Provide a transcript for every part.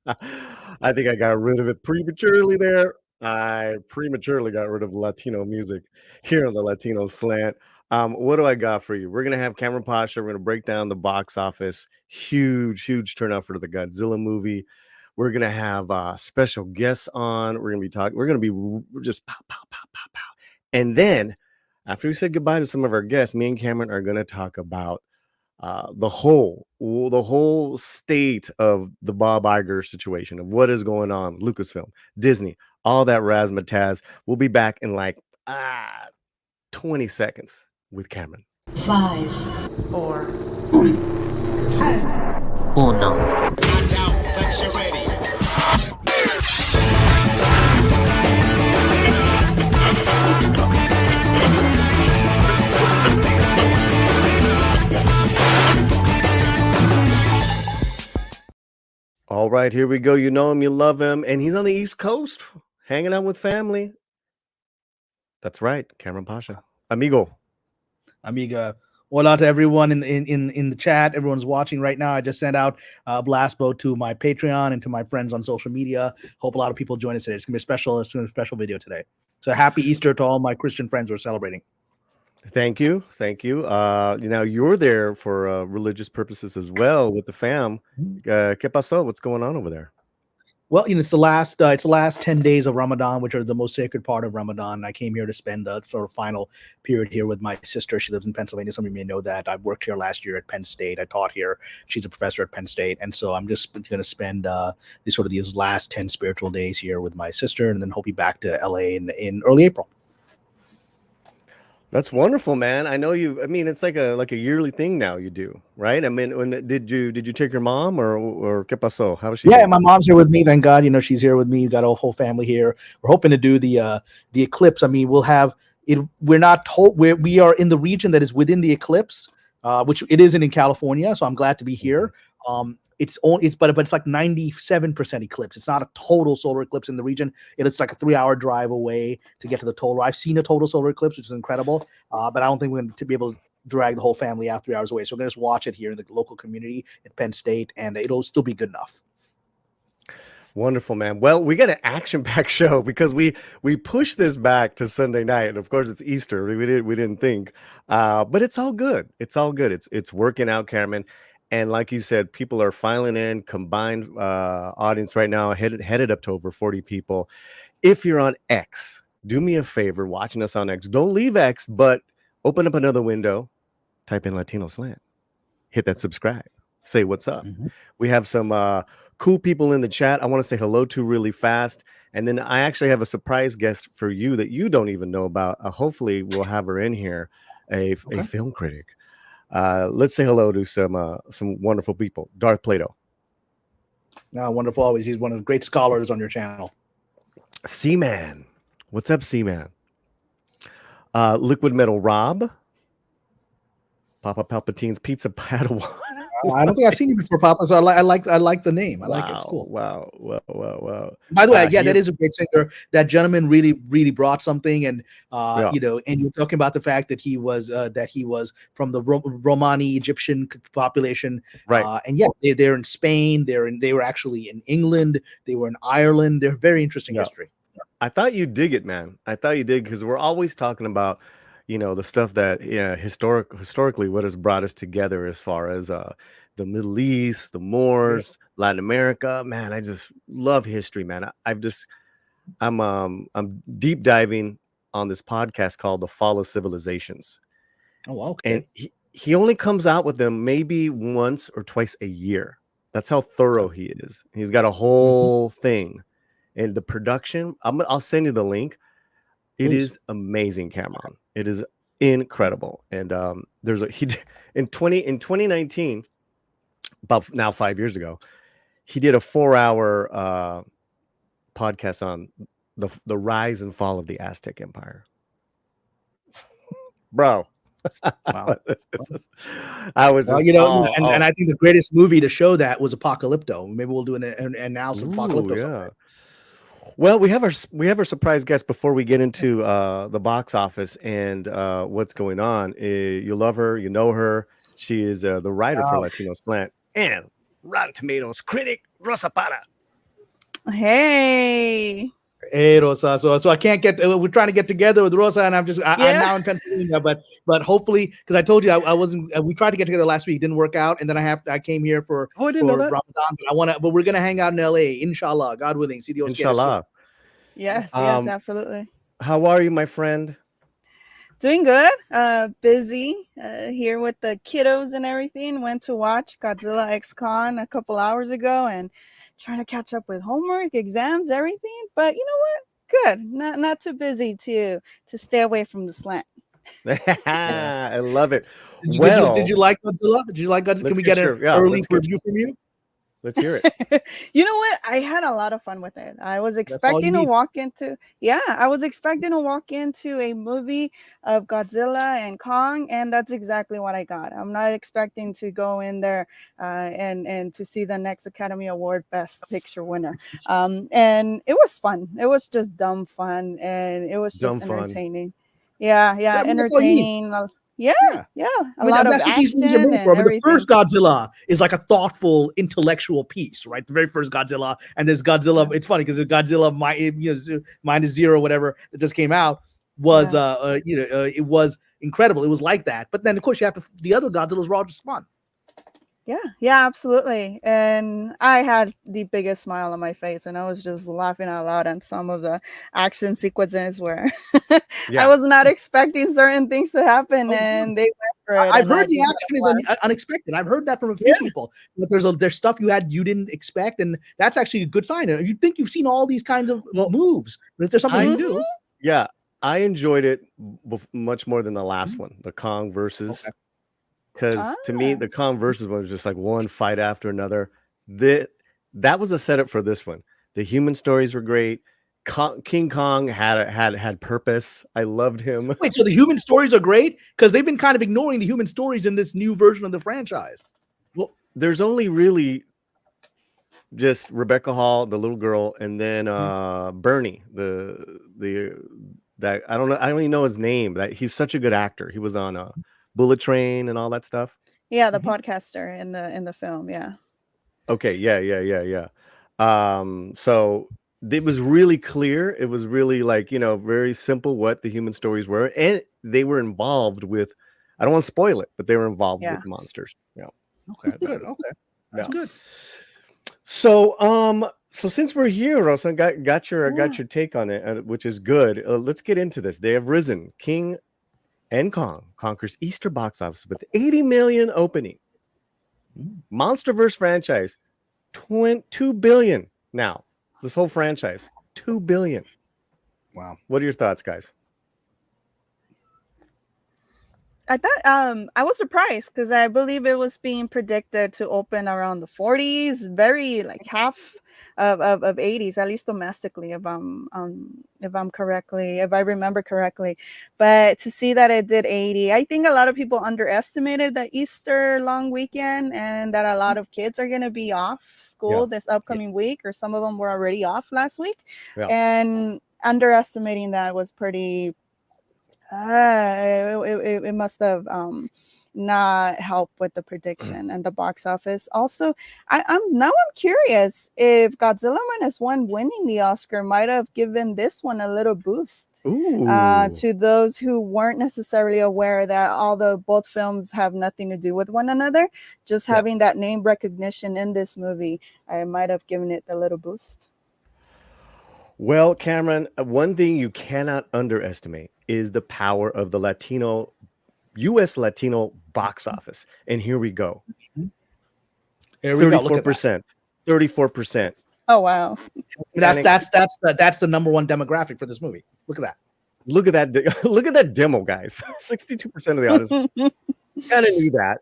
I think I got rid of it prematurely there. I prematurely got rid of Latino music here on the Latino slant. What do I got for you? We're gonna have Kamran Pasha. We're gonna break down the box office. Huge turnout for the Godzilla movie. We're gonna have special guests on. We're gonna be talking. We're gonna be just pow pow pow pow pow. And then after we said goodbye to some of our guests, me and Cameron are gonna talk about the whole state of the Bob Iger situation of what is going on, Lucasfilm, Disney, all that razzmatazz. We'll be back in like 20 seconds with Cameron. 5, 4, 3, 2, 1. All right, here we go. You know him, you love him, and he's on the East Coast, hanging out with family. That's right, Kamran Pasha, amigo. Amiga. Hola to everyone in the chat. Everyone's watching right now. I just sent out a blast boat to my Patreon and to my friends on social media. Hope a lot of people join us today. It's gonna be a special video today. So happy Easter to all my Christian friends who are celebrating. Thank you. Now you're there for religious purposes as well with the fam. ¿Qué pasó? What's going on over there? Well, it's the last 10 days of Ramadan, which are the most sacred part of Ramadan. I came here to spend the sort of final period here with my sister. She lives in Pennsylvania. Some of you may know that. I worked here last year at Penn State. I taught here. She's a professor at Penn State. And so I'm just going to spend these last 10 spiritual days here with my sister, and then hope be back to LA in early April. That's wonderful, man. I know you. I mean, it's like a yearly thing now. You do, right? I mean, did you take your mom or qué pasó? How was she? Yeah, my mom's here with me. Thank God. She's here with me. We've got a whole family here. We're hoping to do the eclipse. I mean, we'll have it. We're not told we are in the region that is within the eclipse, which it isn't in California. So I'm glad to be here. It's like 97% eclipse. It's not a total solar eclipse in the region. It's like a 3-hour drive away to get to the total. I've seen a total solar eclipse, which is incredible. But I don't think we're going to be able to drag the whole family out 3 hours away. So we're going to just watch it here in the local community at Penn State, and it'll still be good enough. Wonderful, man. Well, we got an action-packed show because we pushed this back to Sunday night, and of course it's Easter. We didn't think, but it's all good. It's all good. It's working out, Cameron. And like you said, people are filing in. Combined audience right now headed up to over 40 people. If you're on X, do me a favor, watching us on X. Don't leave X, but open up another window. Type in Latino Slant. Hit that subscribe. Say what's up. Mm-hmm. We have some cool people in the chat I want to say hello to really fast. And then I actually have a surprise guest for you that you don't even know about. Hopefully we'll have her in here, a film critic. Let's say hello to some wonderful people. Darth Plato. Wonderful always. He's one of the great scholars on your channel. C-Man. What's up, C-Man? Liquid Metal Rob. Papa Palpatine's Pizza Padawan. I don't think I've seen you before, Papa. So I like the name. I like it. It's cool. Wow. By the way, that is a great singer. That gentleman really brought something, and and you're talking about the fact that he was from the Romani Egyptian population, right? And they're in Spain. They were actually in England. They were in Ireland. They're very interesting history. I thought you'd dig it, man. I thought you did, because we're always talking about the stuff that historically what has brought us together as far as the Middle East, the Moors, Latin America. Man, I just love history, man. I'm deep diving on this podcast called The Fall of Civilizations. Oh, wow. Okay. And he only comes out with them maybe once or twice a year. That's how thorough he is. He's got a whole thing. And the production, I'll send you the link. It is amazing, Cameron. It is incredible. And in 2019, about now 5 years ago, he did a 4-hour podcast on the rise and fall of the Aztec Empire. Bro. Wow. I was just, and I think the greatest movie to show that was Apocalypto. Maybe we'll do an analysis of Apocalypto. Yeah. Well, we have our surprise guest before we get into the box office and what's going on. You love her, you know her. She is the writer for Latino Slant, and Rotten Tomatoes critic, Rosa Para. Hey. Hey, Rosa. So I can't get. We're trying to get together with Rosa, and I'm now in Pennsylvania. But hopefully, because I told you I wasn't. We tried to get together last week, it didn't work out, and then I came here for I didn't know that. Ramadan. But we're gonna hang out in LA, inshallah, God willing. See the Inshallah. Yes, absolutely. How are you, my friend? Doing good. Busy here with the kiddos and everything. Went to watch Godzilla X Con a couple hours ago and trying to catch up with homework, exams, everything. But you know what? Good. Not too busy to stay away from the slant. I love it. Did you like Godzilla? Did you like Godzilla? Can we get an early review from you? Let's hear it. You know what? I had a lot of fun with it. I was expecting to walk into a movie of Godzilla and Kong, and that's exactly what I got. I'm not expecting to go in there and to see the next Academy Award Best Picture winner. And it was fun. It was just dumb fun, and it was just entertaining. Yeah, entertaining. Yeah. A lot of action and everything. The first Godzilla is like a thoughtful, intellectual piece, right? The very first Godzilla, and this Godzilla. It's funny because the Godzilla minus zero, whatever that just came out was, it was incredible. It was like that. But then, of course, you have the other Godzillas were all just fun. Yeah, absolutely. And I had the biggest smile on my face, and I was just laughing out loud on some of the action sequences where I was not expecting certain things to happen, and they went for it. I've heard the action is unexpected. I've heard that from a few people. That there's stuff you didn't expect, and that's actually a good sign. You'd think you've seen all these kinds of moves, but if there's something new, I enjoyed it much more than the last one, the Kong versus. Okay. Because to me, the Kong versus one was just like one fight after another. That was a setup for this one. The human stories were great. King Kong had purpose. I loved him. Wait, so the human stories are great? Because they've been kind of ignoring the human stories in this new version of the franchise. Well, there's only really just Rebecca Hall, the little girl, and then Bernie, that I don't even know his name. That he's such a good actor. He was on Bullet Train and all that stuff. Yeah, the podcaster in the film. Yeah. Okay. Yeah. So it was really clear. It was really very simple what the human stories were, and they were involved with. I don't want to spoil it, but they were involved with monsters. Yeah. Okay. Good. Okay. That's good. So since we're here, Rosa, got your take on it, which is good. Let's get into this. They have risen. King and Kong conquers Easter box office with 80 million opening. Monsterverse franchise, 2 billion now. This whole franchise, 2 billion. Wow. What are your thoughts, guys? I thought I was surprised because I believe it was being predicted to open around the 40s, very like half of 80s, at least domestically, if I remember correctly. But to see that it did 80, I think a lot of people underestimated the Easter long weekend and that a lot of kids are going to be off school this upcoming week, or some of them were already off last week. And underestimating that was pretty. It must have not helped with the prediction and the box office. Also, I'm curious if Godzilla -1 winning the Oscar might have given this one a little boost to those who weren't necessarily aware that both films have nothing to do with one another. Just having that name recognition in this movie, I might have given it a little boost. Well, Cameron, one thing you cannot underestimate is the power of the U.S. Latino box office. And here we go. Here we 34%. 34%. Oh, wow. That's the number one demographic for this movie. Look at that. Look at that. Look at that demo, guys. 62% of the audience kind of knew that.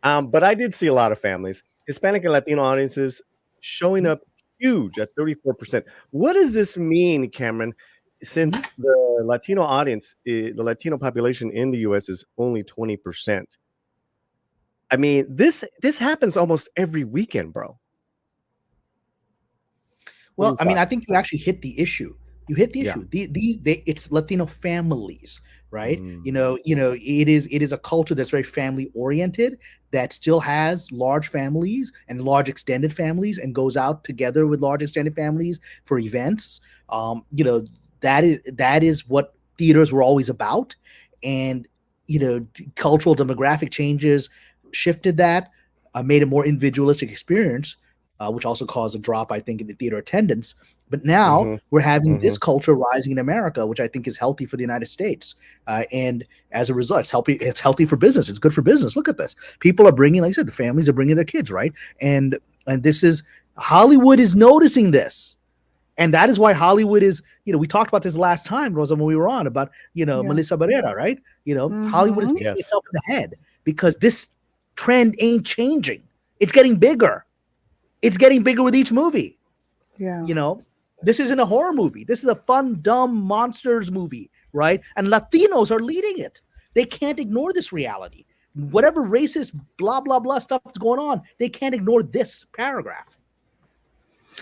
But I did see a lot of families, Hispanic and Latino audiences showing up huge at 34%. What does this mean, Cameron? Since the Latino audience, the Latino population in the U.S. is only 20%. I mean, this happens almost every weekend, bro. Well, I mean, I think you actually hit the issue. You hit the Yeah. issue. It's Latino families, right? Mm. It is a culture that's very family oriented, that still has large families and large extended families, and goes out together with large extended families for events. That is what theaters were always about. And cultural demographic changes shifted that, made a more individualistic experience, which also caused a drop, I think, in the theater attendance. But now Mhm. we're having this Mhm. culture rising in America, which I think is healthy for the United States. And as a result, it's healthy for business. It's good for business. Look at this. People are bringing, like I said, the families are bringing their kids, right? And this is, Hollywood is noticing this. And that is why Hollywood is, we talked about this last time, Rosa, when we were on, about, Yeah. Melissa Barrera, right? Hollywood is Mhm. hitting Yes. itself in the head, because this trend ain't changing. It's getting bigger. It's getting bigger with each movie. Yeah. This isn't a horror movie. This is a fun, dumb monsters movie, right? And Latinos are leading it. They can't ignore this reality. Whatever racist, blah, blah, blah stuff is going on, they can't ignore this paragraph.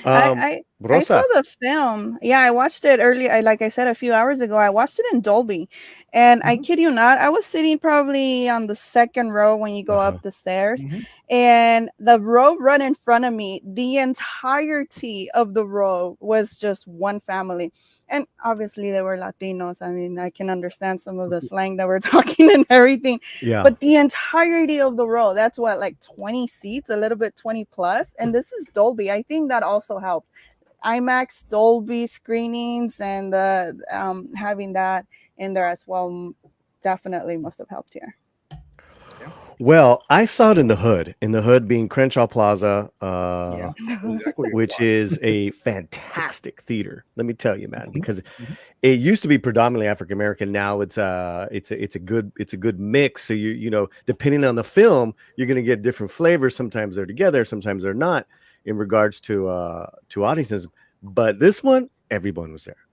I saw Rosa. the film. Yeah, I watched it early. Like I said a few hours ago, I watched it in Dolby, and I kid you not, I was sitting probably on the second row when you go Uh-huh. up the stairs, Mhm. and the row right in front of me, the entirety of the row was just one family. And obviously they were Latinos. I mean, I can understand some of the slang that we're talking and everything. Yeah. But the entirety of the row, that's what, like 20 seats, a little bit 20 plus. And this is Dolby. I think that also helped. IMAX Dolby screenings and having that in there as well definitely must have helped here. Well, I saw it in the Hood. In the Hood being Crenshaw Plaza, Yeah, exactly. which is a fantastic theater. Let me tell you, man, Mhm. because Mhm. it used to be predominantly African American. Now it's a good mix. So depending on the film, you're gonna get different flavors. Sometimes they're together, sometimes they're not, in regards to audiences. But this one, everyone was there.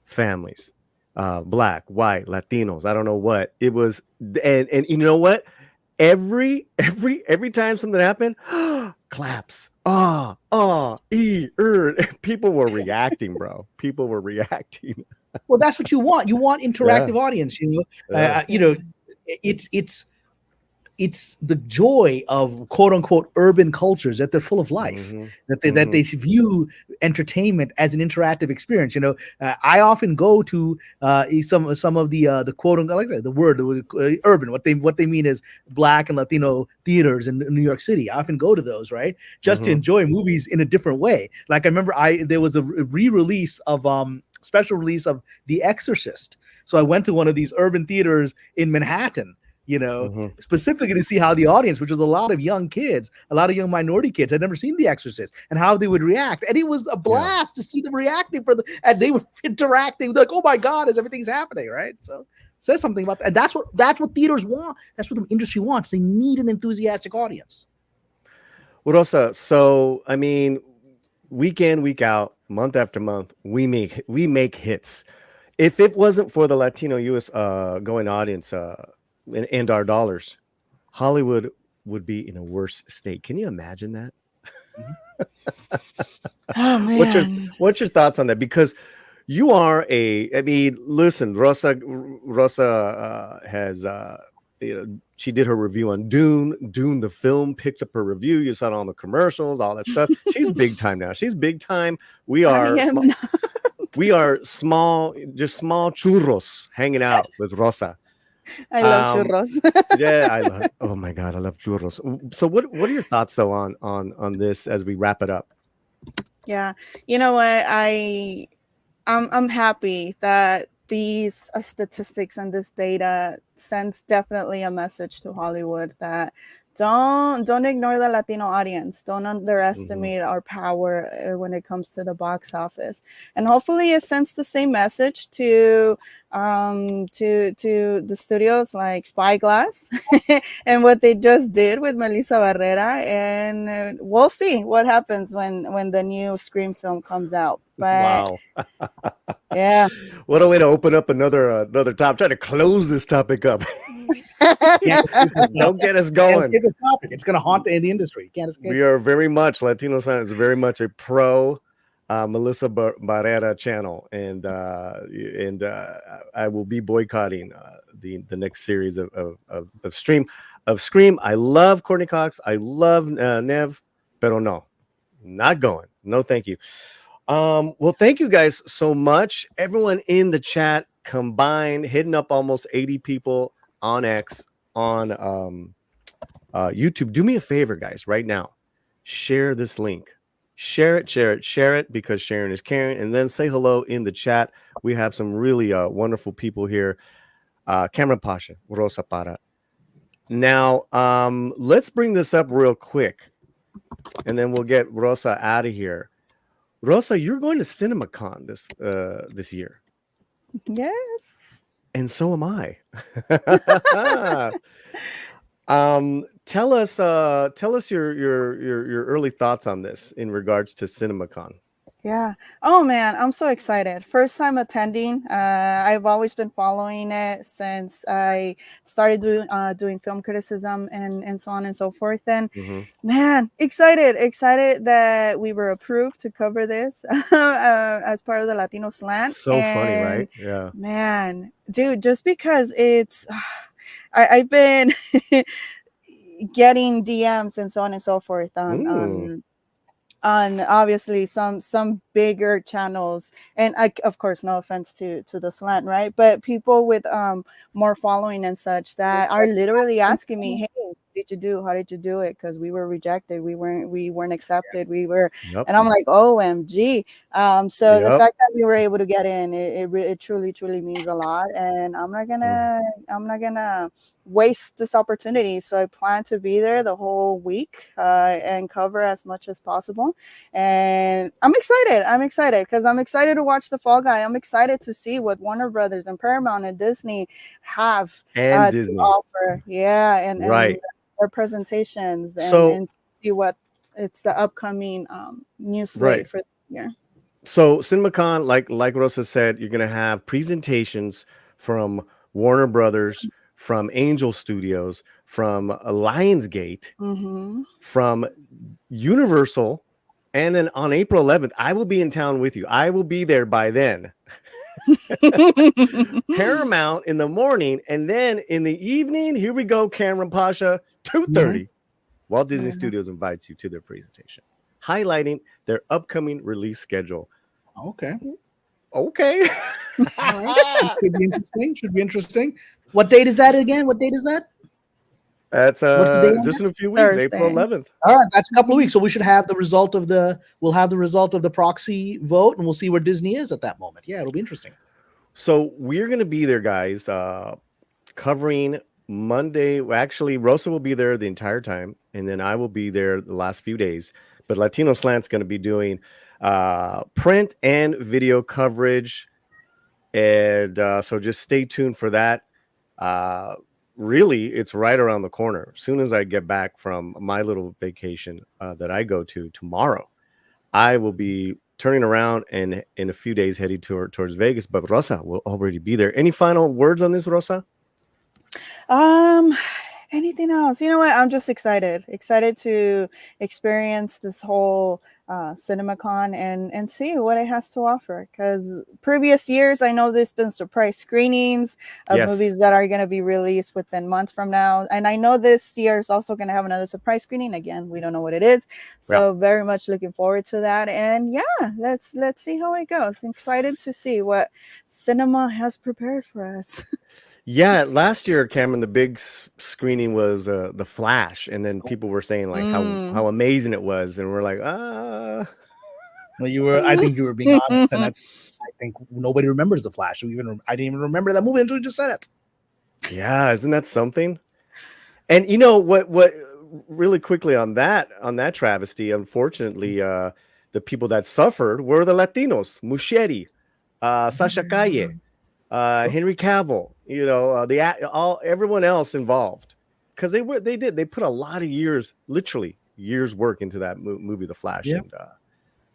Families, black, white, Latinos. I don't know what it was, and you know what? Every time something happened, claps. People were reacting, bro. People were reacting. Well, that's what you want. You want Yeah. interactive audience. Yeah. It's the joy of quote unquote urban cultures, that they're full of life, Mhm. that they view entertainment as an interactive experience. I often go to some of the quote unquote, like I said, the word urban. What they mean is Black and Latino theaters in New York City. I often go to those, right, just to Mhm. enjoy movies in a different way. Like I remember there was a re-release of special release of The Exorcist. So I went to one of these urban theaters in Manhattan, Mhm. specifically to see how the audience, which was a lot of young kids, a lot of young minority kids, had never seen The Exorcist, and how they would react. And it was a blast to see them reacting and they were interacting like, oh my God, as everything's happening, right? So it says something about that. And that's what theaters want. That's what the industry wants. They need an enthusiastic audience. What else? So I mean, week in, week out, month after month, we make hits. If it wasn't for the Latino US going audience and our dollars, Hollywood would be in a worse state. Can you imagine that? Oh man. What's your thoughts on that? Because you are listen, Rosa has she did her review on Dune the film, picked up her review. You saw it on the commercials, all that stuff. She's big time now. She's big time. We I are am small. not. We are small churros hanging out with Rosa. I love churros. Yeah, oh my God, I love churros. So what are your thoughts though on this as we wrap it up? Yeah, you know what? I'm happy that these statistics and this data sends definitely a message to Hollywood that don't ignore the Latino audience. Don't underestimate our power when it comes to the box office. And hopefully it sends the same message to the studios like Spyglass and what they just did with Melissa Barrera. And we'll see what happens when the new Scream film comes out. But Wow. yeah. What a way to open up another top. Try to close this topic up. Don't get us going. Can't escape the topic. It's going to haunt the industry. Can't escape. We are very much, Latino Science is very much a pro Melissa Barrera channel, and I will be boycotting the next series of Scream. I love Courtney Cox. I love Nev, pero no, not going. No, thank you. Well, thank you guys so much. Everyone in the chat combined, hitting up almost 80 people on X, on YouTube. Do me a favor, guys, right now. Share this link. Share it, because sharing is caring. And then say hello in the chat. We have some really wonderful people here. Kamran Pasha, Rosa Para. Now, let's bring this up real quick, and then we'll get Rosa out of here. Rosa, you're going to CinemaCon this year. Yes. And so am I. Tell us your early thoughts on this in regards to CinemaCon. Yeah. Oh man, I'm so excited. First time attending. I've always been following it since I started doing film criticism and so on and so forth. And man, excited that we were approved to cover this as part of the Latino slant. So funny, right? Yeah. Man, dude, just because it's I've been getting DMs and so on and so forth on obviously some bigger channels, and of course, no offense to the slant, right? But people with more following and such that are literally asking me, hey, what did you do? How did you do it? Because we were rejected, we weren't accepted, and I'm like, OMG. So the fact that we were able to get in, it truly means a lot, and I'm not gonna waste this opportunity. So I plan to be there the whole week and cover as much as possible. And I'm excited because I'm excited to watch The Fall Guy. I'm excited to see what Warner Brothers and Paramount and Disney have Disney to offer. Yeah, and their presentations and see what it's the upcoming new slate for the year. So CinemaCon, like Rosa said, you're gonna have presentations from Warner Brothers, from Angel Studios, from Lionsgate, from Universal, and then on April 11th, I will be in town with you. I will be there by then. Paramount in the morning, and then in the evening, here we go, Kamran Pasha, 2:30. Walt Disney Studios invites you to their presentation, highlighting their upcoming release schedule. Okay. Should be interesting. What date is that again? What date is that? That's just in a few weeks, Thursday. April 11th. All right, that's a couple of weeks. So we should have the result of the proxy vote, and we'll see where Disney is at that moment. Yeah, it'll be interesting. So we're gonna be there, guys, covering Monday. Well, actually, Rosa will be there the entire time, and then I will be there the last few days. But Latino Slant's gonna be doing print and video coverage, and so just stay tuned for that. Really, it's right around the corner. As soon as I get back from my little vacation that I go to tomorrow, I will be turning around and in a few days heading towards Vegas. But Rosa will already be there. Any final words on this, Rosa? Anything else? You know what? I'm just excited to experience this whole CinemaCon and see what it has to offer. Because previous years, I know there's been surprise screenings of movies that are going to be released within months from now. And I know this year is also going to have another surprise screening. Again, we don't know what it is. So very much looking forward to that. And yeah, let's see how it goes. I'm excited to see what cinema has prepared for us. Yeah, last year, Cameron, the big screening was The Flash, and then people were saying like how amazing it was, and we're like, Well, I think you were being honest, and I think nobody remembers The Flash. I didn't even remember that movie until you just said it. Yeah, isn't that something? And you know what? Really quickly on that travesty, unfortunately, the people that suffered were the Latinos, Muschietti, Sasha Calle. Henry Cavill, everyone else involved, because they put a lot of years work into that movie, The Flash, and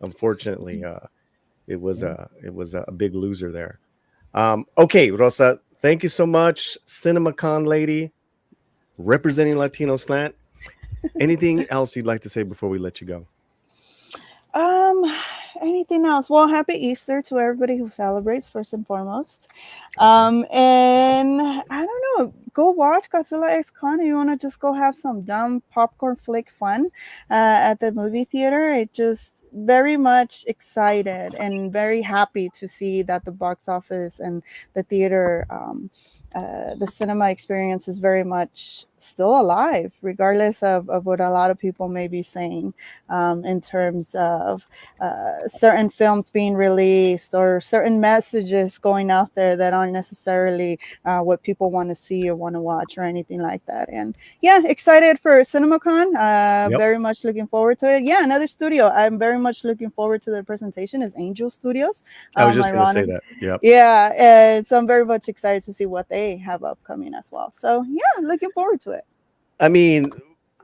unfortunately, it was a big loser there. Okay, Rosa, thank you so much, CinemaCon lady, representing Latino Slant. Anything else you'd like to say before we let you go? Anything else? Well, happy Easter to everybody who celebrates, first and foremost. And I don't know, go watch Godzilla X Con if you want to just go have some dumb popcorn flick fun at the movie theater. It just very much excited and very happy to see that the box office and the theater, the cinema experience is very much still alive, regardless of what a lot of people may be saying in terms of certain films being released or certain messages going out there that aren't necessarily what people want to see or want to watch or anything like that. And yeah, excited for CinemaCon. Very much looking forward to it. Yeah, another studio I'm very much looking forward to their presentation is Angel Studios. I was just going to say that. Yep. Yeah, and so I'm very much excited to see what they have upcoming as well. So yeah, looking forward to it. I mean,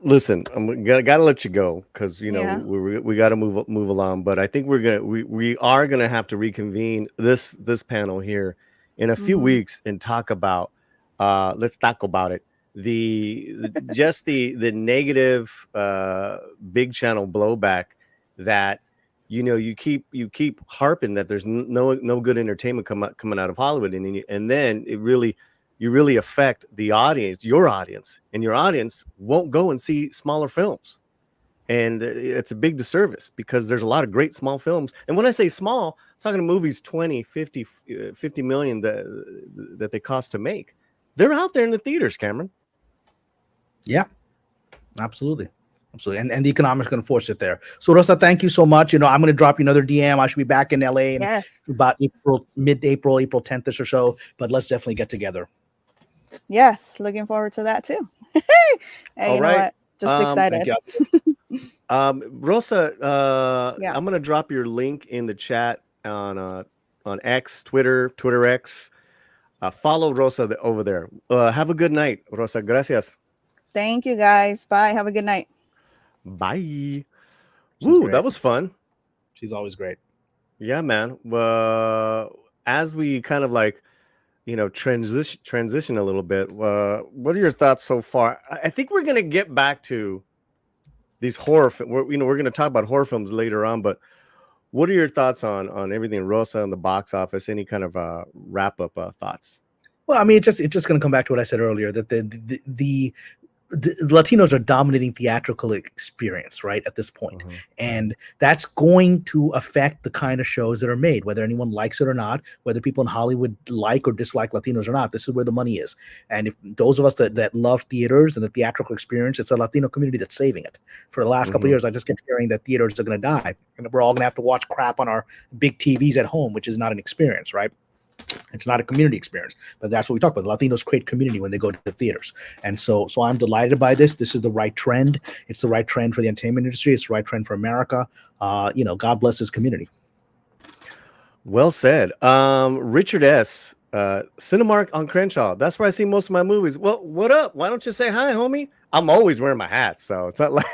listen, I'm gotta let you go because we got to move along. But I think we are gonna have to reconvene this panel here in a few weeks and talk about let's talk about it. Just the negative big channel blowback that you keep harping that there's no good entertainment coming out of Hollywood, and then you really affect the audience, your audience, and your audience won't go and see smaller films. And it's a big disservice because there's a lot of great small films. And when I say small, I'm talking to movies 20, 50 million that they cost to make. They're out there in the theaters, Cameron. Yeah, absolutely. Absolutely. And the economics going to force it there. So Rosa, thank you so much. I'm going to drop you another DM. I should be back in LA in about mid-April, April 10th or so, but let's definitely get together. Yes, looking forward to that too. Hey, all right. Just excited. Rosa, I'm gonna drop your link in the chat on X, Twitter X. Follow Rosa over there. Have a good night, Rosa. Gracias. Thank you, guys. Bye. Have a good night. Bye. Woo, that was fun. She's always great. Yeah, man. As we kind of transition a little bit. What are your thoughts so far? I think we're gonna get back to these horror. We're gonna talk about horror films later on. But what are your thoughts on everything Rosa and the box office? Any kind of wrap up thoughts? Well, I mean, it's just gonna come back to what I said earlier, that the Latinos are dominating theatrical experience, right, at this point. And that's going to affect the kind of shows that are made, whether anyone likes it or not, whether people in Hollywood like or dislike Latinos or not. This is where the money is. And if those of us that love theaters and the theatrical experience, it's the Latino community that's saving it. For the last couple of years, I just kept hearing that theaters are going to die and we're all going to have to watch crap on our big TVs at home, which is not an experience, right? It's not a community experience, but that's what we talk about. The Latinos create community when they go to the theaters. And so I'm delighted by this. This is the right trend. It's the right trend for the entertainment industry. It's the right trend for America. God bless his community. Well said. Richard S. Cinemark on Crenshaw. That's where I see most of my movies. Well, what up? Why don't you say hi, homie? I'm always wearing my hat, so it's not like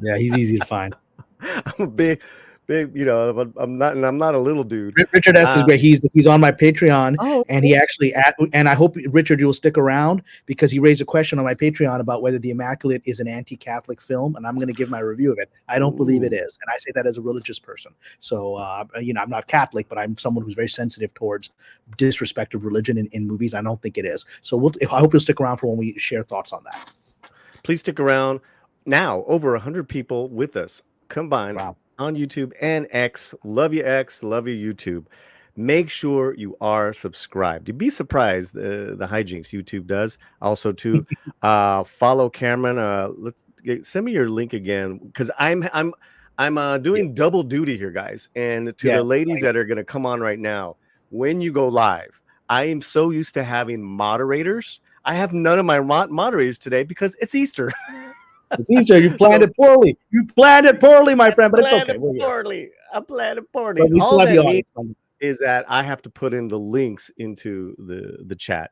yeah, he's easy to find. I'm a big, I'm not a little dude. Richard S is great. He's on my Patreon, and he actually and I hope Richard you will stick around because he raised a question on my Patreon about whether the Immaculate is an anti-Catholic film, and I'm going to give my review of it. I don't believe it is, and I say that as a religious person. So I'm not Catholic, but I'm someone who's very sensitive towards disrespect of religion in movies. I don't think it is. So I hope you'll stick around for when we share thoughts on that. Please stick around. Now over 100 people with us combined. Wow. On YouTube and X. Love you, X. Love you, YouTube. Make sure you are subscribed. You'd be surprised the hijinks YouTube does. Also, to follow Cameron. Send me your link again because I'm doing double duty here, guys. And to the ladies that are going to come on right now, when you go live, I am so used to having moderators. I have none of my moderators today because it's Easter. It's Easter. You planned it poorly. You planned it poorly, my friend, but it's okay. I planned it poorly. All that means is that I have to put in the links into the chat.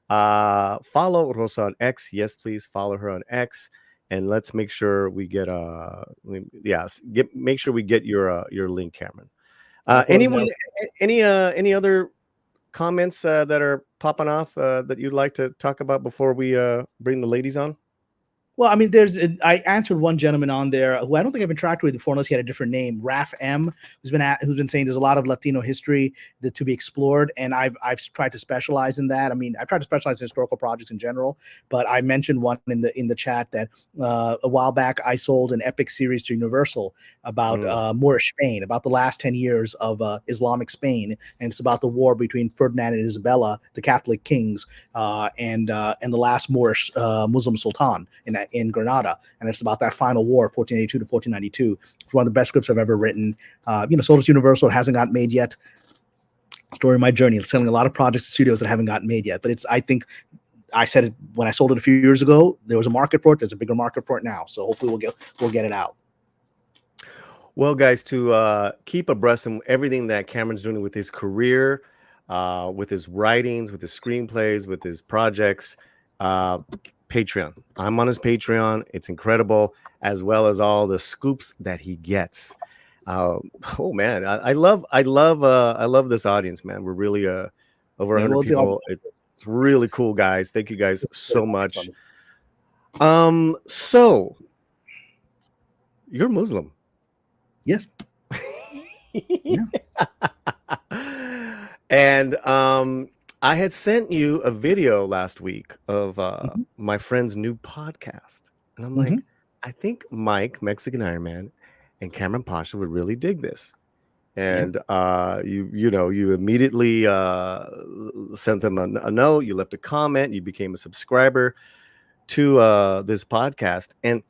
Follow Rosa on X. Yes, please follow her on X. And let's make sure we get make sure we get your link, Cameron. Any other comments that are popping off that you'd like to talk about before we bring the ladies on? Well, I mean, I answered one gentleman on there who I don't think I've interacted with before, unless he had a different name, Raf M, who's been saying there's a lot of Latino history to be explored, and I've tried to specialize in that. I mean, I've tried to specialize in historical projects in general, but I mentioned one in the chat that a while back I sold an epic series to Universal about Moorish Spain, about the last 10 years of Islamic Spain, and it's about the war between Ferdinand and Isabella, the Catholic kings, and the last Moorish Muslim sultan in Granada, and it's about that final war, 1482 to 1492. It's one of the best scripts I've ever written. Sold it to Universal. It hasn't gotten made yet. Story of my journey. It's selling a lot of projects to studios that haven't gotten made yet. But I think I said it when I sold it a few years ago. There was a market for it. There's a bigger market for it now. So hopefully we'll get it out. Well, guys, to keep abreast of everything that Kamran's doing with his career, with his writings, with his screenplays, with his projects, Patreon. I'm on his Patreon. It's incredible, as well as all the scoops that he gets. Oh man, I love this audience, man. We're really over 100 people. It's really cool, guys. Thank you guys so much. So you're Muslim? Yes. Yeah. And I had sent you a video last week of my friend's new podcast. And I'm like, I think Mike, Mexican Iron Man, and Kamran Pasha would really dig this. And you immediately sent them a note. You left a comment. You became a subscriber to this podcast. And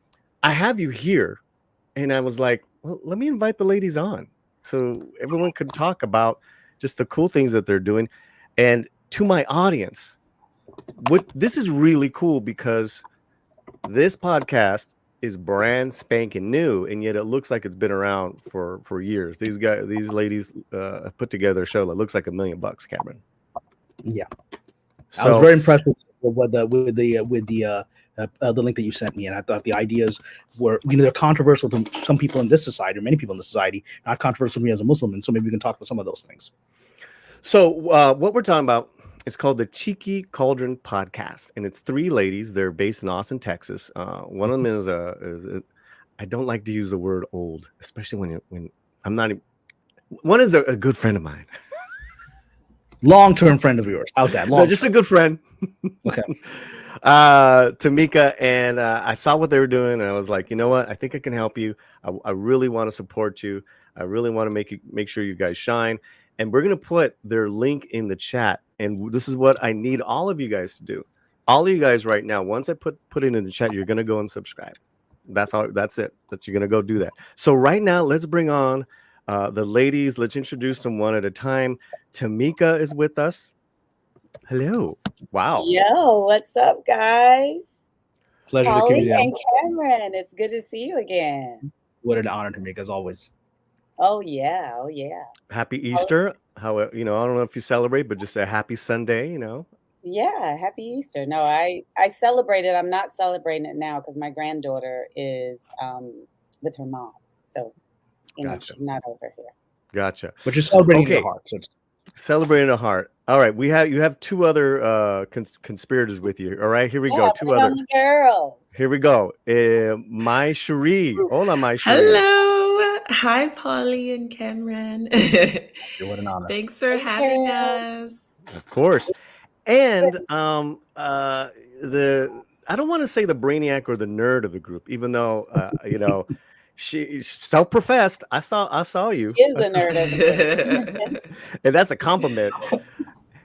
I have you here. And I was like, well, let me invite the ladies on so everyone could talk about just the cool things that they're doing. And to my audience, this is really cool because this podcast is brand spanking new, and yet it looks like it's been around for years. These ladies have put together a show that looks like $1 million, Kamran. Yeah, so, I was very impressed with the link that you sent me, and I thought the ideas were, they're controversial to some people in this society, or many people in the society, not controversial to me as a Muslim, and so maybe we can talk about some of those things. So what we're talking about is called the Cheeky Cauldron Podcast, and it's 3 ladies. They're based in Austin, Texas. One of them is I don't like to use the word old, especially when I'm not even, one is a good friend of mine. Long-term friend of yours. How's that? No, just a good friend. Okay. Tamika, and I saw what they were doing, and I was like, you know what? I think I can help you. I really want to support you. I really want to make sure you guys shine. And we're going to put their link in the chat. And this is what I need all of you guys to do. All of you guys right now, once I put it in the chat, you're going to go and subscribe. That's it. That you're going to go do that. So right now, let's bring on the ladies. Let's introduce them one at a time. Tamika is with us. Hello. Wow. Yo, what's up, guys? Pleasure Polly to meet you. and Kamran, it's good to see you again. What an honor to me, as always. Oh yeah. Happy Easter. How I don't know if you celebrate, but just a happy Sunday. Yeah, happy Easter. No, I celebrated. I'm not celebrating it now because my granddaughter is with her mom, so Gotcha. she's not over here. Gotcha. But you're celebrating in the heart. So celebrating the heart. All right, you have 2 other conspirators with you. All right, here we go. 2 other girls. Here we go. My Cherie. Hola, my Cherie. Hello. Hi, Polly and Kamran. What an honor. Thanks for having us. Of course. And I don't want to say the brainiac or the nerd of the group, even though she's self-professed. I saw you. He is a nerd of the group. And that's a compliment.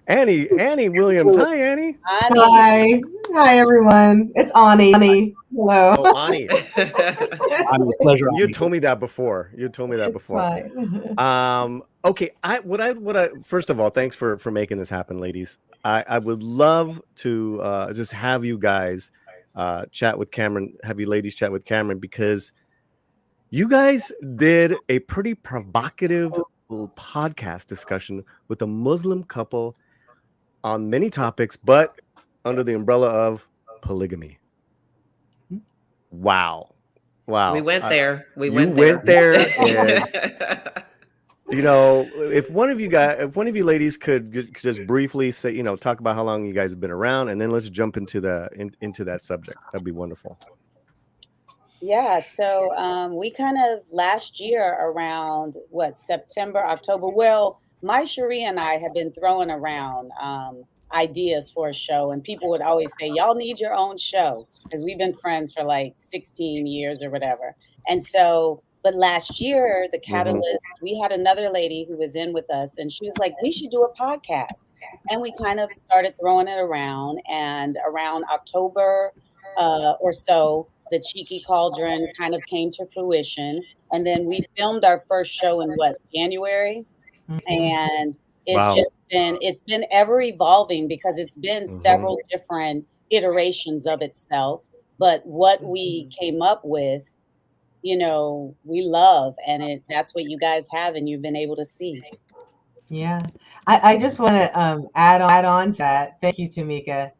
Annie Williams. Hi, Annie. Hi, everyone. It's Ani. Hello. Oh, Ani. Pleasure. You told me that before. Okay. First of all, thanks for making this happen, ladies. I would love to just have you guys chat with Kamran, have you ladies chat with Kamran, because you guys did a pretty provocative little podcast discussion with a Muslim couple on many topics, but under the umbrella of polygamy. Wow. We went there. We went there. And, if one of you ladies could just briefly say, talk about how long you guys have been around, and then let's jump into that subject. That'd be wonderful. Yeah, so we kind of last year around September, October. Well, my Cherie and I have been throwing around ideas for a show, and people would always say, "Y'all need your own show," because we've been friends for like 16 years or whatever. And so, but last year, the Mhm. catalyst, we had another lady who was in with us, and she was like, "We should do a podcast," and we kind of started throwing it around, and around October or so the cheeky cauldron kind of came to fruition. And then we filmed our first show in January. Mhm. And Wow. it's been ever evolving because it's been Mhm. several different iterations of itself. But what we came up with, we love, and that's what you guys have and you've been able to see. Yeah. I just want to add on to that. Thank you, Tamika.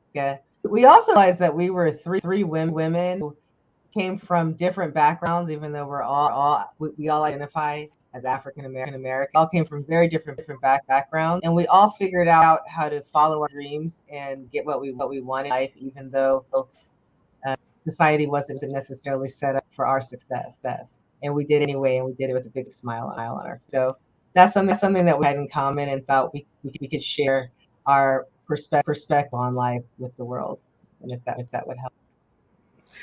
We also realized that we were three women who came from different backgrounds, even though we all identify as African American. All came from very different backgrounds, and we all figured out how to follow our dreams and get what we wanted in life, even though society wasn't necessarily set up for our success. And we did it anyway, and we did it with a big smile on our. So that's something that we had in common, and thought we could share our perspective on life with the world, and if that would help.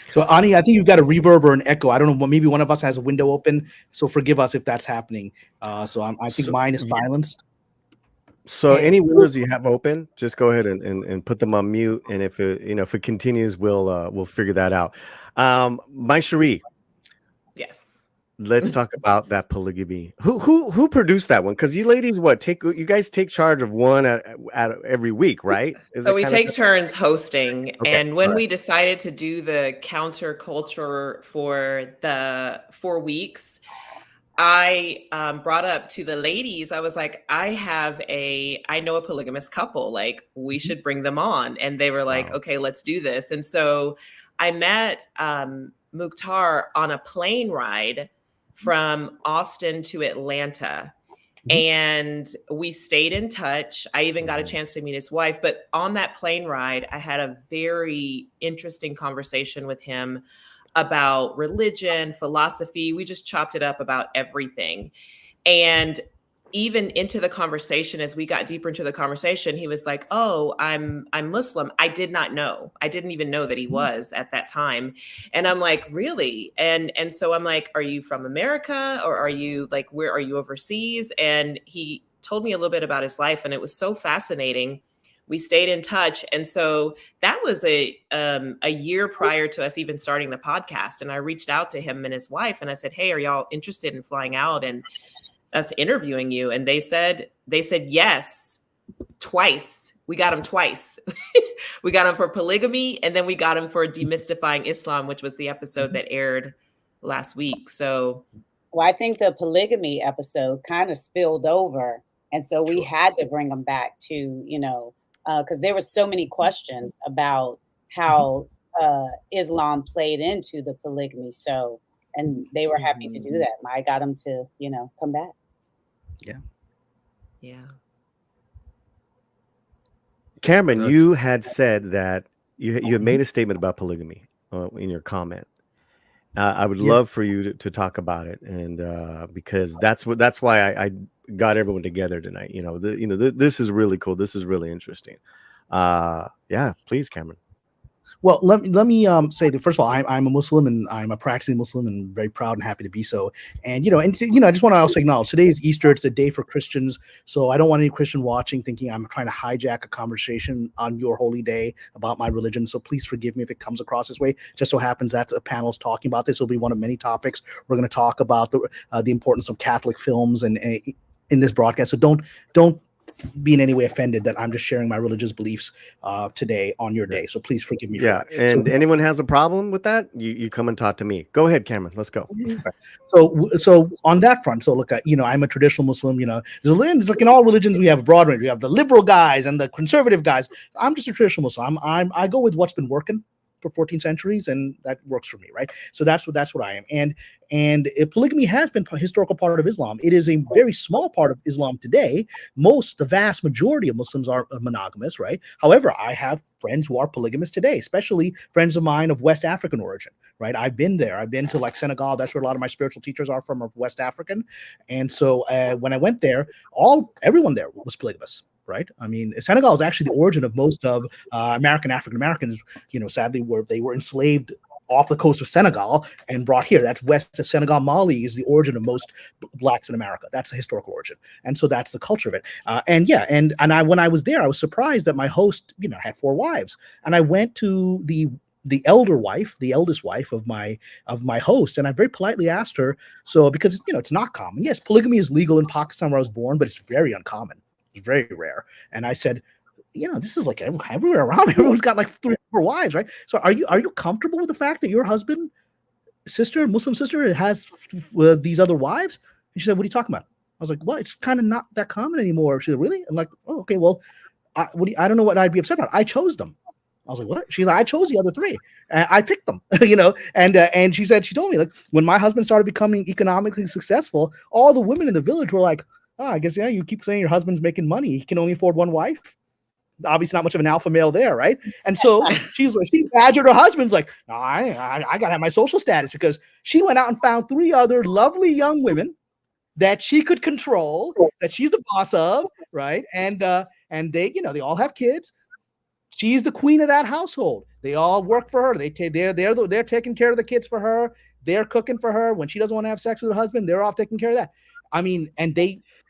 So Ani, I think you've got a reverb or an echo. I don't know. Maybe one of us has a window open, so forgive us if that's happening. I think So, mine is silenced. so Okay. any windows you have open, just go ahead and put them on mute. And if if it continues, we'll figure that out. My Cherie, Yes. let's talk about that polygamy. Who produced that one? Because you ladies, you guys take charge of one at every week, right? Is So it we kind of take turns hosting. okay? And when we decided to do the counterculture for the 4 weeks, I brought up to the ladies, I was like, I know a polygamous couple, like we should bring them on. And they were like, Wow. okay, let's do this. And so I met Mukhtar on a plane ride from Austin to Atlanta. And we stayed in touch. I even got a chance to meet his wife. But on that plane ride, I had a very interesting conversation with him about religion, philosophy. We just chopped it up about everything. And even into the conversation, as we got deeper into the conversation, he was like, "Oh, I'm Muslim." I did not know. I didn't even know that he was at that time. And I'm like, "Really?" And so I'm like, "Are you from America, or are you like, where are you, overseas?" And he told me a little bit about his life, and it was so fascinating. We stayed in touch, and so that was a year prior to us even starting the podcast. And I reached out to him and his wife, and I said, "Hey, are y'all interested in flying out and us interviewing you?" And they said yes, twice. We got them twice. We got them for polygamy, and then we got them for demystifying Islam, which was the episode that aired last week. So Well, I think the polygamy episode kind of spilled over. And so we had to bring them back to, because there were so many questions about how Islam played into the polygamy. So, and they were happy to do that. I got them to, come back. yeah. Cameron, you had said that you had made a statement about polygamy in your comment. I would love for you to talk about it, and because that's why I got everyone together tonight. This is really cool. This is really interesting. Yeah, please, Cameron. Well, let me say that first of all, I'm a Muslim, and I'm a practicing Muslim, and very proud and happy to be so. And I just want to also acknowledge today is Easter. It's a day for Christians, so I don't want any Christian watching thinking I'm trying to hijack a conversation on your holy day about my religion. So please forgive me if it comes across this way. Just so happens that a panel is talking about this. Will be one of many topics we're going to talk about the importance of Catholic films and in this broadcast. So don't be in any way offended that I'm just sharing my religious beliefs today on your day. So please forgive me for that. And anyone has a problem with that, you come and talk to me. Go ahead, Cameron. Let's go. So on that front, so look, I'm a traditional Muslim. It's like in all religions, we have a broad range. We have the liberal guys and the conservative guys. I'm just a traditional Muslim. I go with what's been working for 14 centuries, and that works for me, right? So that's what I am. And polygamy has been a historical part of Islam. It is a very small part of Islam today. The vast majority of Muslims are monogamous, right? However, I have friends who are polygamous today, especially friends of mine of West African origin, right? I've been there. I've been to like Senegal. That's where a lot of my spiritual teachers are from, are West African. And so when I went there, everyone there was polygamous. Right. I mean, Senegal is actually the origin of most of African Americans, sadly, they were enslaved off the coast of Senegal and brought here. That's west of Senegal. Mali is the origin of most blacks in America. That's the historical origin. And so that's the culture of it. When I was there, I was surprised that my host, had 4 wives. And I went to the eldest wife of my host, and I very politely asked her, because it's not common. Yes, polygamy is legal in Pakistan where I was born, but it's very uncommon. It's very rare. And I said, this is like everywhere around. Everyone's got like 3 or 4 wives, right? So are you comfortable with the fact that your husband, Muslim sister, has these other wives? And she said, what are you talking about? I was like, well, it's kind of not that common anymore. She said, really? I'm like, oh, okay, well, I don't know what I'd be upset about. I chose them. I was like, what? She's like, I chose the other 3. I picked them, and she told me, like, when my husband started becoming economically successful, all the women in the village were like, oh, I guess, you keep saying your husband's making money. He can only afford 1 wife. Obviously not much of an alpha male there, right? And so she badgered her husband's like, no, I got to have my social status, because she went out and found 3 other lovely young women that she could control, that she's the boss of, right? And they, they all have kids. She's the queen of that household. They all work for her. They're taking care of the kids for her. They're cooking for her. When she doesn't want to have sex with her husband, they're off taking care of that. I mean,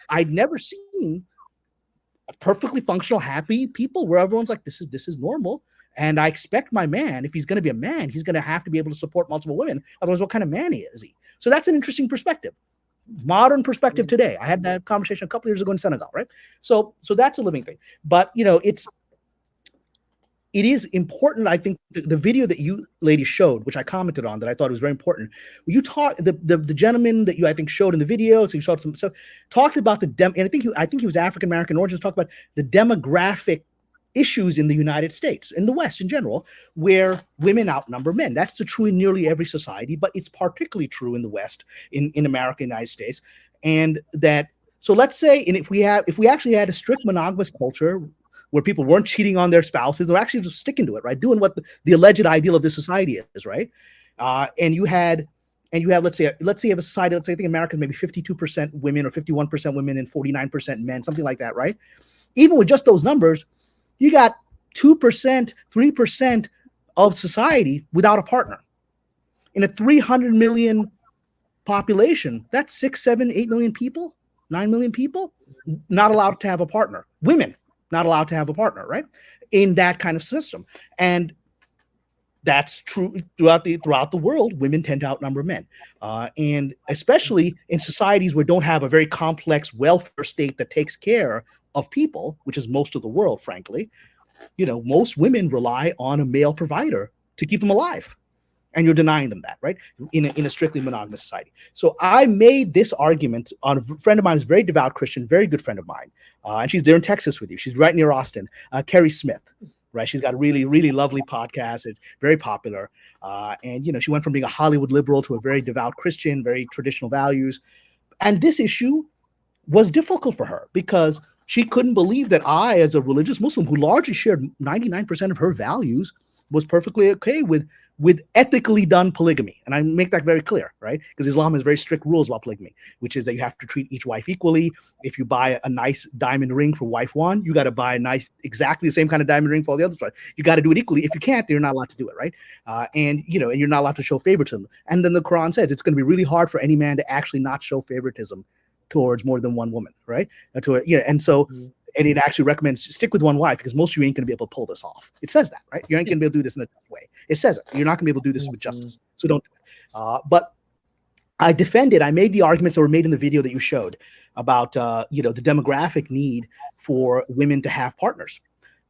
I'd never seen a perfectly functional, happy people where everyone's like, this is normal. And I expect my man, if he's going to be a man, he's going to have to be able to support multiple women. Otherwise, what kind of man is he? So that's an interesting perspective. Modern perspective today. I had that conversation a couple years ago in Senegal, right? So that's a living thing. But, it is important. I think the video that you ladies showed, which I commented on, that I thought was very important. You talked, the gentleman that you, I think, showed in the video, so you showed some, so talked about and I think he was African American origins, talked about the demographic issues in the United States, in the West in general, where women outnumber men. That's true in nearly every society, but it's particularly true in the West, in America, United States. And that, so let's say, and if we actually had a strict monogamous culture, where people weren't cheating on their spouses, they're actually just sticking to it, right? Doing what the alleged ideal of this society is, right? And you have, let's say you have a society, let's say, I think America is maybe 52% women or 51% women and 49% men, something like that, right? Even with just those numbers, you got 2%, 3% of society without a partner. In a 300 million population, that's 6, 7, 8 million people, 9 million people, not allowed to have a partner. Women not allowed to have a partner, right? In that kind of system. And that's true throughout the world. Women tend to outnumber men. And especially in societies where don't have a very complex welfare state that takes care of people, which is most of the world, frankly, most women rely on a male provider to keep them alive. And you're denying them that, right? In a strictly monogamous society. So I made this argument on a friend of mine who's a very devout Christian, very good friend of mine. And she's there in Texas with you. She's right near Austin, Carrie Smith, right? She's got a really, really lovely podcast. It's very popular. And she went from being a Hollywood liberal to a very devout Christian, very traditional values. And this issue was difficult for her because she couldn't believe that I, as a religious Muslim who largely shared 99% of her values, was perfectly okay with ethically done polygamy. And I make that very clear, right? Because Islam has very strict rules about polygamy, which is that you have to treat each wife equally. If you buy a nice diamond ring for wife 1, you got to buy a nice, exactly the same kind of diamond ring for all the other wives. You got to do it equally. If you can't, you're not allowed to do it, right? And you're not allowed to show favoritism. And then the Quran says it's going to be really hard for any man to actually not show favoritism towards more than one woman, right? And so, and it actually recommends stick with one wife because most of you ain't going to be able to pull this off. It says that, right? You ain't going to be able to do this in a tough way. It says it. You're not going to be able to do this with justice. So don't do it. But I made the arguments that were made in the video that you showed about, the demographic need for women to have partners,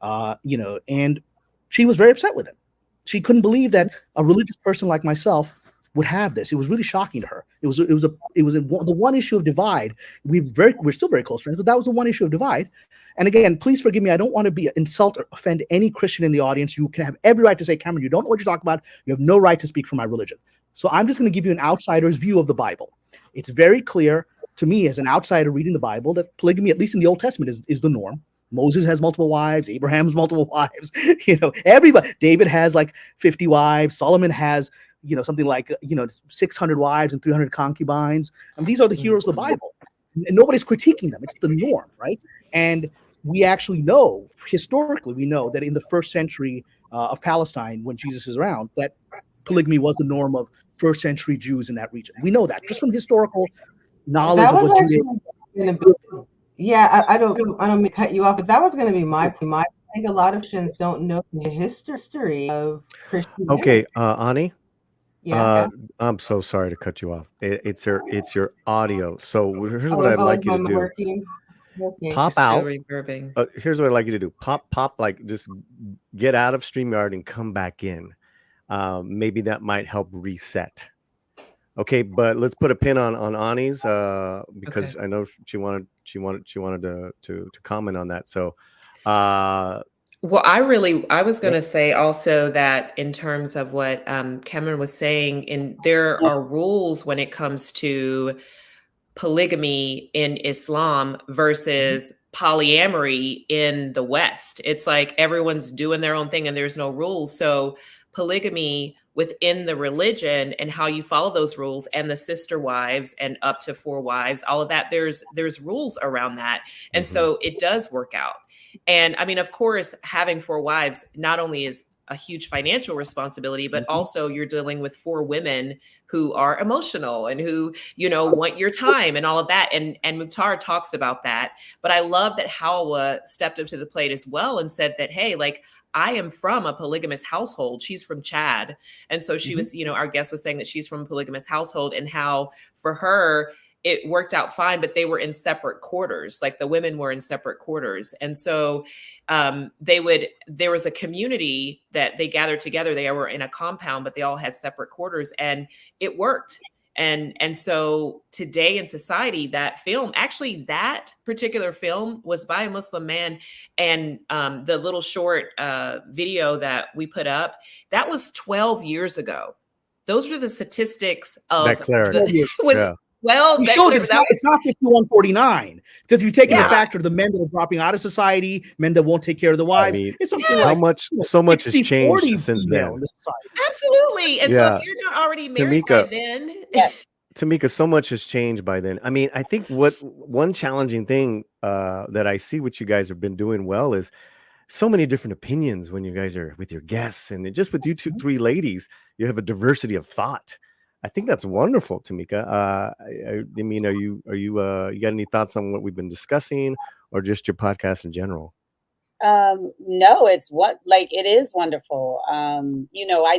and she was very upset with it. She couldn't believe that a religious person like myself would have this. It was really shocking to her It was the one issue of divide. We're still very close friends, but that was the one issue of divide. And again, please forgive me. I don't want to insult or offend any Christian in the audience. You can have every right to say, Cameron, you don't know what you're talking about. You have no right to speak for my religion. So I'm just going to give you an outsider's view of the Bible. It's very clear to me as an outsider reading the Bible that polygamy, at least in the Old Testament, is the norm. Moses has multiple wives. Abraham has multiple wives. Everybody. David has like 50 wives. Solomon has, something like, 600 wives and 300 concubines. And these are the heroes of the Bible. And nobody's critiquing them. It's the norm, right? And we actually know, historically, we know that in the first century of Palestine, when Jesus is around, that polygamy was the norm of first century Jews in that region. We know that just from historical knowledge That of was what actually going to be, I don't mean to cut you off, but that was going to be my. I think a lot of Christians don't know the history of Christianity. Okay, Ani. Yeah. I'm so sorry to cut you off. It's your audio. So here's what I'd like you to do. Working? Pop Still out. reverbing. Here's what I'd like you to do. Pop, like just get out of StreamYard and come back in. Maybe that might help reset. Okay, but let's put a pin on Ani's because I know she wanted to comment on that. So well, I was going to say also that in terms of what Cameron was saying, there are rules when it comes to polygamy in Islam versus polyamory in the West. It's like everyone's doing their own thing and there's no rules. So polygamy within the religion and how you follow those rules and the sister wives and up to 4 wives, all of that, there's rules around that. And so it does work out. And I mean, of course, having 4 wives not only is a huge financial responsibility, but also you're dealing with 4 women who are emotional and who, want your time and all of that. And Mukhtar talks about that. But I love that Halwa stepped up to the plate as well and said that, hey, like, I am from a polygamous household. She's from Chad. And so she was, our guest was saying that she's from a polygamous household and how for her, it worked out fine, but they were in separate quarters. Like the women were in separate quarters. And so there was a community that they gathered together. They were in a compound, but they all had separate quarters and it worked. And so today in society, that particular film was by a Muslim man. And the little short video that we put up, that was 12 years ago. Those were the statistics of Well, it's not 51-49 because you take into factor the men that are dropping out of society, men that won't take care of the wives. It's something like so much has changed since then. Absolutely. And so if you're not already married by then, Tamika, so much has changed by then. I mean, I think one challenging thing that I see what you guys have been doing well is so many different opinions when you guys are with your guests, and just with you 3 ladies, you have a diversity of thought. I think that's wonderful, Tamika. I mean, are you you got any thoughts on what we've been discussing, or just your podcast in general? No, it is wonderful. I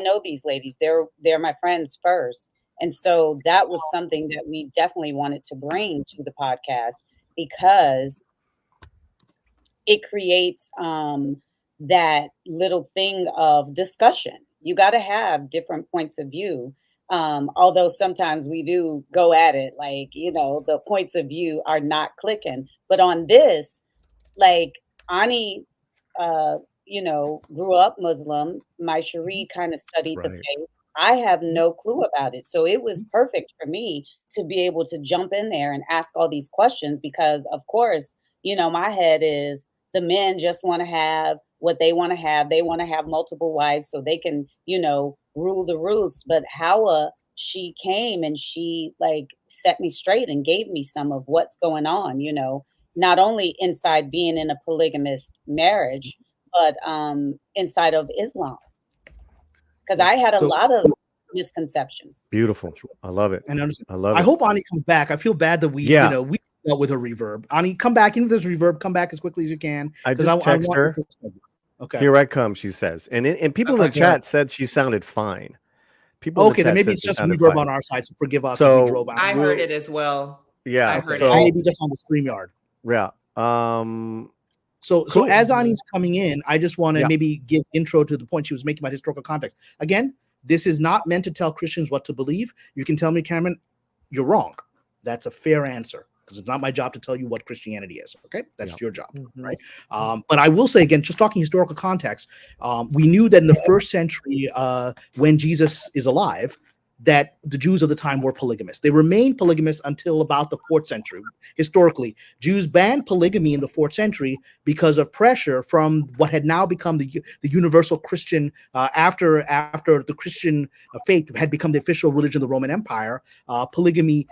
know these ladies. They're my friends first, and so that was something that we definitely wanted to bring to the podcast because it creates that little thing of discussion. You got to have different points of view. Although sometimes we do go at it like, the points of view are not clicking. But on this, like Ani, grew up Muslim. My Cherie kind of studied the faith. I have no clue about it. So it was perfect for me to be able to jump in there and ask all these questions because, of course, my head is the men just want to have what they want to have. They want to have multiple wives so they can, rule the rules. But Hawa, she came and she set me straight and gave me some of what's going on, not only inside being in a polygamous marriage, but inside of Islam. Because I had a lot of misconceptions. Beautiful. I love it. And I love it. I hope Ani comes back. I feel bad that we dealt with her reverb. Ani, come back. Even if there's reverb, come back as quickly as you can. I just text her. Okay. Here I come, she says. And people in the chat said she sounded fine. Then maybe it's just reverb on our side, so forgive us. So we drove out. I heard it as well. Yeah. I heard it. Maybe just on the StreamYard. Yeah. So cool. As Ani's coming in, I just want to maybe give intro to the point she was making about historical context. Again, this is not meant to tell Christians what to believe. You can tell me, Cameron, you're wrong. That's a fair answer, because it's not my job to tell you what Christianity is. Okay, that's your job, right? But I will say again, just talking historical context, we knew that in the first century, when Jesus is alive, that the Jews of the time were polygamists. They remained polygamists until about the 4th century. Historically, Jews banned polygamy in the 4th century because of pressure from what had now become the universal Christian, after the Christian faith had become the official religion of the Roman Empire. Polygamy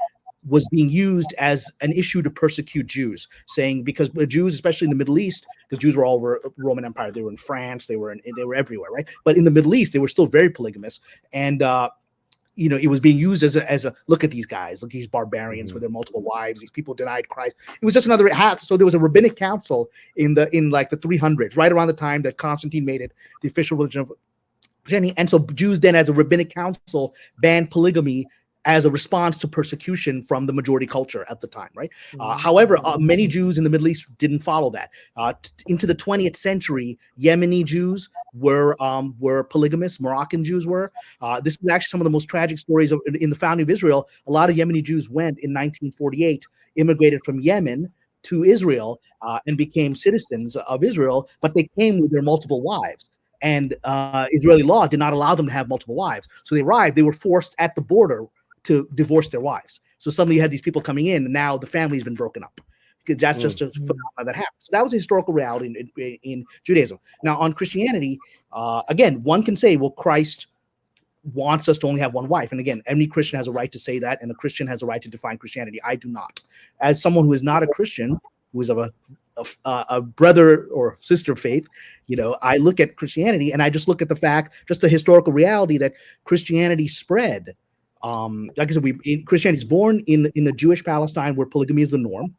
was being used as an issue to persecute Jews, saying because the Jews, especially in the Middle East, because Jews were all over Roman Empire, they were in France, they were everywhere, right? But in the Middle East, they were still very polygamous, and it was being used as a look at these guys, look at these barbarians with their multiple wives. These people denied Christ. It was just another hat. So there was a rabbinic council in like the 300s, right around the time that Constantine made it the official religion of Christianity. And so Jews then, as a rabbinic council, banned polygamy as a response to persecution from the majority culture at the time, right? However, many Jews in the Middle East didn't follow that. Into the 20th century, Yemeni Jews were polygamous. Moroccan Jews were. This is actually some of the most tragic stories in the founding of Israel. A lot of Yemeni Jews went in 1948, immigrated from Yemen to Israel, and became citizens of Israel, but they came with their multiple wives. And Israeli law did not allow them to have multiple wives. So they arrived, they were forced at the border to divorce their wives. So suddenly you had these people coming in, and now the family's been broken up. Because that's just a phenomenon that happened. So that was a historical reality in Judaism. Now on Christianity, again, one can say, well, Christ wants us to only have one wife. And again, every Christian has a right to say that, and a Christian has a right to define Christianity. I do not. As someone who is not a Christian, who is of a brother or sister faith, I look at Christianity and I just look at the fact, just the historical reality that Christianity spread. Like I said, Christianity is born in the Jewish Palestine, where polygamy is the norm.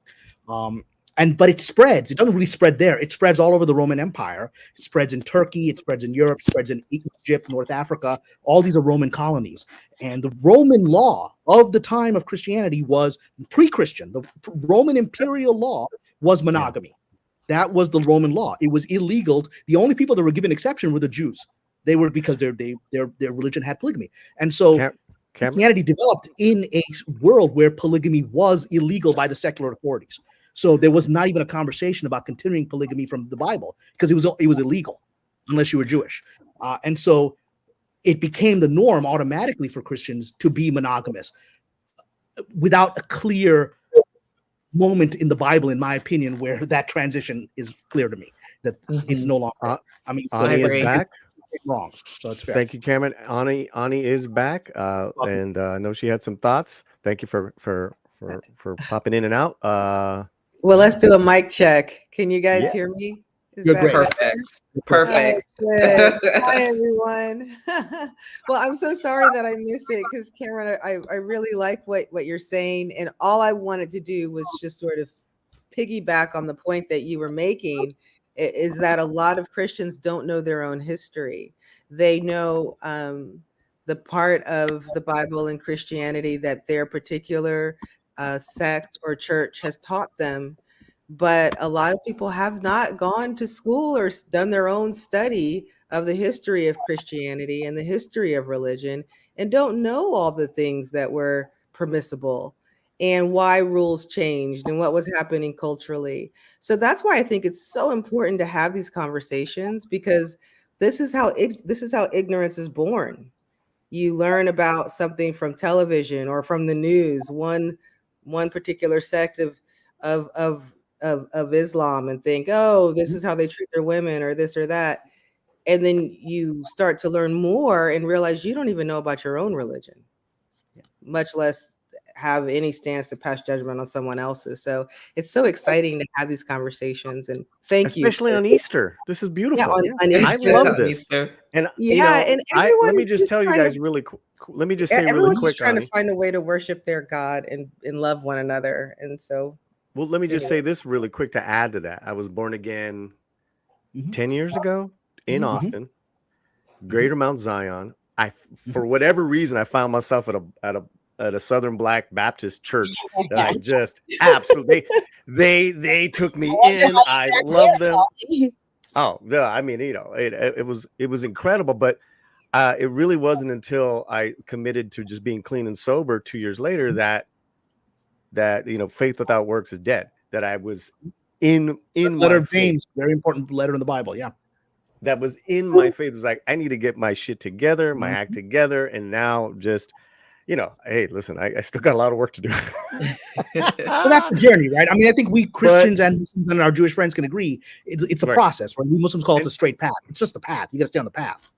But it spreads. It doesn't really spread there. It spreads all over the Roman Empire. It spreads in Turkey. It spreads in Europe. It spreads in Egypt, North Africa. All these are Roman colonies. And the Roman law of the time of Christianity was pre-Christian. The Roman imperial law was monogamy. That was the Roman law. It was illegal. The only people that were given exception were the Jews. They were, because their religion had polygamy. And so Christianity developed in a world where polygamy was illegal by the secular authorities. So there was not even a conversation about continuing polygamy from the Bible, because it was illegal unless you were Jewish. And so it became the norm automatically for Christians to be monogamous without a clear moment in the Bible, in my opinion, where that transition is clear to me, that it's no longer. Ani is back. Wrong. So it's fair. Thank you, Cameron. Ani is back, and I know she had some thoughts. Thank you for popping in and out. Well, let's do a mic check. Can you guys hear me? You're great. Perfect. Hi, everyone. Well, I'm so sorry that I missed it, because Cameron, I really like what you're saying, and all I wanted to do was just sort of piggyback on the point that you were making, is that a lot of Christians don't know their own history. They know the part of the Bible and Christianity that their particular sect or church has taught them, but a lot of people have not gone to school or done their own study of the history of Christianity and the history of religion, and don't know all the things that were permissible and why rules changed and what was happening culturally. So that's why I think it's so important to have these conversations, because this is how ignorance is born. You learn about something from television or from the news, one particular sect of Islam, and think, oh, this is how they treat their women, or this or that. And then you start to learn more and realize you don't even know about your own religion, much less have any stance to pass judgment on someone else's. So it's so exciting to have these conversations, and thank you. Especially on Easter. This is beautiful. On Easter. I love this. Easter. And and everyone let me is just tell you guys let me just say really everyone's quick, just trying Ani. to find a way to worship their God and love one another. And so, Well, let me just say this really quick to add to that. I was born again 10 years ago in Austin, Greater Mount Zion. For whatever reason, I found myself at a Southern Black Baptist church that I just absolutely they took me in. I love them. Oh, I mean, it was incredible, but it really wasn't until I committed to just being clean and sober 2 years later that that, you know, faith without works is dead. That I was in letter my of faith. James, very important letter in the Bible. Yeah. That was in my faith. It was like, I need to get my shit together, my act together. And now just, you know, hey, listen, I still got a lot of work to do. Well, that's the journey, right? I mean, I think we Christians and Muslims and our Jewish friends can agree. It's a Right. process, right? We Muslims call it the straight path. It's just the path. You got to stay on the path.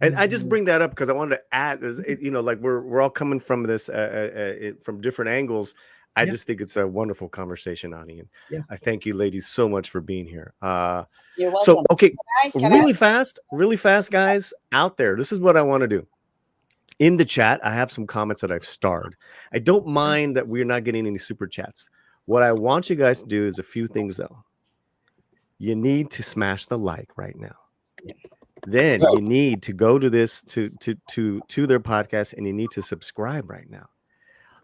And I just bring that up because I wanted to add, you know, like we're all coming from this from different angles. I just think it's a wonderful conversation, Ani. And I thank you, ladies, so much for being here. You're welcome. So, okay, Can really fast, guys, out there. This is what I want to do. In the chat, I have some comments that I've starred. I don't mind that we're not getting any super chats. What I want you guys to do is a few things, though. You need to smash the like right now. Then you need to go to this to their podcast, and you need to subscribe right now.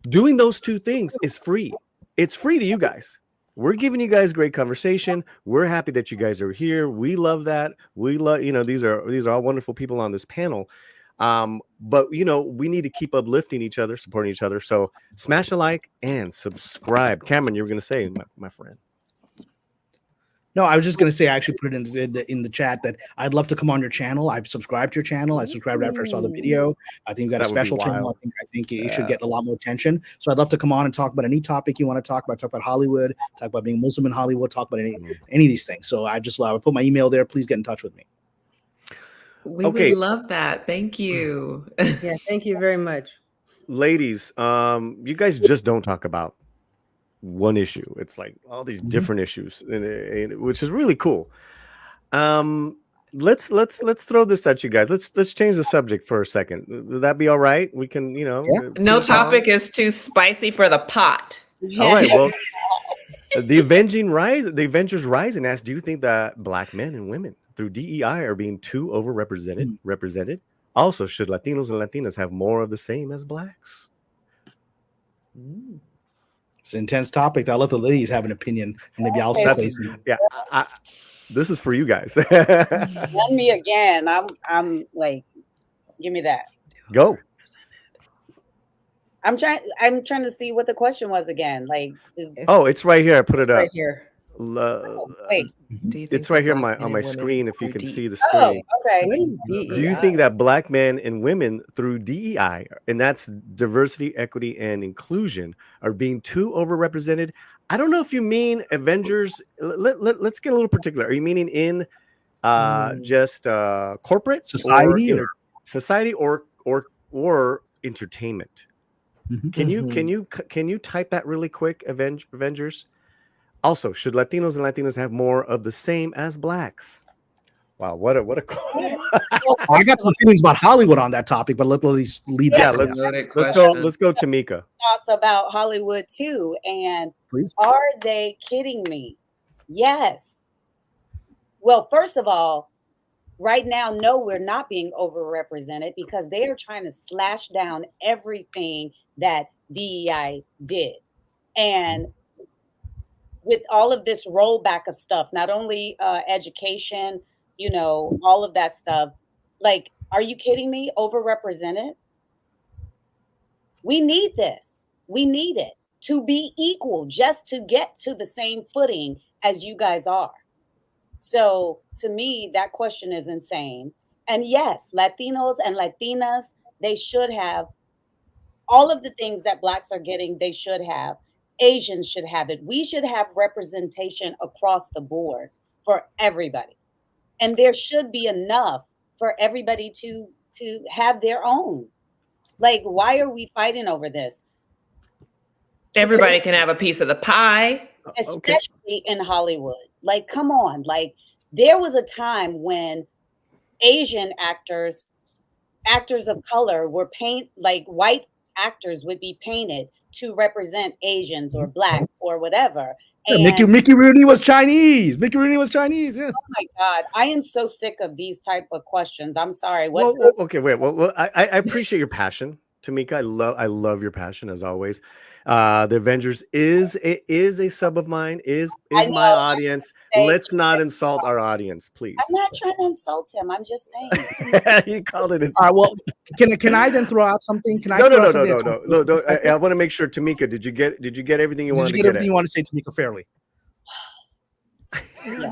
Doing those two things is free. It's free to you guys. We're giving you guys great conversation. We're happy that you guys are here. We love that. We love, you know, these are all wonderful people on this panel. But you know, we need to keep uplifting each other, supporting each other. So smash a like and subscribe. Cameron, you were going to say, my friend. No, I was just going to say, I actually put it in the chat that I'd love to come on your channel. I've subscribed to your channel. I subscribed after I saw the video. I think you got a special channel. I think it should get a lot more attention. So I'd love to come on and talk about any topic you want to talk about Hollywood, talk about being Muslim in Hollywood, talk about any of these things. So I would put my email there. Please get in touch with me. We would love that. Thank you. Yeah, thank you very much. Ladies, you guys just don't talk about one issue. It's like all these different issues, which is really cool. Let's throw this at you guys. Let's change the subject for a second. Would that be all right? We can, you know, no topic is too spicy for the pot. All right. Well, the Avengers Rise and asks, do you think that Black men and women through DEI are being too overrepresented? Also, should Latinos and Latinas have more of the same as Blacks? It's an intense topic. I'll let the ladies have an opinion, and maybe I'll say something. Yeah, this is for you guys. Run me again. I'm like, give me that. Go. I'm trying to see what the question was again. Like, it's right here. I put it up. Right here. Wait. It's right here on my screen. If you can see the screen. Oh, okay. What is DEI? Do you think that Black men and women through DEI, and that's diversity, equity, and inclusion, are being too overrepresented? I don't know if you mean Avengers. Let's get a little particular. Are you meaning in just corporate society, society, or entertainment? Can you type that really quick, Avengers? Also, should Latinos and Latinas have more of the same as Blacks? Wow, what a I got some feelings about Hollywood on that topic, but let's leave that. Let's go Tamika. Thoughts about Hollywood too, and please. Are they kidding me? Yes. Well, first of all, right now, no, we're not being overrepresented because they are trying to slash down everything that DEI did, and with all of this rollback of stuff, not only education, you know, all of that stuff. Like, are you kidding me? Overrepresented? We need this. We need it to be equal, just to get to the same footing as you guys are. So to me, that question is insane. And yes, Latinos and Latinas, they should have all of the things that Blacks are getting, they should have. Asians should have it. We should have representation across the board for everybody. And there should be enough for everybody to have their own. Like, why are we fighting over this? Everybody can have a piece of the pie. Especially in Hollywood. Like, come on. Like, there was a time when Asian actors of color were like white actors would be painted to represent Asians or Blacks or whatever. And Mickey Rooney was Chinese. Yeah. Oh my God. I am so sick of these type of questions. I'm sorry. Well, I appreciate your passion, Tamika. I love your passion as always. The Avengers is a sub of mine, is my audience. Let's not insult our audience, please. I'm not trying to insult him. I'm just saying. You called it. All right, well, Can I then throw out something? Can I No, throw no, out no, something? no, no, no, no. I want to make sure, Tamika, did you get everything you wanted Did to you get get everything you want to say, Tamika, fairly? Yeah.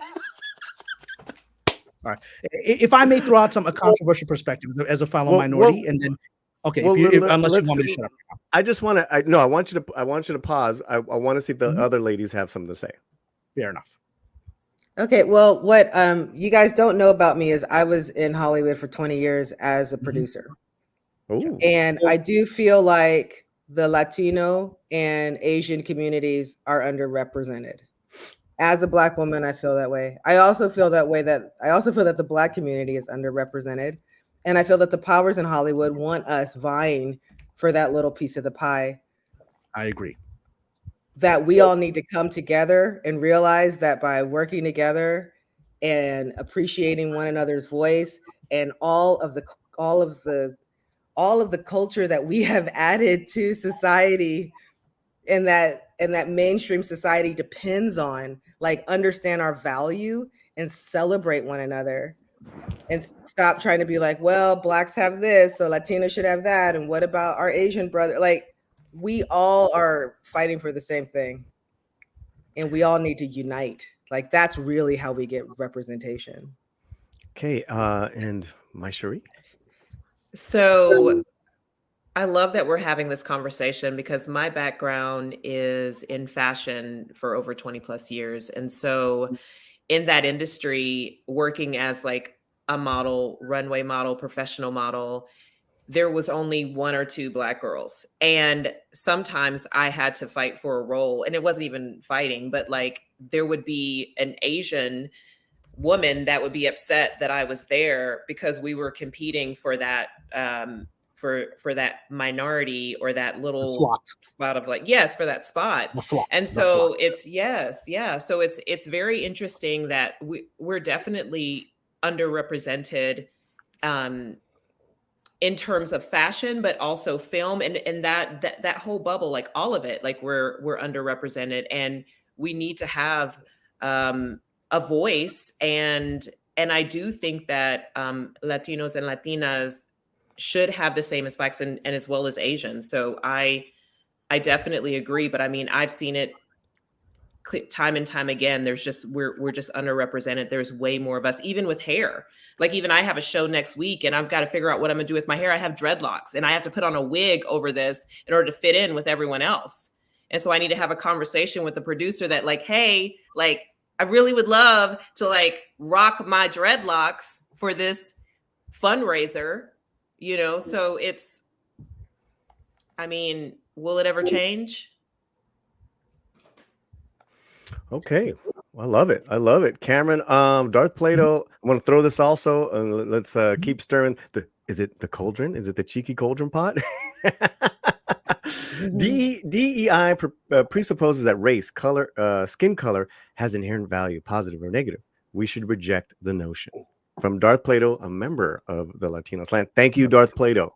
All right. If I may throw out a controversial perspective as a fellow Well, minority, and then unless you want me to shut up. I just want to. No, I want you to pause. I want to see if the other ladies have something to say. Fair enough. Okay, well, what you guys don't know about me is I was in Hollywood for 20 years as a producer. Ooh. And I do feel like the Latino and Asian communities are underrepresented. As a Black woman, I feel that way. I also feel that the Black community is underrepresented. And I feel that the powers in Hollywood want us vying for that little piece of the pie. I agree. That we all need to come together and realize that by working together and appreciating one another's voice and all of the culture that we have added to society and that mainstream society depends on, like, understand our value and celebrate one another and stop trying to be like, well, Blacks have this, so Latinos should have that, and what about our Asian brother? Like, we all are fighting for the same thing and we all need to unite. Like, that's really how we get representation. Okay, and my Cherie? So I love that we're having this conversation because my background is in fashion for over 20 plus years. And so in that industry, working as like a model, runway model, professional model, there was only one or two Black girls. And sometimes I had to fight for a role, and it wasn't even fighting, but like there would be an Asian woman that would be upset that I was there because we were competing for that for that minority or that little spot of like, yes, for that spot. And so it's so it's very interesting that we're definitely underrepresented in terms of fashion, but also film and that whole bubble, like all of it, like we're underrepresented, and we need to have a voice. And I do think that Latinos and Latinas should have the same as Blacks and as well as Asians. So I definitely agree. But I mean, I've seen it time and time again. There's just we're just underrepresented. There's way more of us, even with hair. Like even I have a show next week and I've got to figure out what I'm gonna do with my hair. I have dreadlocks and I have to put on a wig over this in order to fit in with everyone else. And so I need to have a conversation with the producer that like, hey, like I really would love to like rock my dreadlocks for this fundraiser, you know? So it's, I mean, will it ever change? Okay. I love it. I love it. Cameron, Darth Plato, I want to throw this also. Let's keep stirring. Is it the cauldron? Is it the cheeky cauldron pot? DEI presupposes that race, color, skin color has inherent value, positive or negative. We should reject the notion. From Darth Plato, a member of the Latino slant. Thank you, Darth Plato.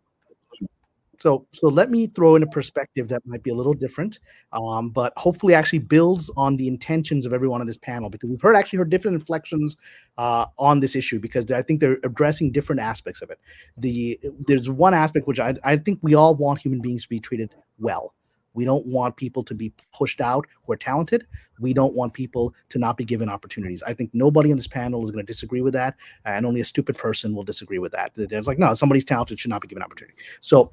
So let me throw in a perspective that might be a little different, but hopefully actually builds on the intentions of everyone on this panel, because we've heard different inflections on this issue, because I think they're addressing different aspects of it. There's one aspect which I think we all want human beings to be treated well. We don't want people to be pushed out who are talented. We don't want people to not be given opportunities. I think nobody on this panel is going to disagree with that, and only a stupid person will disagree with that. There's like, no, somebody's talented should not be given opportunity. So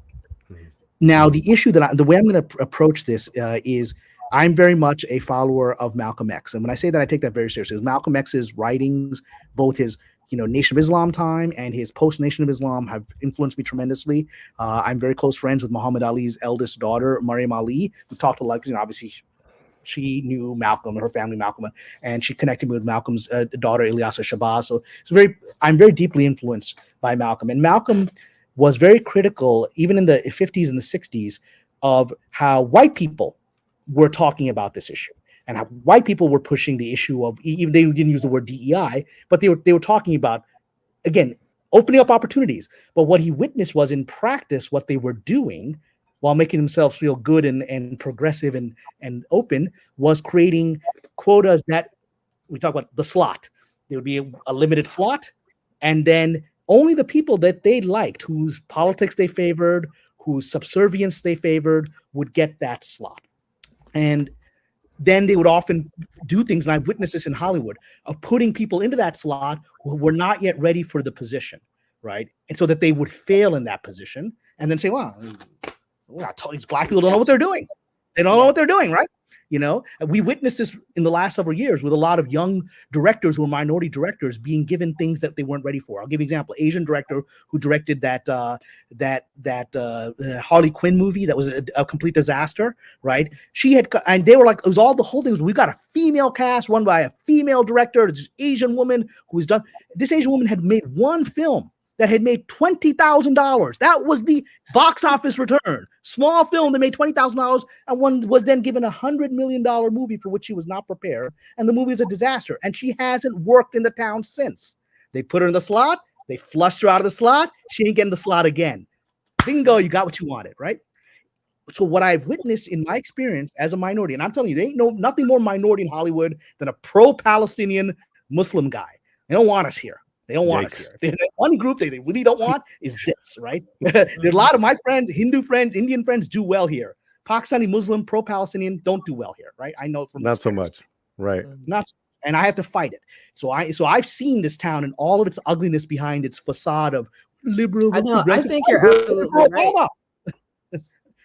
now the issue the way I'm going to approach this is I'm very much a follower of Malcolm X. And when I say that, I take that very seriously. Malcolm X's writings, both his Nation of Islam time and his post Nation of Islam, have influenced me tremendously. I'm very close friends with Muhammad Ali's eldest daughter, Maryam Ali. We've talked a lot, obviously she knew Malcolm, her family Malcolm, and she connected me with Malcolm's daughter, Ilyasa Shabazz. So I'm very deeply influenced by Malcolm. And Malcolm was very critical, even in the 50s and the 60s, of how white people were talking about this issue, and how white people were pushing the issue of, even they didn't use the word DEI, but they were talking about, again, opening up opportunities. But what he witnessed was, in practice, what they were doing while making themselves feel good and progressive and open, was creating quotas that we talk about the slot. There would be a limited slot, and then only the people that they liked, whose politics they favored, whose subservience they favored, would get that slot. And then they would often do things, and I've witnessed this in Hollywood, of putting people into that slot who were not yet ready for the position, right? And so that they would fail in that position and then say, well, these black people don't know what they're doing. They don't know what they're doing, right? You know, we witnessed this in the last several years with a lot of young directors who are minority directors being given things that they weren't ready for. I'll give you an example. Asian director who directed that Harley Quinn movie that was a complete disaster, right? She had, and they were like, it was all the whole thing was, we got a female cast run by a female director, this Asian woman who's done, this Asian woman had made one film that had made $20,000. That was the box office return. Small film that made $20,000, and one was then given $100 million movie for which she was not prepared. And the movie is a disaster. And she hasn't worked in the town since. They put her in the slot. They flushed her out of the slot. She ain't getting the slot again. Bingo, you got what you wanted, right? So what I've witnessed in my experience as a minority, and I'm telling you, there ain't nothing more minority in Hollywood than a pro-Palestinian Muslim guy. They don't want us here. They don't want us here. If there's one group they really don't want is this, right? There's a lot of my friends, Hindu friends, Indian friends do well here. Pakistani Muslim, pro-Palestinian don't do well here, right? I know from not so much, right? Not, and I have to fight it. So I've seen this town and all of its ugliness behind its facade of liberal. I know. I think you're absolutely right.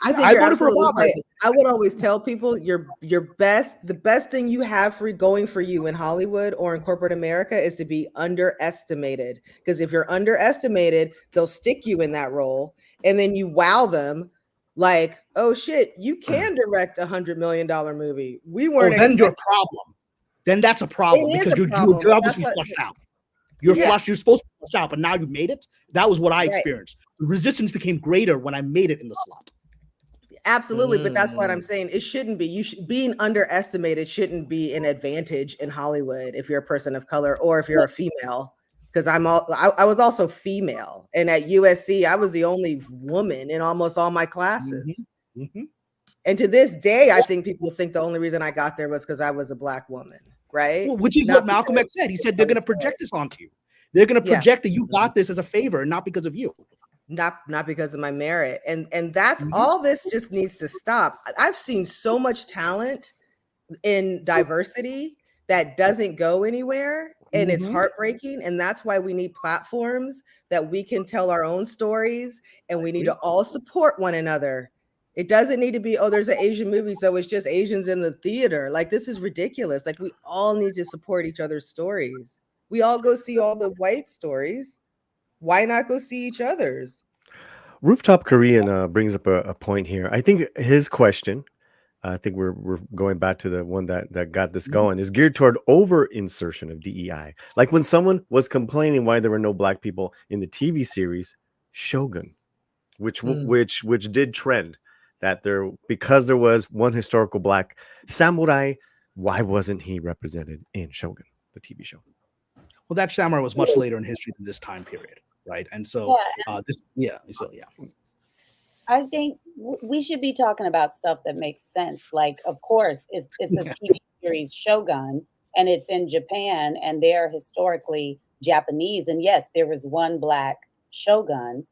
I think you're absolutely right. I would always tell people the best thing you have going for you in Hollywood or in corporate America is to be underestimated. Because if you're underestimated, they'll stick you in that role, and then you wow them like, oh shit, you can direct $100 million movie. We weren't. Then your problem. Then that's a problem because you're obviously flushed out. You're flushed. You're supposed to be flushed out, but now you made it. That was what I experienced. The resistance became greater when I made it in the slot. Absolutely, but that's what I'm saying. It shouldn't be. Being underestimated shouldn't be an advantage in Hollywood if you're a person of color or if you're a female. Because I was also female, and at USC I was the only woman in almost all my classes. And to this day, I think people think the only reason I got there was because I was a Black woman, right? Well, which is what Malcolm X said. He said they're going to project this onto you. They're going to project that you got this as a favor, not because of you. Not because of my merit. And that's all. This just needs to stop. I've seen so much talent in diversity that doesn't go anywhere, and it's heartbreaking. And that's why we need platforms that we can tell our own stories, and we need to all support one another. It doesn't need to be, oh, there's an Asian movie, so it's just Asians in the theater. Like, this is ridiculous. Like, we all need to support each other's stories. We all go see all the white stories. Why not go see each other's? Rooftop Korean brings up a point here. I think his question, I think we're going back to the one that got this going, is geared toward over insertion of DEI. Like when someone was complaining why there were no Black people in the TV series Shogun, which did trend, that because there was one historical Black samurai, why wasn't he represented in Shogun, the TV show? Well, that samurai was much later in history than this time period. Right. And so I think we should be talking about stuff that makes sense. Like, of course, it's a TV series Shogun, and it's in Japan, and they're historically Japanese. And yes, there was one Black Shogun.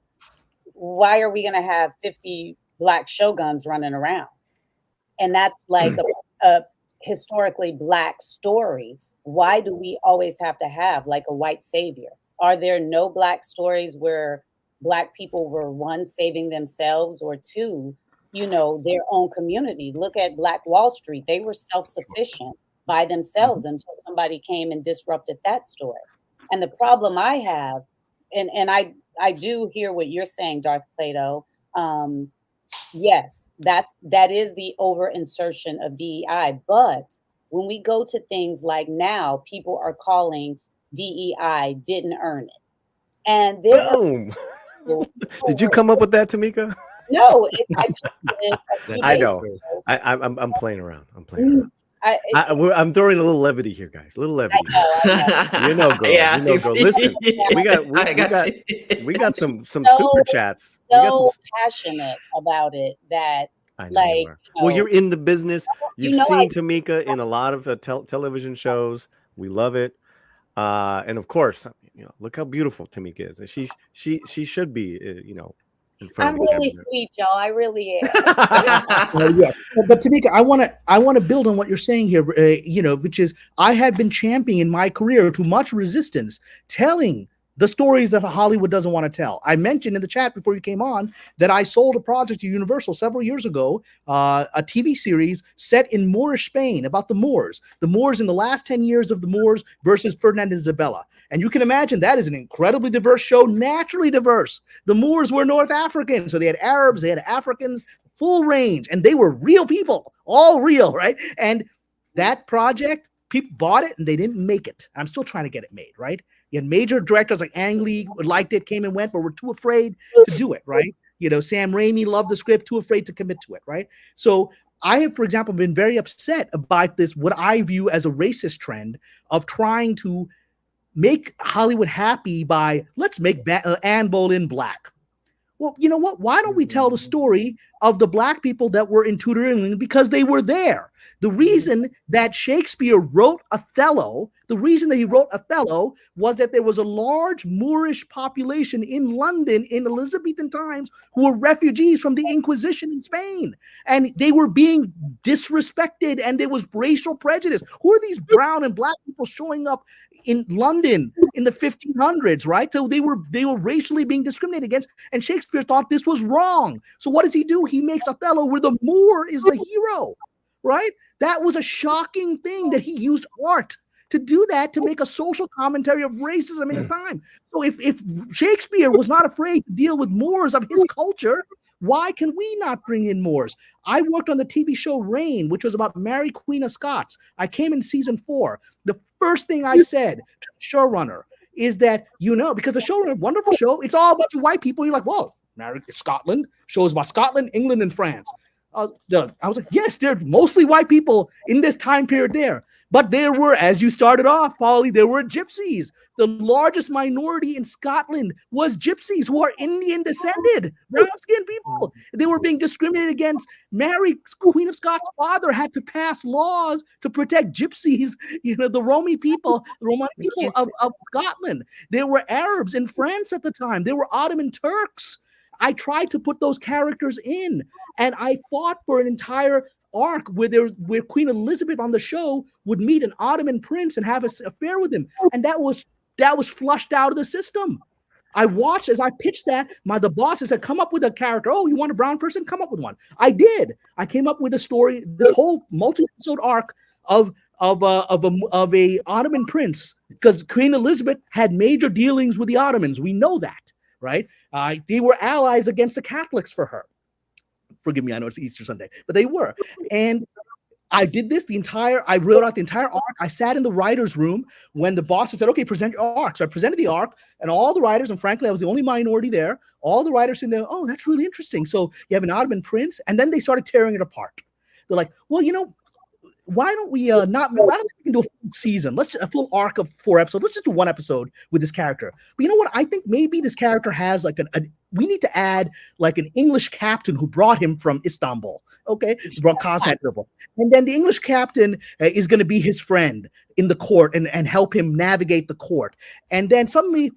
Why are we going to have 50 Black Shoguns running around? And that's like a historically Black story. Why do we always have to have like a white savior? Are there no Black stories where Black people were, one, saving themselves, or two, their own community? Look at Black Wall Street. They were self-sufficient by themselves until somebody came and disrupted that story. And the problem I have, and I do hear what you're saying, Darth Plato. Yes, that is the over insertion of DEI. But when we go to things like now, people are calling DEI didn't earn it. And boom. Did you come up with that, Tamika? No, I know. I'm playing around. I'm throwing a little levity here, guys. A little levity. I know. Girl. Yeah. Girl. Listen, we got some super chats. So passionate about it that well, you're in the business. You've seen Tamika in a lot of television shows. We love it. And of course, look how beautiful Tamika is. And she should be, in front I'm of the really camera. sweet, y'all. I really am. Yeah. But Tamika, I want to build on what you're saying here, which is I have been championing in my career to much resistance, telling the stories that Hollywood doesn't want to tell. I mentioned in the chat before you came on that I sold a project to Universal several years ago, a TV series set in Moorish Spain about the Moors in the last 10 years of the Moors versus Ferdinand and Isabella. And you can imagine that is an incredibly diverse show, naturally diverse. The Moors were North African, so they had Arabs, they had Africans, full range, and they were real people, all real, right? And that project, people bought it and they didn't make it. I'm still trying to get it made, right? You had major directors like Ang Lee liked it, came and went, but were too afraid to do it, right? Sam Raimi loved the script, too afraid to commit to it, right? So I have, for example, been very upset about this, what I view as a racist trend of trying to make Hollywood happy by, let's make Anne Boleyn black. Well, you know what? Why don't we tell the story of the black people that were in Tudor England because they were there? The reason that Shakespeare wrote Othello, was that there was a large Moorish population in London in Elizabethan times who were refugees from the Inquisition in Spain. And they were being disrespected and there was racial prejudice. Who are these brown and black people showing up in London in the 1500s, right? So they were racially being discriminated against, and Shakespeare thought this was wrong. So what does he do? He makes Othello where the Moor is the hero, right? That was a shocking thing that he used art to do that, to make a social commentary of racism in his time. So if Shakespeare was not afraid to deal with Moors of his culture, why can we not bring in Moors? I worked on the TV show Reign, which was about Mary, Queen of Scots. I came in season 4. The first thing I said to the showrunner is that, because the showrunner, wonderful show, it's all a bunch of white people. You're like, whoa, Mary, Scotland, shows about Scotland, England, and France. I was like, yes, there are mostly white people in this time period there. But there were, as you started off, Polly, there were gypsies. The largest minority in Scotland was gypsies who are Indian descended, brown-skinned people. They were being discriminated against. Mary, Queen of Scots' father, had to pass laws to protect gypsies, the Romani people of Scotland. There were Arabs in France at the time. There were Ottoman Turks. I tried to put those characters in, and I fought for an entire arc where Queen Elizabeth on the show would meet an Ottoman prince and have an affair with him, and that was flushed out of the system. I watched as I pitched that. The bosses said, "Come up with a character. Oh, you want a brown person? Come up with one." I did. I came up with a story, this whole multi-episode arc of a Ottoman prince, because Queen Elizabeth had major dealings with the Ottomans. We know that, right? They were allies against the Catholics for her. Forgive me, I know it's Easter Sunday, but they were. And I did this I wrote out the entire arc. I sat in the writer's room when the boss said, okay, present your arc. So I presented the arc, and all the writers, and frankly, I was the only minority there. All the writers in there, oh, that's really interesting. So you have an Ottoman prince, and then they started tearing it apart. They're like, well, why don't we why don't we can do a full season? A full arc of 4 episodes. Let's just do 1 episode with this character. But you know what? I think maybe this character has we need to add like an English captain who brought him from Istanbul. Okay, from Constantinople. And then the English captain is going to be his friend in the court and help him navigate the court. And then suddenly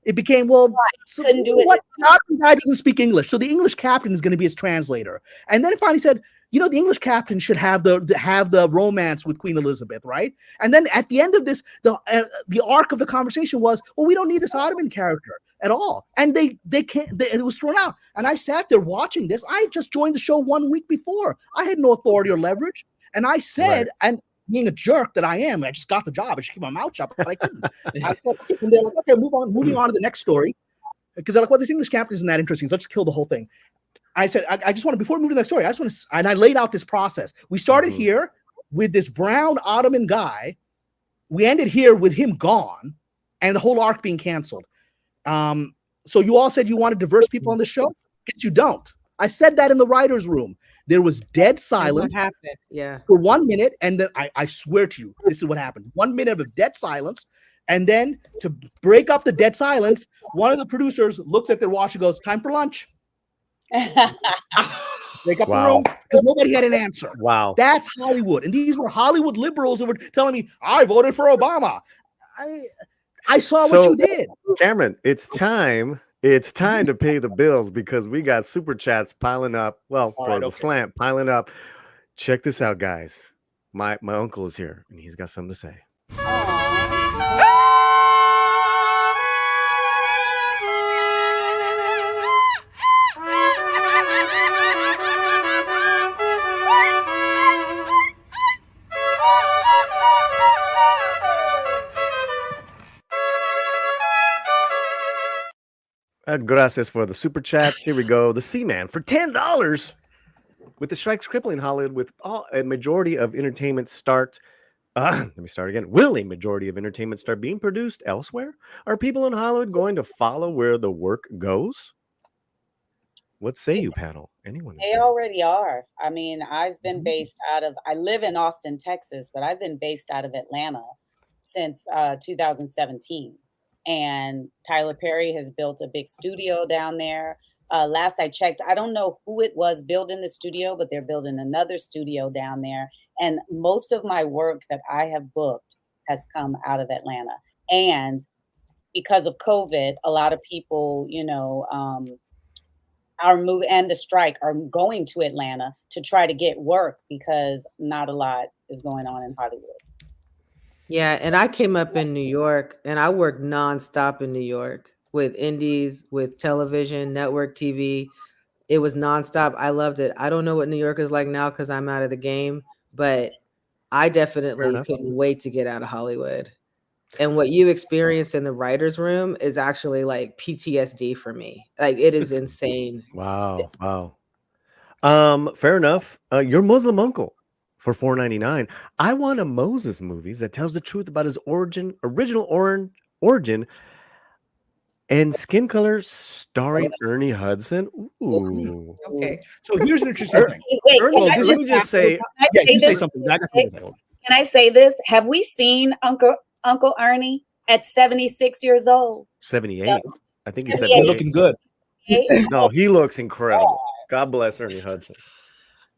it became, well, what? The guy doesn't speak English. So the English captain is going to be his translator. And then it finally said, the English captain should have the romance with Queen Elizabeth, right? And then at the end of this, the arc of the conversation was, well, we don't need this Ottoman character at all, and they can't. It was thrown out. And I sat there watching this. I just joined the show 1 week before. I had no authority or leverage, and I said, and being a jerk that I am, I just got the job. I should keep my mouth shut, but I couldn't. I said, and they're like, okay, moving on to the next story, because they're like, well, this English captain isn't that interesting. So let's kill the whole thing. I said, I just want to, before we move to the next story, and I laid out this process. We started here with this brown Ottoman guy. We ended here with him gone and the whole arc being canceled. So you all said you wanted diverse people on the show? Guess you don't. I said that in the writer's room. There was dead silence. What happened? Yeah. For 1 minute, and then I swear to you, this is what happened. 1 minute of dead silence. And then to break up the dead silence, one of the producers looks at their watch and goes, "Time for lunch." Break up the room because nobody had an answer. Wow. That's Hollywood. And these were Hollywood liberals who were telling me, I voted for Obama. I saw So- what you did. Cameron, it's time. It's time to pay the bills because we got super chats piling up. Well, All for right, the okay. slant piling up. Check this out, guys. My uncle is here and he's got something to say. Gracias for the super chats. Here we go. The Seaman for $10. With the strikes crippling Hollywood, with a majority of entertainment start. Let me start again. Will a majority of entertainment start being produced elsewhere? Are people in Hollywood going to follow where the work goes? What say you, panel? Anyone? They already are. I mean, I've been based out of, I live in Austin, Texas, but I've been based out of Atlanta since 2017. And Tyler Perry has built a big studio down there. Last I checked, I don't know who it was building the studio, but they're building another studio down there. And most of my work that I have booked has come out of Atlanta. And because of COVID, a lot of people, our move and the strike are going to Atlanta to try to get work because not a lot is going on in Hollywood. Yeah, and I came up in New York and I worked nonstop in New York with indies, with television, network TV. It was nonstop. I loved it. I don't know what New York is like now because I'm out of the game, but I definitely couldn't wait to get out of Hollywood. And what you experienced in the writer's room is actually like PTSD for me. Like it is insane. Wow. Fair enough. Your Muslim uncle for $4.99. I want a Moses movies that tells the truth about his original origin, and skin color, starring Ernie Hudson. Ooh. Okay. So here's an interesting thing. Wait, Ernie, let me just say, Yeah, you say something. I got something to say. Hold on. Can I say this? Have we seen Uncle Ernie at 76 years old? 78. I think he's 78. 78. Looking good. No, he looks incredible. God bless Ernie Hudson.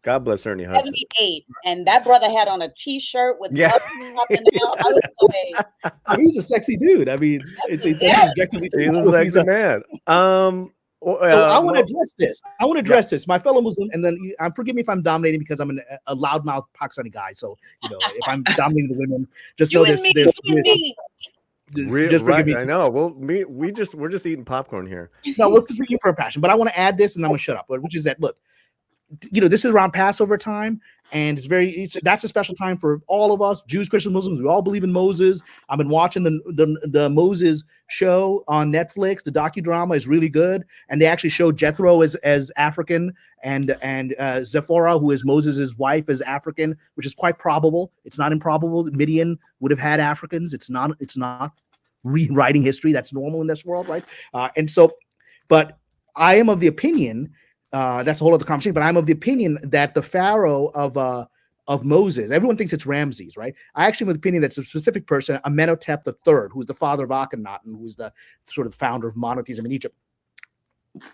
God bless Ernie Hudson. 78, and that brother had on a T-shirt with Yeah. buttons popping out. I was like, He's a sexy dude. I mean, it's Yeah. objectively He's true. a sexy man. So I want to address this. I want to address this. My fellow Muslim, and then forgive me if I'm dominating because I'm a loudmouth Pakistani guy. So if I'm dominating the women, just you know and me, there's you and me. just forgive me. I know. Well, we're just eating popcorn here. No, we're for you for a passion. But I want to add this, and I'm gonna shut up. Which is that look, this is around Passover time, and that's a special time for all of us, Jews, Christians, Muslims. We all believe in Moses. I've been watching the Moses show on Netflix. The docudrama is really good, and they actually show Jethro as African, and Zephora, who is Moses' wife, is African, which is quite probable. It's not improbable. Midian would have had Africans. It's not rewriting history. That's normal in this world, right? But I am of the opinion. That's a whole other conversation, but I'm of the opinion that the Pharaoh of Moses, everyone thinks it's Ramses, right? I actually am of the opinion that's a specific person, Amenhotep III, who's the father of Akhenaten, who's the sort of founder of monotheism in Egypt.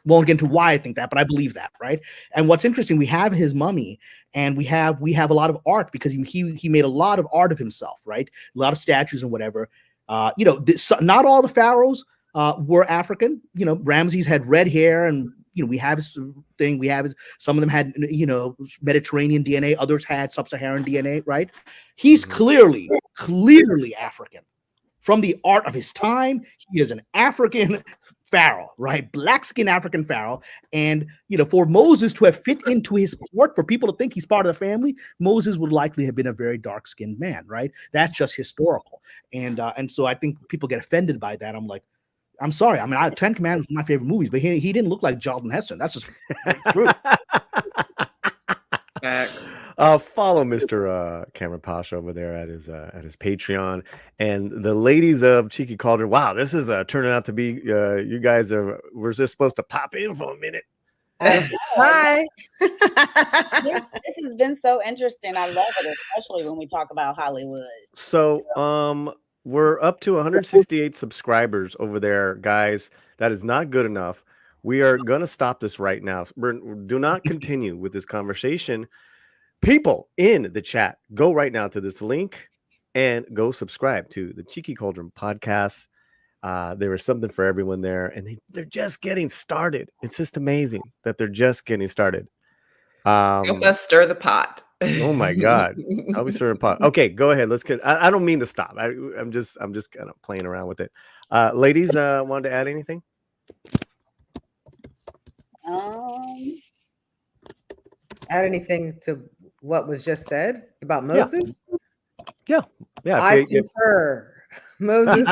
Won't get into why I think that, but I believe that, right? And what's interesting, we have his mummy, and we have a lot of art because he made a lot of art of himself, right? A lot of statues and whatever. Not all the pharaohs were African. Ramses had red hair, and we have his thing. Some of them had Mediterranean DNA. Others had sub-Saharan DNA. Right? He's clearly African. From the art of his time, he is an African pharaoh, right? Black-skinned African pharaoh. And for Moses to have fit into his court, for people to think he's part of the family, Moses would likely have been a very dark-skinned man, right? That's just historical. And so I think people get offended by that. I'm like, I'm sorry. I mean, Ten Commandments are my favorite movies, but he didn't look like Charlton Heston. That's just true. Follow Mr. Kamran Pasha over there at his Patreon, and the ladies of Cheeky Cauldron. Wow, this is turning out to be you guys we're just supposed to pop in for a minute. Hi. This has been so interesting. I love it, especially when we talk about Hollywood. So, we're up to 168 subscribers over there, guys. That is not good enough. We are going to stop this right now. Do not continue with this conversation. People in the chat, go right now to this link and go subscribe to the Cheeky Cauldron podcast. There is something for everyone there, and they're just getting started. It's just amazing that they're just getting started. Help us stir the pot. Oh my God. I'll be stirring pot. Okay, go ahead. Let's get, I don't mean to stop. I'm just kind of playing around with it. Ladies, wanted to add anything? Add anything to what was just said about Moses? Yeah. I concur. Moses.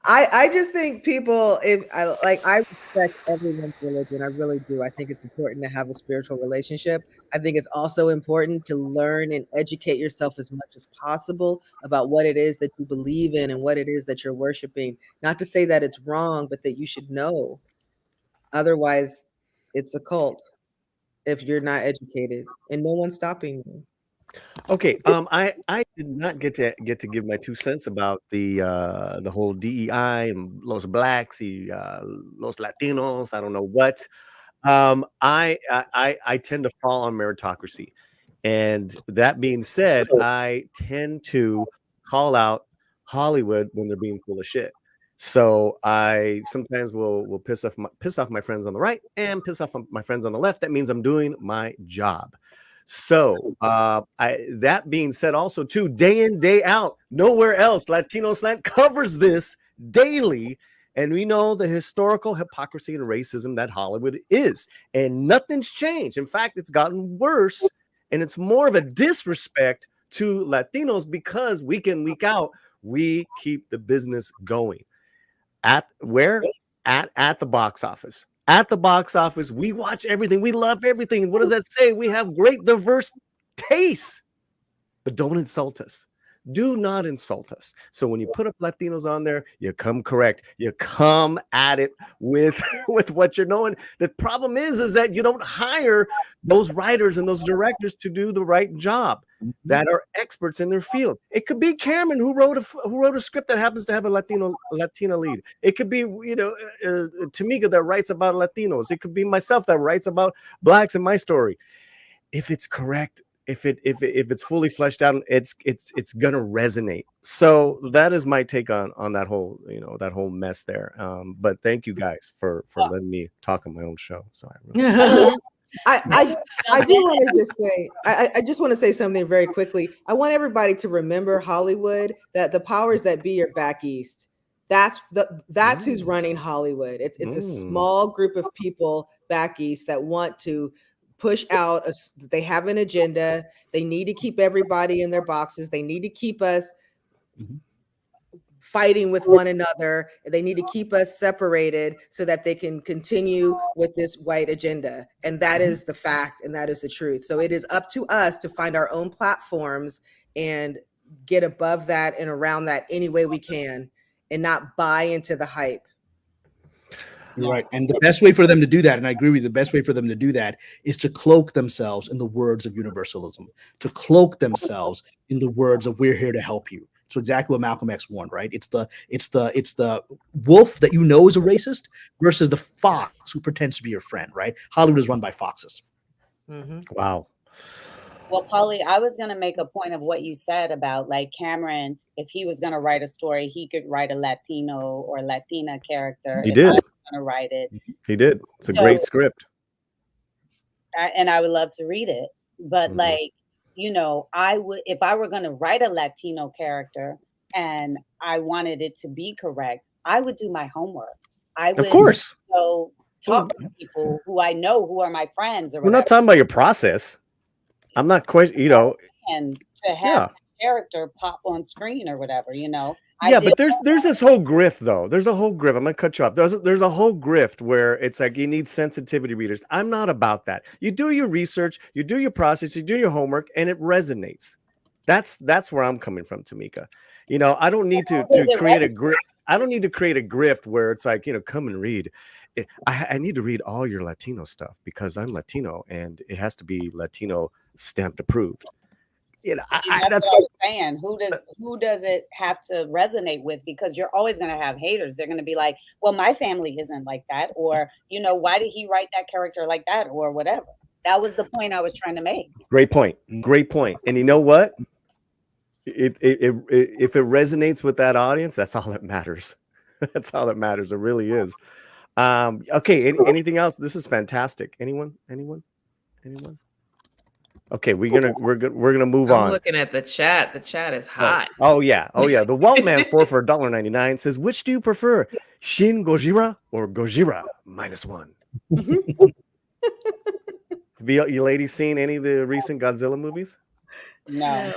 I just think people, I respect everyone's religion. I really do. I think it's important to have a spiritual relationship. I think it's also important to learn and educate yourself as much as possible about what it is that you believe in and what it is that you're worshiping. Not to say that it's wrong, but that you should know. Otherwise, it's a cult if you're not educated, and no one's stopping you. Okay. I did not get to give my 2 cents about the whole DEI and los blacks, los Latinos. I don't know what. I tend to fall on meritocracy, and that being said, I tend to call out Hollywood when they're being full of shit. So I sometimes will piss off my friends on the right and piss off my friends on the left. That means I'm doing my job. So that being said, also too, day in, day out, nowhere else, Latino Slant covers this daily. And we know the historical hypocrisy and racism that Hollywood is. And nothing's changed. In fact, it's gotten worse. And it's more of a disrespect to Latinos because week in, week out, we keep the business going. At where? At the box office. At the box office, we watch everything. We love everything. What does that say? We have great diverse tastes. But don't insult us. Do not insult us. So when you put up Latinos on there, you come correct. You come at it with what you're knowing. The problem is that you don't hire those writers and those directors to do the right job that are experts in their field. It could be Cameron who wrote a script that happens to have a Latina lead. It could be Tamika that writes about Latinos. It could be myself that writes about blacks in my story. If it's correct, if it's fully fleshed out, it's gonna resonate. So that is my take on that whole mess there. But thank you guys for letting me talk on my own show. So I do want to just say I just want to say something very quickly. I want everybody to remember Hollywood, that the powers that be are back east. That's who's running Hollywood. It's a small group of people back east that want to push out they have an agenda. They need to keep everybody in their boxes. They need to keep us fighting with one another. They need to keep us separated so that they can continue with this white agenda. And that is the fact, and that is the truth. So it is up to us to find our own platforms and get above that and around that any way we can, and not buy into the hype. You're right. And the best way for them to do that, and I agree with you, the best way for them to do that is to cloak themselves in the words of universalism, to cloak themselves in the words of "we're here to help you." So exactly what Malcolm X won, right? It's the wolf that you know is a racist versus the fox who pretends to be your friend, right? Hollywood is run by foxes. Wow. Well, Paulie, I was going to make a point of what you said about like Cameron. If he was going to write a story, he could write a Latino or Latina character. He did. I was going to write it. He did. It's a great script. And I would love to read it. But like, you know, I would, if I were going to write a Latino character and I wanted it to be correct, I would do my homework. I would, of course, go talk to people who I know who are my friends. Or we're not talking about your process. I'm not quite, you know, and to have a character pop on screen or whatever, you know. But there's this whole grift though. There's a whole grift. I'm gonna cut you off. There's a whole grift where it's like you need sensitivity readers. I'm not about that. You do your research, you do your process, you do your homework, and it resonates. That's where I'm coming from, Tamika. You know, I don't need to create a grift. I don't need to create a grift where it's like, you know, come and read. I need to read all your Latino stuff because I'm Latino and it has to be Latino stamped approved. You know, that's what I'm saying. Who does it have to resonate with? Because you're always going to have haters. They're going to be like, well, my family isn't like that. Or, you know, why did he write that character like that? Or whatever. That was the point I was trying to make. Great point. Great point. And you know what? if it resonates with that audience, that's all that matters. That's all that matters. It really is. Okay. Anything else? This is fantastic. Anyone? Okay, we're gonna move I'm on. looking at the chat. The chat is hot. Oh yeah. The Waltman 4 for $1.99 says, which do you prefer, Shin Gojira or Gojira -1? Have you ladies seen any of the recent Godzilla movies? No.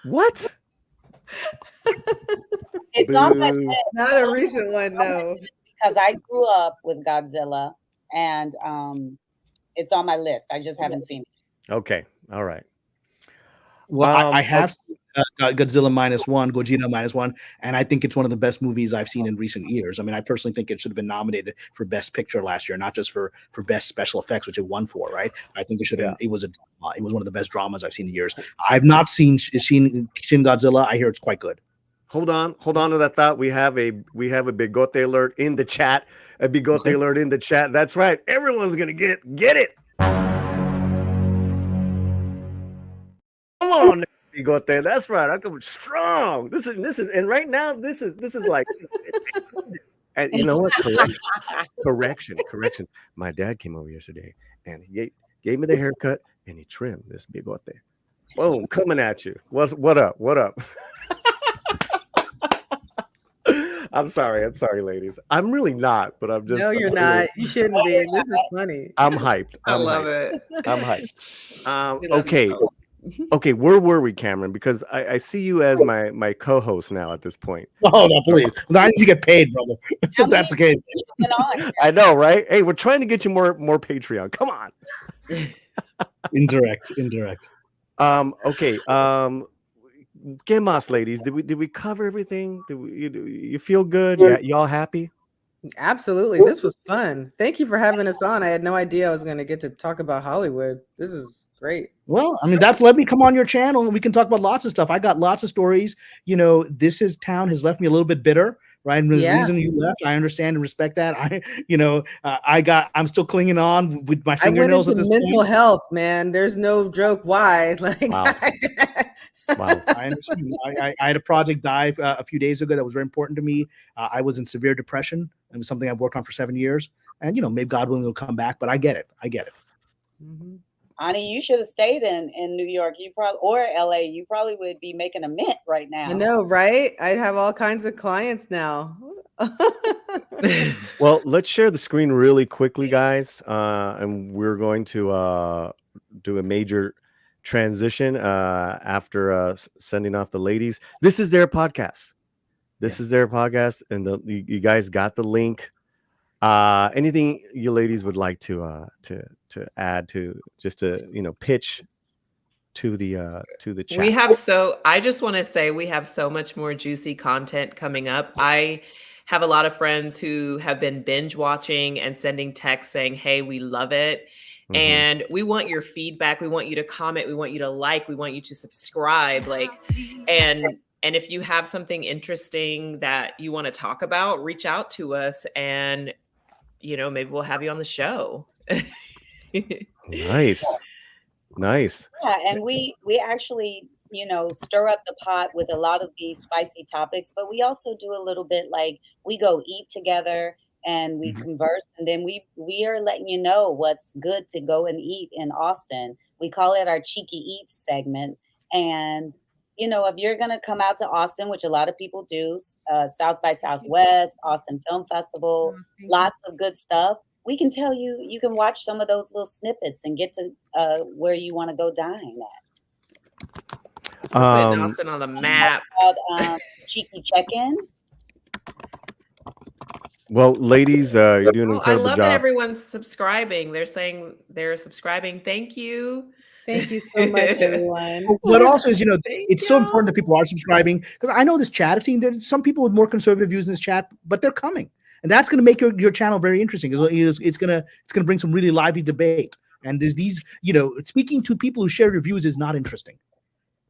What? It's on my Boo. list. Not a recent one, no. Because I grew up with Godzilla, and it's on my list. I just haven't seen it. Okay. All right. Well, I have seen Godzilla -1, Gojira -1, and I think it's one of the best movies I've seen in recent years. I mean, I personally think it should have been nominated for Best Picture last year, not just for Best Special Effects, which it won for, right? I think it should have. It was a drama. It was one of the best dramas I've seen in years. I've not seen Shin Godzilla. I hear it's quite good. Hold on to that thought. We have a bigote alert in the chat. A bigote alert in the chat. That's right. Everyone's gonna get it. Come on, bigote. That's right. I'm coming strong. This is, and right now this is like, and you know what? Correction. My dad came over yesterday and he gave me the haircut and he trimmed this bigote. Boom, coming at you. What up? I'm sorry, ladies. I'm really not, but I'm just. No, you're not. You shouldn't be. This is funny. I'm hyped. I love it. I'm hyped. Okay. Where were we, Cameron? Because I see you as my co-host now at this point. Oh no, please! I need to get paid, brother. If that's the case. I know, right? Hey, we're trying to get you more Patreon. Come on. Indirect. Okay. ¿Qué más, ladies? Did we cover everything? You feel good? Yeah, y'all happy? Absolutely. This was fun. Thank you for having us on. I had no idea I was going to get to talk about Hollywood. This is great. Well, I mean, let me come on your channel and we can talk about lots of stuff. I got lots of stories. You know, town has left me a little bit bitter, right? And the reason you left, I understand and respect that. I'm still clinging on with my fingernails. I went into mental health, man. There's no joke why. Wow. Wow. I understand. I had a project die a few days ago that was very important to me. I was in severe depression. It was something I've worked on for 7 years. And, maybe God willing will come back, but I get it. Mm-hmm. Ani, you should have stayed in New York. Or LA. You probably would be making a mint right now. I know, right? I'd have all kinds of clients now. Well, let's share the screen really quickly, guys. And we're going to do a major transition after sending off the ladies. This is their podcast. And you guys got the link. Anything you ladies would like to add to just to pitch to the chat? I just want to say we have so much more juicy content coming up. I have a lot of friends who have been binge watching and sending texts saying, hey, we love it. Mm-hmm. And we want your feedback. We want you to comment. We want you to like. We want you to subscribe. And if you have something interesting that you want to talk about, reach out to us, and maybe we'll have you on the show. Nice. Yeah, and we actually stir up the pot with a lot of these spicy topics, but we also do a little bit like we go eat together. And we converse, and then we are letting you know what's good to go and eat in Austin. We call it our Cheeky Eats segment. And, if you're going to come out to Austin, which a lot of people do, South by Southwest, Austin Film Festival, lots of good stuff, we can tell you, you can watch some of those little snippets and get to where you want to go dine at. Putting Austin on the map. Cheeky Check-In. Well, ladies, you're doing an incredible I love job. that everyone's subscribing. They're saying they're subscribing. Thank you. Thank you so much, everyone. But also is, it's so important that people are subscribing, because I know this chat. I've seen there's some people with more conservative views in this chat, but they're coming, and that's going to make your channel very interesting. It's going to bring some really lively debate. And there's these, speaking to people who share your views is not interesting.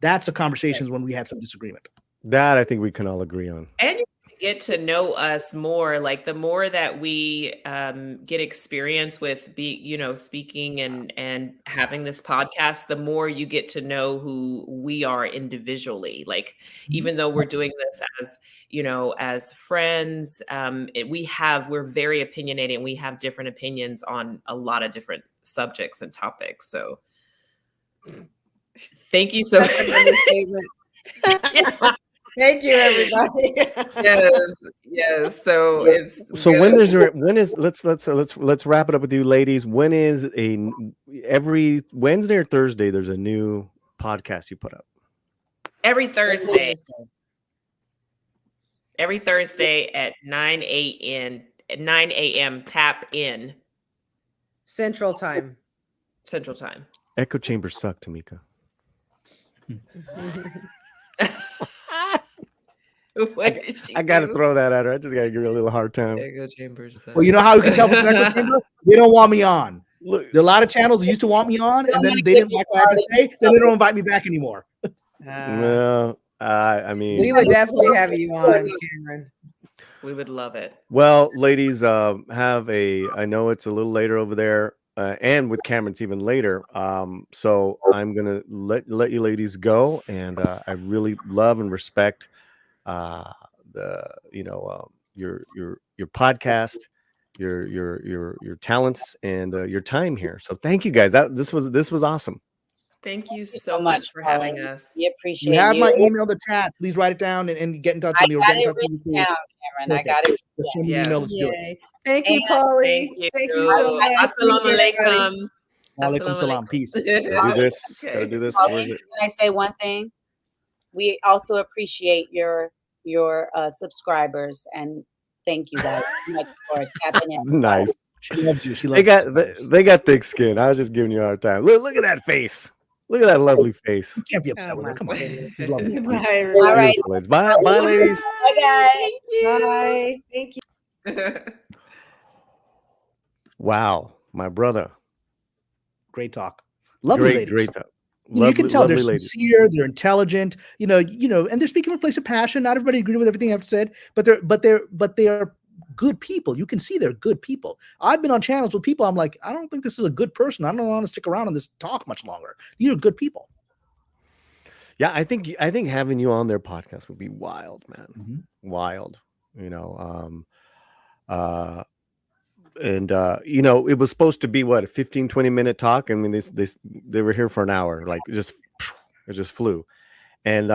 That's a conversation when we have some disagreement. That I think we can all agree on. And you're get to know us more, like the more that we get experience with speaking and having this podcast, the more you get to know who we are individually. Like, even though we're doing this as, as friends, we're very opinionated and we have different opinions on a lot of different subjects and topics. So thank you so That's an understatement. Thank you, everybody. yes. So let's wrap it up with you, ladies. When is every Wednesday or Thursday there's a new podcast you put up? Every Thursday. Every Thursday at 9 a.m. tap in Central Time. Echo chambers suck, Tamika. I gotta throw that at her. I just gotta give her a little hard time. Echo chambers. Well, you know how you can tell it's an echo chamber? They don't want me on. Look, there are a lot of channels that used to want me on, and then they didn't like what I had to say. Then they don't invite me back anymore. Well, I mean, we would definitely have you on, Cameron. We would love it. Well, ladies, I know it's a little later over there, and with Cameron it's even later. So I'm gonna let you ladies go, and I really love and respect your podcast, your talents, and your time here. So thank you guys. This was awesome. Thank you so much for having us. We appreciate you. Have you. my email in the chat. Please write it down and get in touch with me. I got it written down, Cameron. I got it. Just send me an email. Let's do it. Thank you, Paulie. Thank you so much. Assalamu alaikum. Alaikum salam. Peace. Gotta do this. Can I say one thing? We also appreciate your subscribers, and thank you guys so much for tapping in. Nice. She loves you. She loves you. They got thick skin. I was just giving you a hard time. Look at that face. Look at that lovely face. You can't be upset with her. Come on. She's lovely. Bye, everybody. All right. Bye, ladies. Bye, guys. Bye. Thank you. Wow, my brother. Great talk. Lovely ladies. Great talk. You can tell they're ladies. sincere, they're intelligent, and they're speaking from a place of passion. Not everybody agrees with everything I've said, but they are good people. You can see they're good people. I've been on channels with people. I'm like, I don't think this is a good person. I don't want to stick around on this talk much longer. These are good people. Yeah, I think having you on their podcast would be wild, man. Mm-hmm. Wild. It was supposed to be what, a 15-20 minute talk. I mean, they were here for an hour. Like, it just flew. And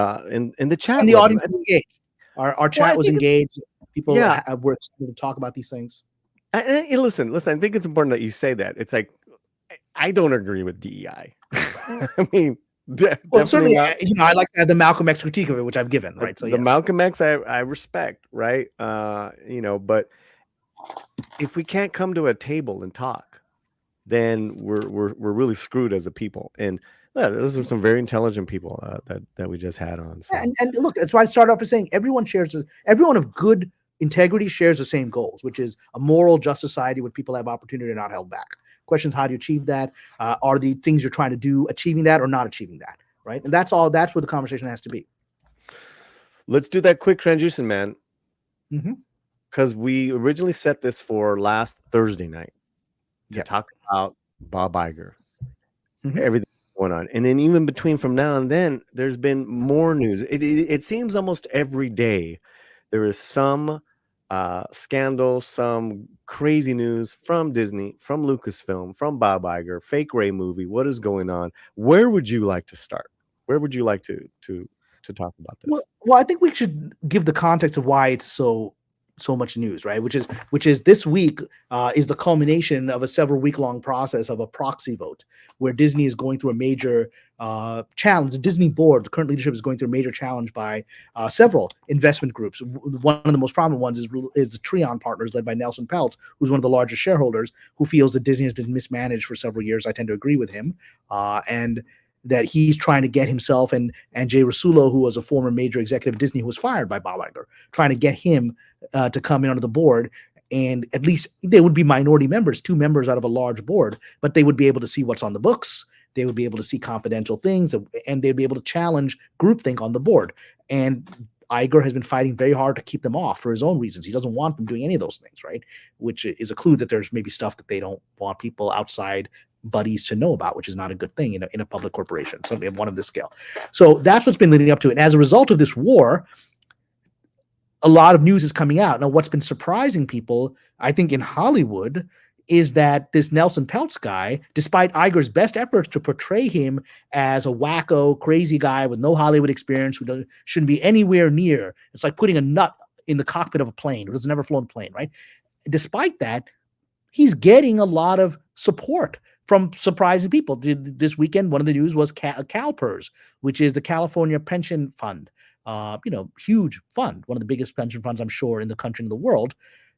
in the chat, and the audience was engaged. Our chat was engaged. People were excited to talk about these things. And listen, I think it's important that you say that. It's like, I don't agree with DEI. I mean, well, certainly, I like to have the Malcolm X critique of it, which I've given, right? So the Malcolm X, I respect, right? But if we can't come to a table and talk, then we're really screwed as a people. And those are some very intelligent people that we just had on. So. Yeah, and look, that's why I started off with saying everyone of good integrity shares the same goals, which is a moral, just society where people have opportunity and not held back. Questions: how do you achieve that? Are the things you're trying to do achieving that or not achieving that? Right, and that's all. That's where the conversation has to be. Let's do that quick transition, man. Mm-hmm. Because we originally set this for last Thursday night to talk about Bob Iger, everything going on. And then even between from now and then, there's been more news. It seems almost every day there is some scandal, some crazy news from Disney, from Lucasfilm, from Bob Iger, fake Ray movie. What is going on? Where would you like to start? Where would you like to talk about this? Well, I think we should give the context of why it's so much news, right? Which is this week is the culmination of a several week-long process of a proxy vote where Disney is going through a major challenge. The Disney board, the current leadership, is going through a major challenge by several investment groups. One of the most prominent ones is the Trion Partners, led by Nelson Peltz, who's one of the largest shareholders, who feels that Disney has been mismanaged for several years. I tend to agree with him, and that he's trying to get himself and Jay Rasulo, who was a former major executive of Disney who was fired by Bob Iger, trying to get him to come in onto the board. And at least they would be minority members, 2 members out of a large board, but they would be able to see what's on the books. They would be able to see confidential things, and they'd be able to challenge groupthink on the board. And Iger has been fighting very hard to keep them off for his own reasons. He doesn't want them doing any of those things, right? Which is a clue that there's maybe stuff that they don't want people outside buddies to know about, which is not a good thing in a public corporation, something of one of this scale. So that's what's been leading up to it. And as a result of this war, a lot of news is coming out. Now, what's been surprising people, I think, in Hollywood is that this Nelson Peltz guy, despite Iger's best efforts to portray him as a wacko, crazy guy with no Hollywood experience who shouldn't be anywhere near, it's like putting a nut in the cockpit of a plane who has never flown a plane, right? Despite that, he's getting a lot of support from surprising people. This weekend, one of the news was CalPERS, which is the California Pension Fund, huge fund, one of the biggest pension funds, I'm sure, in the country and the world.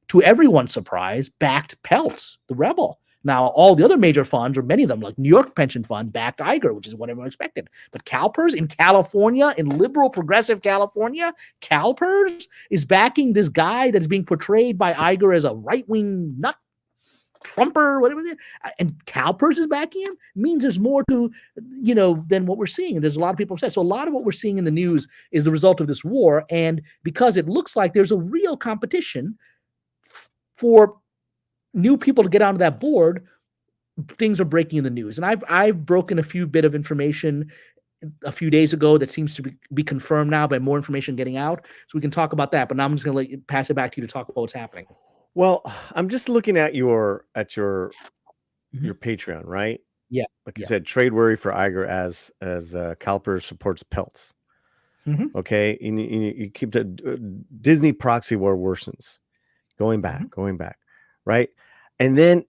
To everyone's surprise, backed Peltz, the rebel. Now, all the other major funds, or many of them, like New York Pension Fund, backed Iger, which is what everyone expected. But CalPERS in California, in liberal progressive California, CalPERS is backing this guy that is being portrayed by Iger as a right-wing nut Trumper, whatever. And CalPERS is backing him. Means there's more to, than what we're seeing. And there's a lot of people upset. So a lot of what we're seeing in the news is the result of this war. And because it looks like there's a real competition for new people to get onto that board, things are breaking in the news. And I've broken a few bit of information a few days ago that seems to be confirmed now by more information getting out. So we can talk about that. But now I'm just going to pass it back to you to talk about what's happening. Well, I'm just looking at your Patreon, right? Yeah. Like you said, trade worry for Iger as CalPERS supports Peltz. Mm-hmm. Okay, and you keep the Disney proxy war worsens. Going back, right? And then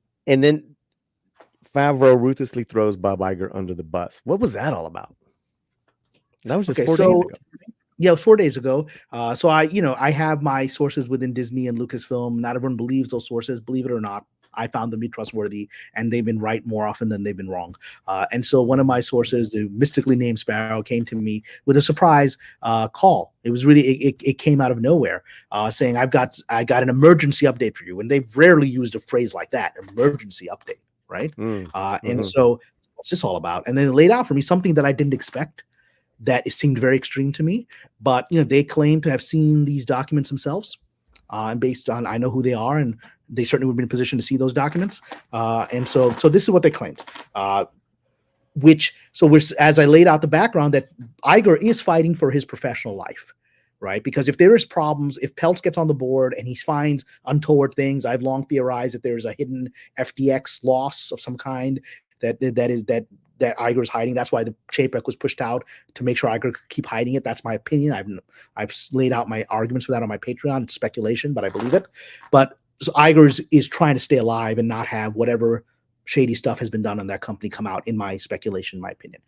Favreau ruthlessly throws Bob Iger under the bus. What was that all about? That was just 4 days ago. Yeah, it was 4 days ago. So I have my sources within Disney and Lucasfilm. Not everyone believes those sources, believe it or not. I found them to be trustworthy, and they've been right more often than they've been wrong. And so one of my sources, the mystically named Sparrow, came to me with a surprise call. It was really it came out of nowhere, saying I got an emergency update for you. And they've rarely used a phrase like that, emergency update, right? And so what's this all about? And then it laid out for me something that I didn't expect. That it seemed very extreme to me, but they claim to have seen these documents themselves, and based on I know who they are, and they certainly would be in a position to see those documents. And so this is what they claimed. Which as I laid out the background, that Iger is fighting for his professional life, right? Because if there is problems, if Peltz gets on the board and he finds untoward things, I've long theorized that there's a hidden FTX loss of some kind that Iger is hiding. That's why the Chapek was pushed out, to make sure Iger could keep hiding it. That's my opinion. I've laid out my arguments for that on my Patreon. It's speculation, but I believe it. But so Iger is trying to stay alive and not have whatever shady stuff has been done on that company come out, in my speculation, in my opinion.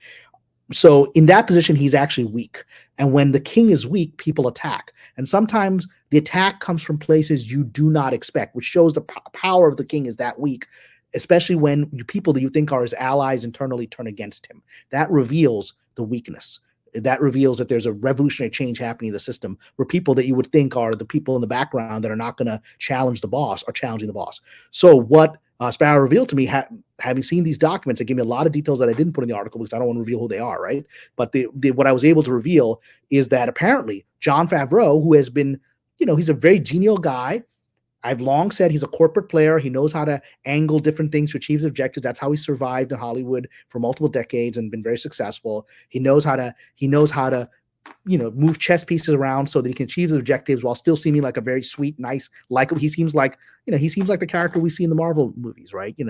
So in that position, he's actually weak. And when the king is weak, people attack. And sometimes the attack comes from places you do not expect, which shows the power of the king is that weak, especially when people that you think are his allies internally turn against him. That reveals the weakness. That reveals that there's a revolutionary change happening in the system, where people that you would think are the people in the background that are not going to challenge the boss are challenging the boss. So what Sparrow revealed to me, having seen these documents, it gave me a lot of details that I didn't put in the article because I don't want to reveal who they are, right? But what I was able to reveal is that apparently Jon Favreau, who has been, he's a very genial guy. I've long said he's a corporate player. He knows how to angle different things to achieve his objectives. That's how he survived in Hollywood for multiple decades and been very successful. He knows how to, move chess pieces around so that he can achieve his objectives while still seeming like a very sweet, nice, likable. He seems like the character we see in the Marvel movies, right? He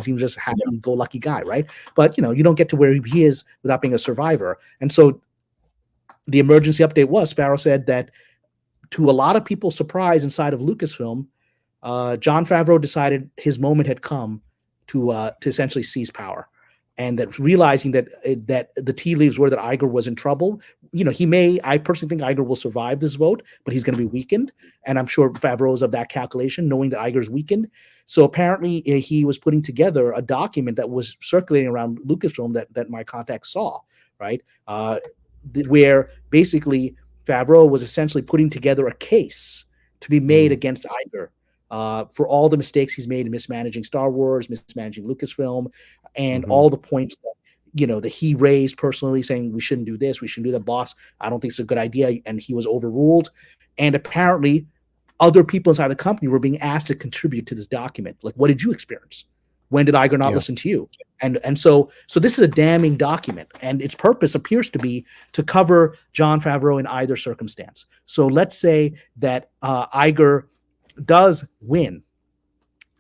seems just a happy-go-lucky guy, right? But you don't get to where he is without being a survivor. And so the emergency update was, Sparrow said that, to a lot of people's surprise inside of Lucasfilm, Jon Favreau decided his moment had come to essentially seize power, and that realizing that the tea leaves were that Iger was in trouble. I personally think Iger will survive this vote, but he's going to be weakened, and I'm sure Favreau is of that calculation, knowing that Iger's weakened. So apparently he was putting together a document that was circulating around Lucasfilm that my contacts saw, right, where basically Favreau was essentially putting together a case to be made against Iger for all the mistakes he's made in mismanaging Star Wars, mismanaging Lucasfilm, and all the points that that he raised personally, saying we shouldn't do this, we shouldn't do that. Boss, I don't think it's a good idea, and he was overruled. And apparently, other people inside the company were being asked to contribute to this document. Like, what did you experience? When did Iger not listen to you? And so this is a damning document, and its purpose appears to be to cover Jon Favreau in either circumstance. So let's say that Iger does win,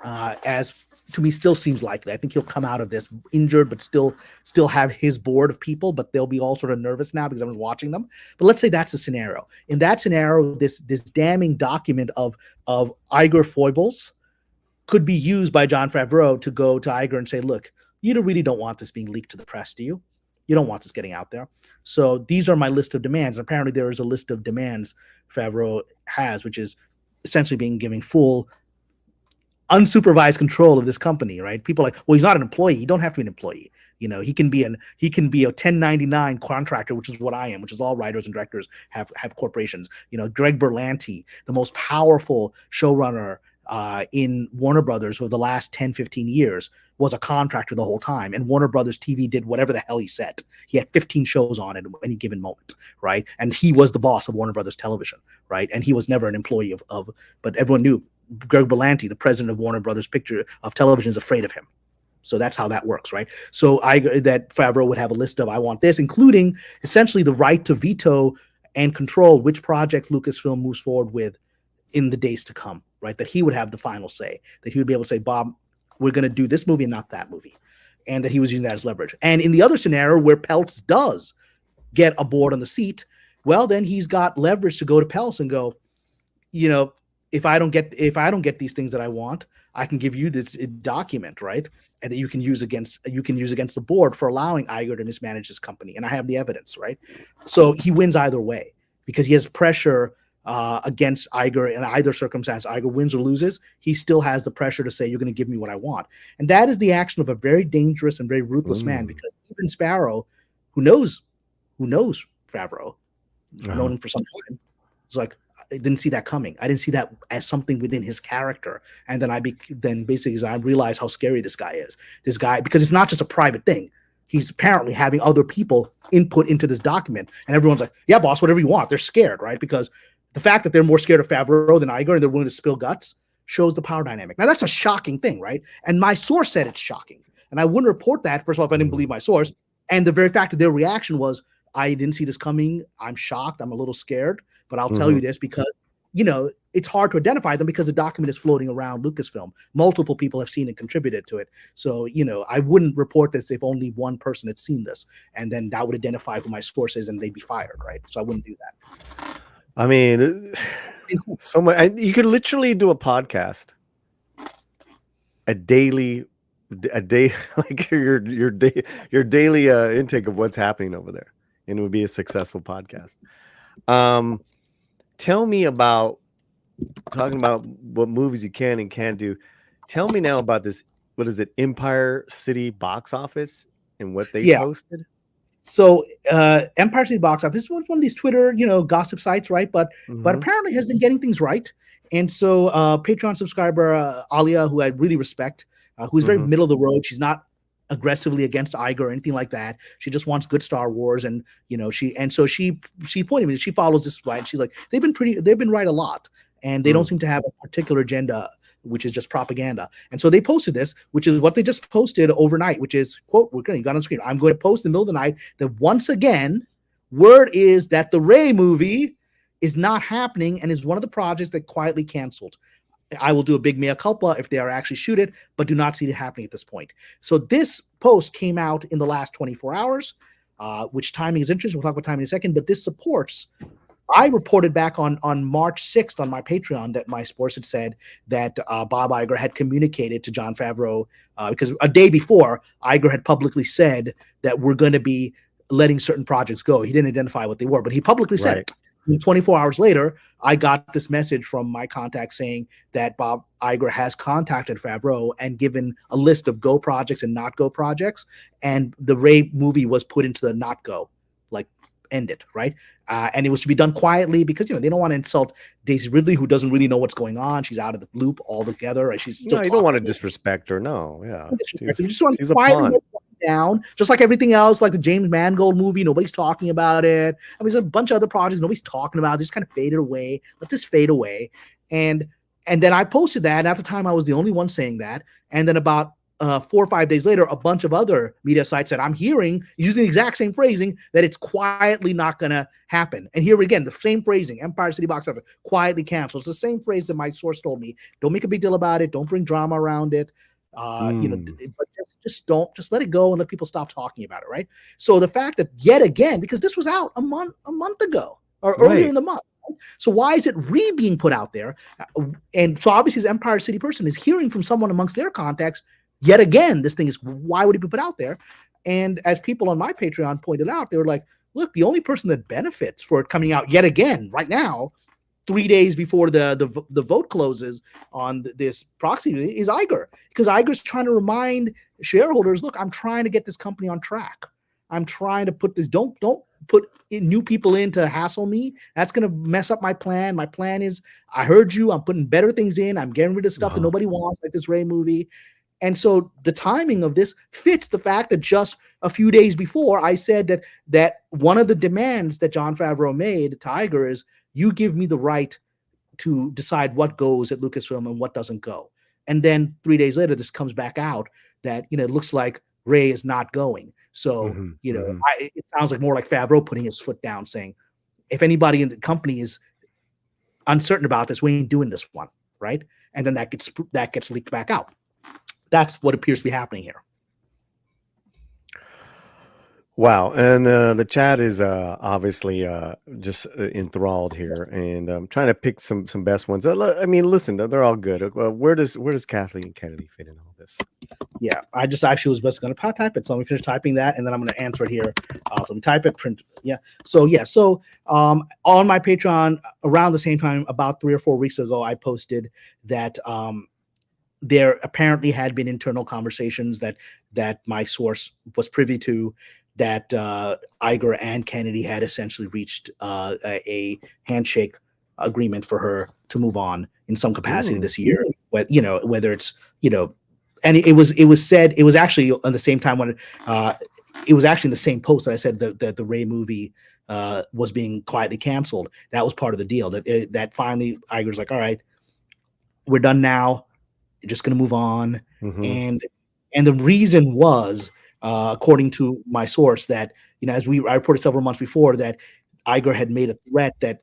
as to me still seems likely. I think he'll come out of this injured, but still have his board of people, but they'll be all sort of nervous now because everyone's watching them. But let's say that's the scenario. In that scenario, this damning document of Iger foibles could be used by Jon Favreau to go to Iger and say, look, you really don't want this being leaked to the press, do you? You don't want this getting out there. So these are my list of demands. And apparently there is a list of demands Favreau has, which is essentially giving full unsupervised control of this company, right? People are like, well, he's not an employee. You don't have to be an employee. He can be a 1099 contractor, which is what I am, which is all writers and directors have corporations. Greg Berlanti, the most powerful showrunner in Warner Brothers for the last 10, 15 years, was a contractor the whole time. And Warner Brothers TV did whatever the hell he said. He had 15 shows on at any given moment, right? And he was the boss of Warner Brothers Television, right? And he was never an employee but everyone knew Greg Berlanti, the president of Warner Brothers Television, is afraid of him. So that's how that works, right? So that Favreau would have a list of, I want this, including essentially the right to veto and control which projects Lucasfilm moves forward with in the days to come, right? That he would have the final say, that he would be able to say, Bob, we're going to do this movie and not that movie. And that he was using that as leverage. And in the other scenario where Peltz does get a board on the seat, well, then he's got leverage to go to Peltz and go, if I don't get these things that I want, I can give you this document, right? And that you can use against the board for allowing Iger to mismanage this company. And I have the evidence, right? So he wins either way because he has pressure against Iger in either circumstance. Iger wins or loses, he still has the pressure to say, you're going to give me what I want. And that is the action of a very dangerous and very ruthless man, because even Sparrow, who knows Favreau, known him for some time, was like, I didn't see that coming. I didn't see that as something within his character. And then I realized how scary this guy is. This guy, because it's not just a private thing. He's apparently having other people input into this document. And everyone's like, yeah, boss, whatever you want. They're scared, right? Because the fact that they're more scared of Favreau than Iger and they're willing to spill guts shows the power dynamic. Now, that's a shocking thing, right? And my source said it's shocking. And I wouldn't report that, first of all, if I didn't believe my source. And the very fact that their reaction was, I didn't see this coming. I'm shocked. I'm a little scared. But I'll tell you this because, it's hard to identify them because the document is floating around Lucasfilm. Multiple people have seen and contributed to it. So, I wouldn't report this if only one person had seen this. And then that would identify who my source is and they'd be fired, right? So I wouldn't do that. I mean, so much. You could literally do a podcast, a day, like your daily intake of what's happening over there, and it would be a successful podcast. Tell me about talking about what movies you can and can't do. Tell me now about this. What is it? Empire City box office and what they posted. So Empire City box office was one of these Twitter, gossip sites, right? But apparently has been getting things right. And so Patreon subscriber Alia, who I really respect, who's very middle of the road. She's not aggressively against Iger or anything like that. She just wants good Star Wars, and she pointed me. She follows this right. She's like, they've been right a lot, and they don't seem to have a particular agenda, which is just propaganda. And so they posted this, which is what they just posted overnight, which is, quote, you got on screen, I'm going to post in the middle of the night that once again, word is that the Rey movie is not happening and is one of the projects that quietly canceled. I will do a big mea culpa if they are actually shoot it, but do not see it happening at this point. So this post came out in the last 24 hours, which timing is interesting. We'll talk about timing in a second, but this supports. I reported back on March 6th on my Patreon that my source had said that Bob Iger had communicated to Jon Favreau because a day before, Iger had publicly said that we're going to be letting certain projects go. He didn't identify what they were, but he publicly said it. And 24 hours later, I got this message from my contact saying that Bob Iger has contacted Favreau and given a list of go projects and not go projects. And the Rey movie was put into the not go, like ended, right? And it was to be done quietly because, they don't want to insult Daisy Ridley, who doesn't really know what's going on. She's out of the loop altogether. Right? She's still you don't want to disrespect her. No, yeah. You just want to quietly down, just like everything else, like the James Mangold movie. Nobody's talking about it. I mean, there's a bunch of other projects nobody's talking about. They just kind of faded away. Let this fade away. And then I posted that. And at the time, I was the only one saying that. And then about 4 or 5 days later, a bunch of other media sites said, I'm hearing, using the exact same phrasing, that it's quietly not going to happen. And here again, the same phrasing, Empire City Box Office, quietly canceled. It's the same phrase that my source told me. Don't make a big deal about it. Don't bring drama around it. But just let it go and let people stop talking about it, right? So the fact that yet again, because this was out a month ago or earlier in the month, right? So why is it being put out there? And so obviously, this Empire City person is hearing from someone amongst their contacts. Yet again, this thing is, why would it be put out there? And as people on my Patreon pointed out, they were like, look, the only person that benefits for it coming out yet again right now, 3 days before the vote closes on this proxy, is Iger, because Iger's trying to remind shareholders, look, I'm trying to get this company on track. I'm trying to put this, don't put new people in to hassle me. That's going to mess up my plan. My plan is, I heard you, I'm putting better things in. I'm getting rid of stuff that nobody wants, like this Ray movie. And so the timing of this fits the fact that just a few days before I said that one of the demands that Jon Favreau made to Iger is, you give me the right to decide what goes at Lucasfilm and what doesn't go. And then 3 days later, this comes back out that, it looks like Ray is not going. So, it sounds like more like Favreau putting his foot down, saying, if anybody in the company is uncertain about this, we ain't doing this one, right? And then that gets leaked back out. That's what appears to be happening here. Wow, and the chat is obviously just enthralled here, and I'm trying to pick some best ones. I mean, listen, they're all good. Where does Kathleen Kennedy fit in all this? Yeah, I just actually was just going to type it, so let me finish typing that, and then I'm going to answer it here. So we type it, print. So on my Patreon around the same time, about 3 or 4 weeks ago, I posted that there apparently had been internal conversations that my source was privy to, that Iger and Kennedy had essentially reached a handshake agreement for her to move on in some capacity this year. Whether it's and it was said, it was actually on the same time when it was actually in the same post that I said that the Ray movie was being quietly canceled. That was part of the deal. That finally Iger's like, all right, we're done now. You're just going to move on. And the reason was, according to my source, that, as I reported several months before, that Iger had made a threat that,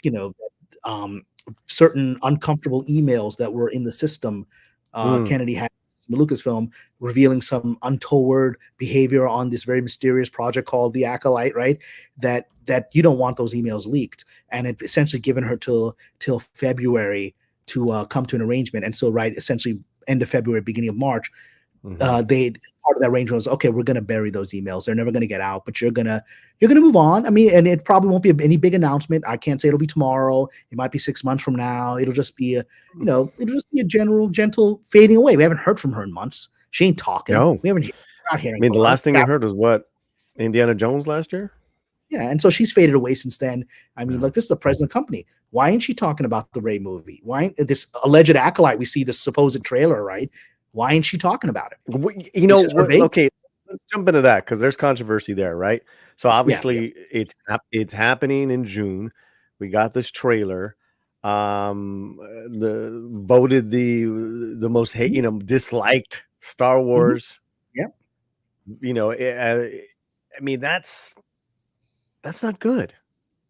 certain uncomfortable emails that were in the system, Kennedy had Lucasfilm, revealing some untoward behavior on this very mysterious project called the Acolyte, right? That you don't want those emails leaked. And it essentially given her till February to come to an arrangement. And so, essentially end of February, beginning of March, part of that arrangement was, okay, we're going to bury those emails. They're never going to get out, but you're going to move on. I mean, and it probably won't be any big announcement. I can't say it'll be tomorrow. It might be 6 months from now. It'll just be it'll just be a general, gentle fading away. We haven't heard from her in months. She ain't talking. No, we haven't. Not hearing. I mean, the last thing I heard was what, Indiana Jones last year. Yeah, and so she's faded away since then. I mean, this is the president company. Why ain't she talking about the Ray movie? Why ain't this alleged acolyte? We see this supposed trailer, right? Why ain't she talking about it? Okay, let's jump into that, because there's controversy there, right? So obviously it's happening in June. We got this trailer. Voted the most disliked Star Wars. I mean, that's not good.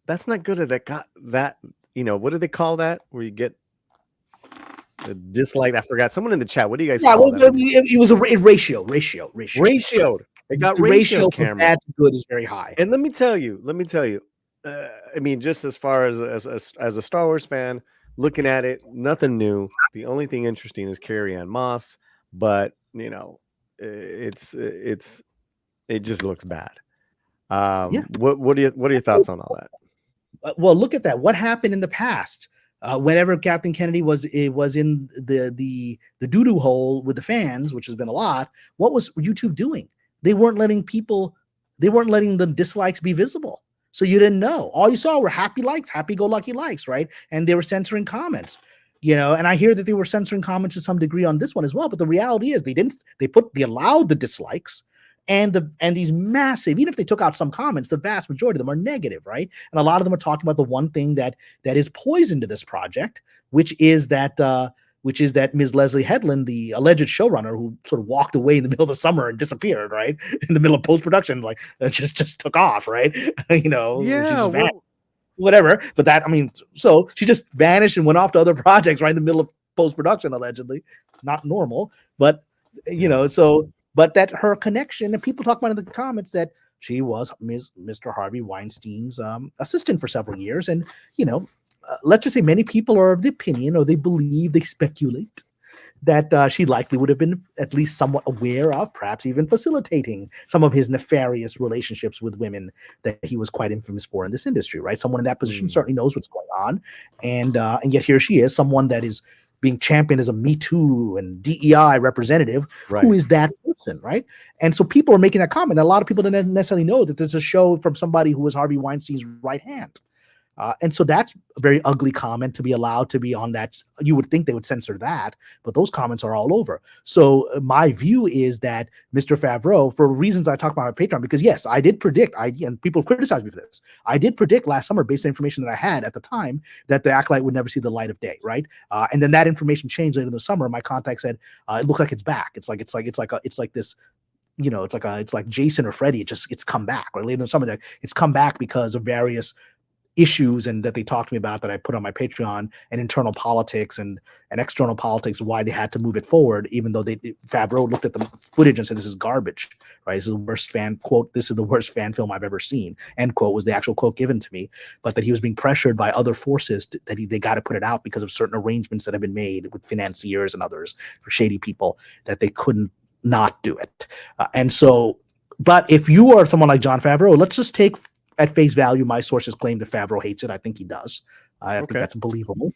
That's not good. That got that. What do they call that? Where you get the dislike? I forgot. Someone in the chat. What do you guys call that? It was a ratio. Ratioed. It got the ratio from bad to good is very high. And let me tell you. I mean, just as far as a Star Wars fan looking at it, nothing new. The only thing interesting is Carrie-Anne Moss, but it just looks bad. What are your thoughts on all that? Well, look at that. What happened in the past? Whenever Kathleen Kennedy was in the doo-doo hole with the fans, which has been a lot, what was YouTube doing? They weren't letting the dislikes be visible. So you didn't know. All you saw were happy-go-lucky likes, right? And they were censoring comments. And I hear that they were censoring comments to some degree on this one as well. But the reality is they allowed the dislikes, And these massive, even if they took out some comments, the vast majority of them are negative, right? And a lot of them are talking about the one thing that is poison to this project, which is that Ms. Leslie Headland, the alleged showrunner who sort of walked away in the middle of the summer and disappeared, right? In the middle of post-production, like just took off, right? Yeah, whatever. But that, I mean, so she just vanished and went off to other projects right in the middle of post-production, allegedly. Not normal, but but that her connection, and people talk about in the comments that she was Mr. Harvey Weinstein's assistant for several years. And, let's just say many people are of the opinion, or they believe, they speculate that she likely would have been at least somewhat aware of, perhaps even facilitating some of his nefarious relationships with women that he was quite infamous for in this industry, right? Someone in that position certainly knows what's going on. And yet here she is, someone that is being championed as a Me Too and DEI representative, who is that person, right? And so people are making that comment. A lot of people don't necessarily know that there's a show from somebody who was Harvey Weinstein's right hand. And so that's a very ugly comment to be allowed to be on that. You would think they would censor that, but those comments are all over. So my view is that Mr. Favreau, for reasons I talked about on Patreon, because yes, I did predict, and people criticized me for this, I did predict last summer, based on information that I had at the time, that the Acolyte would never see the light of day, right? And then that information changed later in the summer. My contact said, it looks like it's back. It's like this, it's like Jason or Freddy. It's come back, or later in the summer that it's come back because of various issues and that they talked to me about that I put on my Patreon, and internal politics and external politics, why they had to move it forward, even though Favreau looked at the footage and said, this is garbage, right? This is the worst this is the worst fan film I've ever seen, end quote, was the actual quote given to me. But that he was being pressured by other forces that they got to put it out because of certain arrangements that have been made with financiers and others, for shady people, that they couldn't not do it. But if you are someone like Jon Favreau, let's just take at face value my sources claim that Favreau hates it. I think he does. I think that's believable.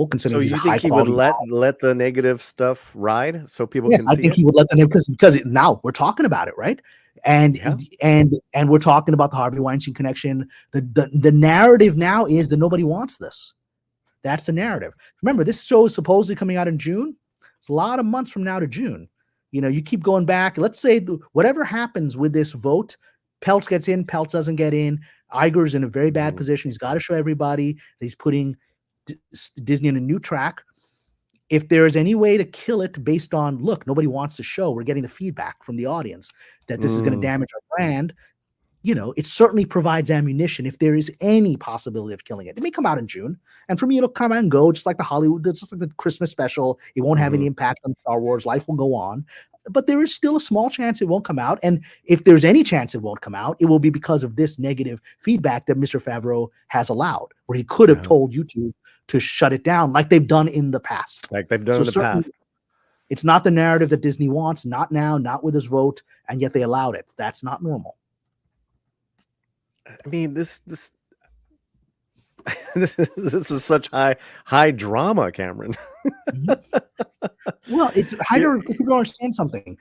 Considering so you think he would let the negative stuff ride so people can see it? I think he would let them, because now we're talking about it, right? And we're talking about the Harvey Weinstein connection. The narrative now is that nobody wants this. That's the narrative. Remember, this show is supposedly coming out in June. It's a lot of months from now to June. You keep going back. Let's say whatever happens with this vote, Peltz gets in, Peltz doesn't get in. Iger's in a very bad position. He's got to show everybody that he's putting Disney in a new track. If there is any way to kill it based on, look, nobody wants the show, we're getting the feedback from the audience that this is going to damage our brand, it certainly provides ammunition if there is any possibility of killing it. It may come out in June, and for me, it'll come and go, just like the Christmas special. It won't have any impact on Star Wars. Life will go on. But there is still a small chance it won't come out. And if there's any chance it won't come out, it will be because of this negative feedback that Mr. Favreau has allowed, where he could have told YouTube to shut it down like they've done in the past. It's not the narrative that Disney wants, not now, not with his vote, and yet they allowed it. That's not normal. I mean, this is such high drama, Cameron. Well, it's people don't understand something.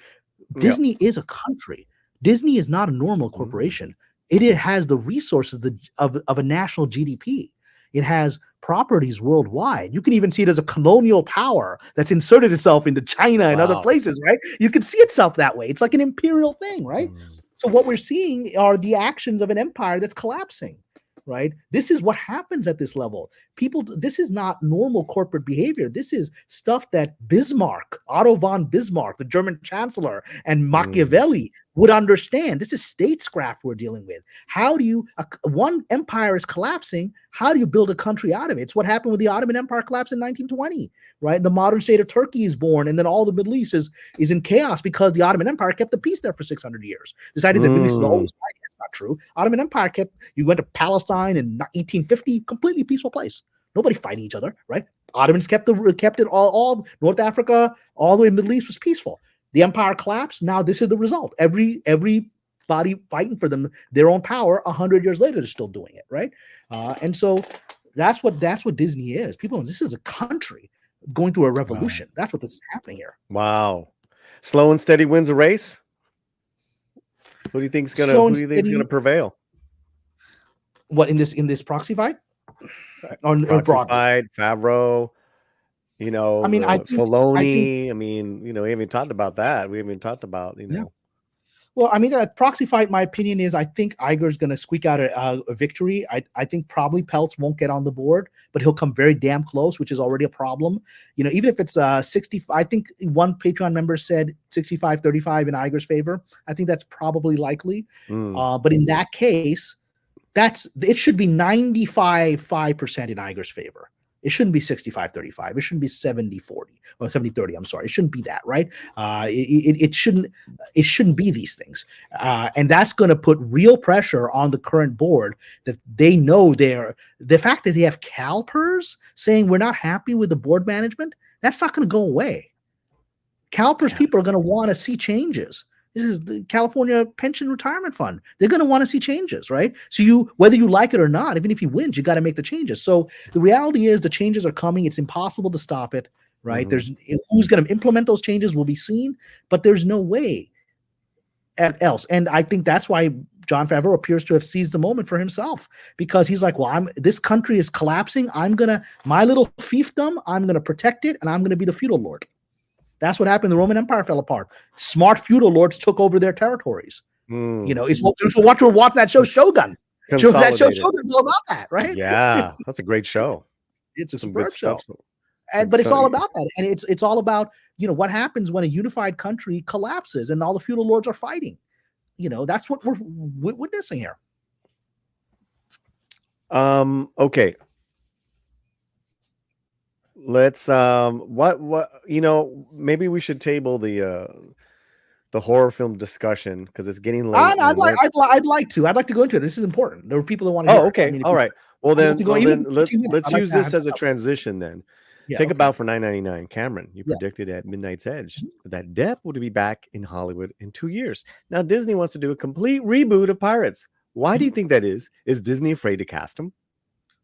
Disney is a country. Disney is not a normal corporation. It has the resources of a national GDP. It has properties worldwide. You can even see it as a colonial power that's inserted itself into China and other places, right? You can see itself that way. It's like an imperial thing, right? So what we're seeing are the actions of an empire that's collapsing. Right? This is what happens at this level. This is not normal corporate behavior. This is stuff that Otto von Bismarck, the German chancellor, and Machiavelli would understand. This is statecraft we're dealing with. How do you, one empire is collapsing, how do you build a country out of it? It's what happened with the Ottoman Empire collapse in 1920, right? The modern state of Turkey is born, and then all the Middle East is in chaos because the Ottoman Empire kept the peace there for 600 years. Decided that the Middle East is always right. Not true. Ottoman Empire you went to Palestine in 1850, completely peaceful place. Nobody fighting each other, right? Ottomans kept it all North Africa, all the way Middle East was peaceful. The empire collapsed. Now this is the result. Everybody fighting for their own power. 100 years later, they're still doing it, right? And so that's what Disney is. This is a country going through a revolution. Wow. That's what this is happening here. Wow. Slow and steady wins a race. Who do you think's gonna prevail? What in this proxy fight? Proxy fight, Favreau. I think Filoni. We haven't talked about that. We haven't talked about Well, I mean, that proxy fight, my opinion is I think Iger's going to squeak out a victory. I think probably Peltz won't get on the board, but he'll come very damn close, which is already a problem. You know, even if it's 60, I think one Patreon member said 65-35 in Iger's favor. I think that's probably likely. But in that case, it should be 95% in Iger's favor. It shouldn't be 65-35. It shouldn't be 70-40 or 70-30. I'm sorry. It shouldn't be that, right? It shouldn't be these things. And that's going to put real pressure on the current board that they know the fact that they have CalPERS saying we're not happy with the board management, that's not going to go away. CalPERS people are going to want to see changes. This is the California Pension Retirement Fund. They're going to want to see changes, right? So whether you like it or not, even if he wins, you got to make the changes. So the reality is the changes are coming. It's impossible to stop it, right? There's who's going to implement those changes will be seen, but there's no way else. And I think that's why Jon Favreau appears to have seized the moment for himself, because he's like, well, this country is collapsing. My little fiefdom, I'm going to protect it, and I'm going to be the feudal lord. That's what happened. The Roman Empire fell apart. Smart feudal lords took over their territories. You know, it's watch that show Shogun. That show Shogun's all about that, right? Yeah, that's a great show. It's a superb show. But it's all about that, and it's all about, you know, what happens when a unified country collapses and all the feudal lords are fighting. You know, that's what we're witnessing here. Okay. Let's maybe we should table the horror film discussion because it's getting late. I'd like to go into it. This is important. There are people that want to hear okay. I mean, all right. Well then let's like use this as a transition then. Think about for $9.99. Cameron, you predicted at Midnight's Edge that Depp would be back in Hollywood in 2 years. Now Disney wants to do a complete reboot of Pirates. Why do you think that is? Is Disney afraid to cast him?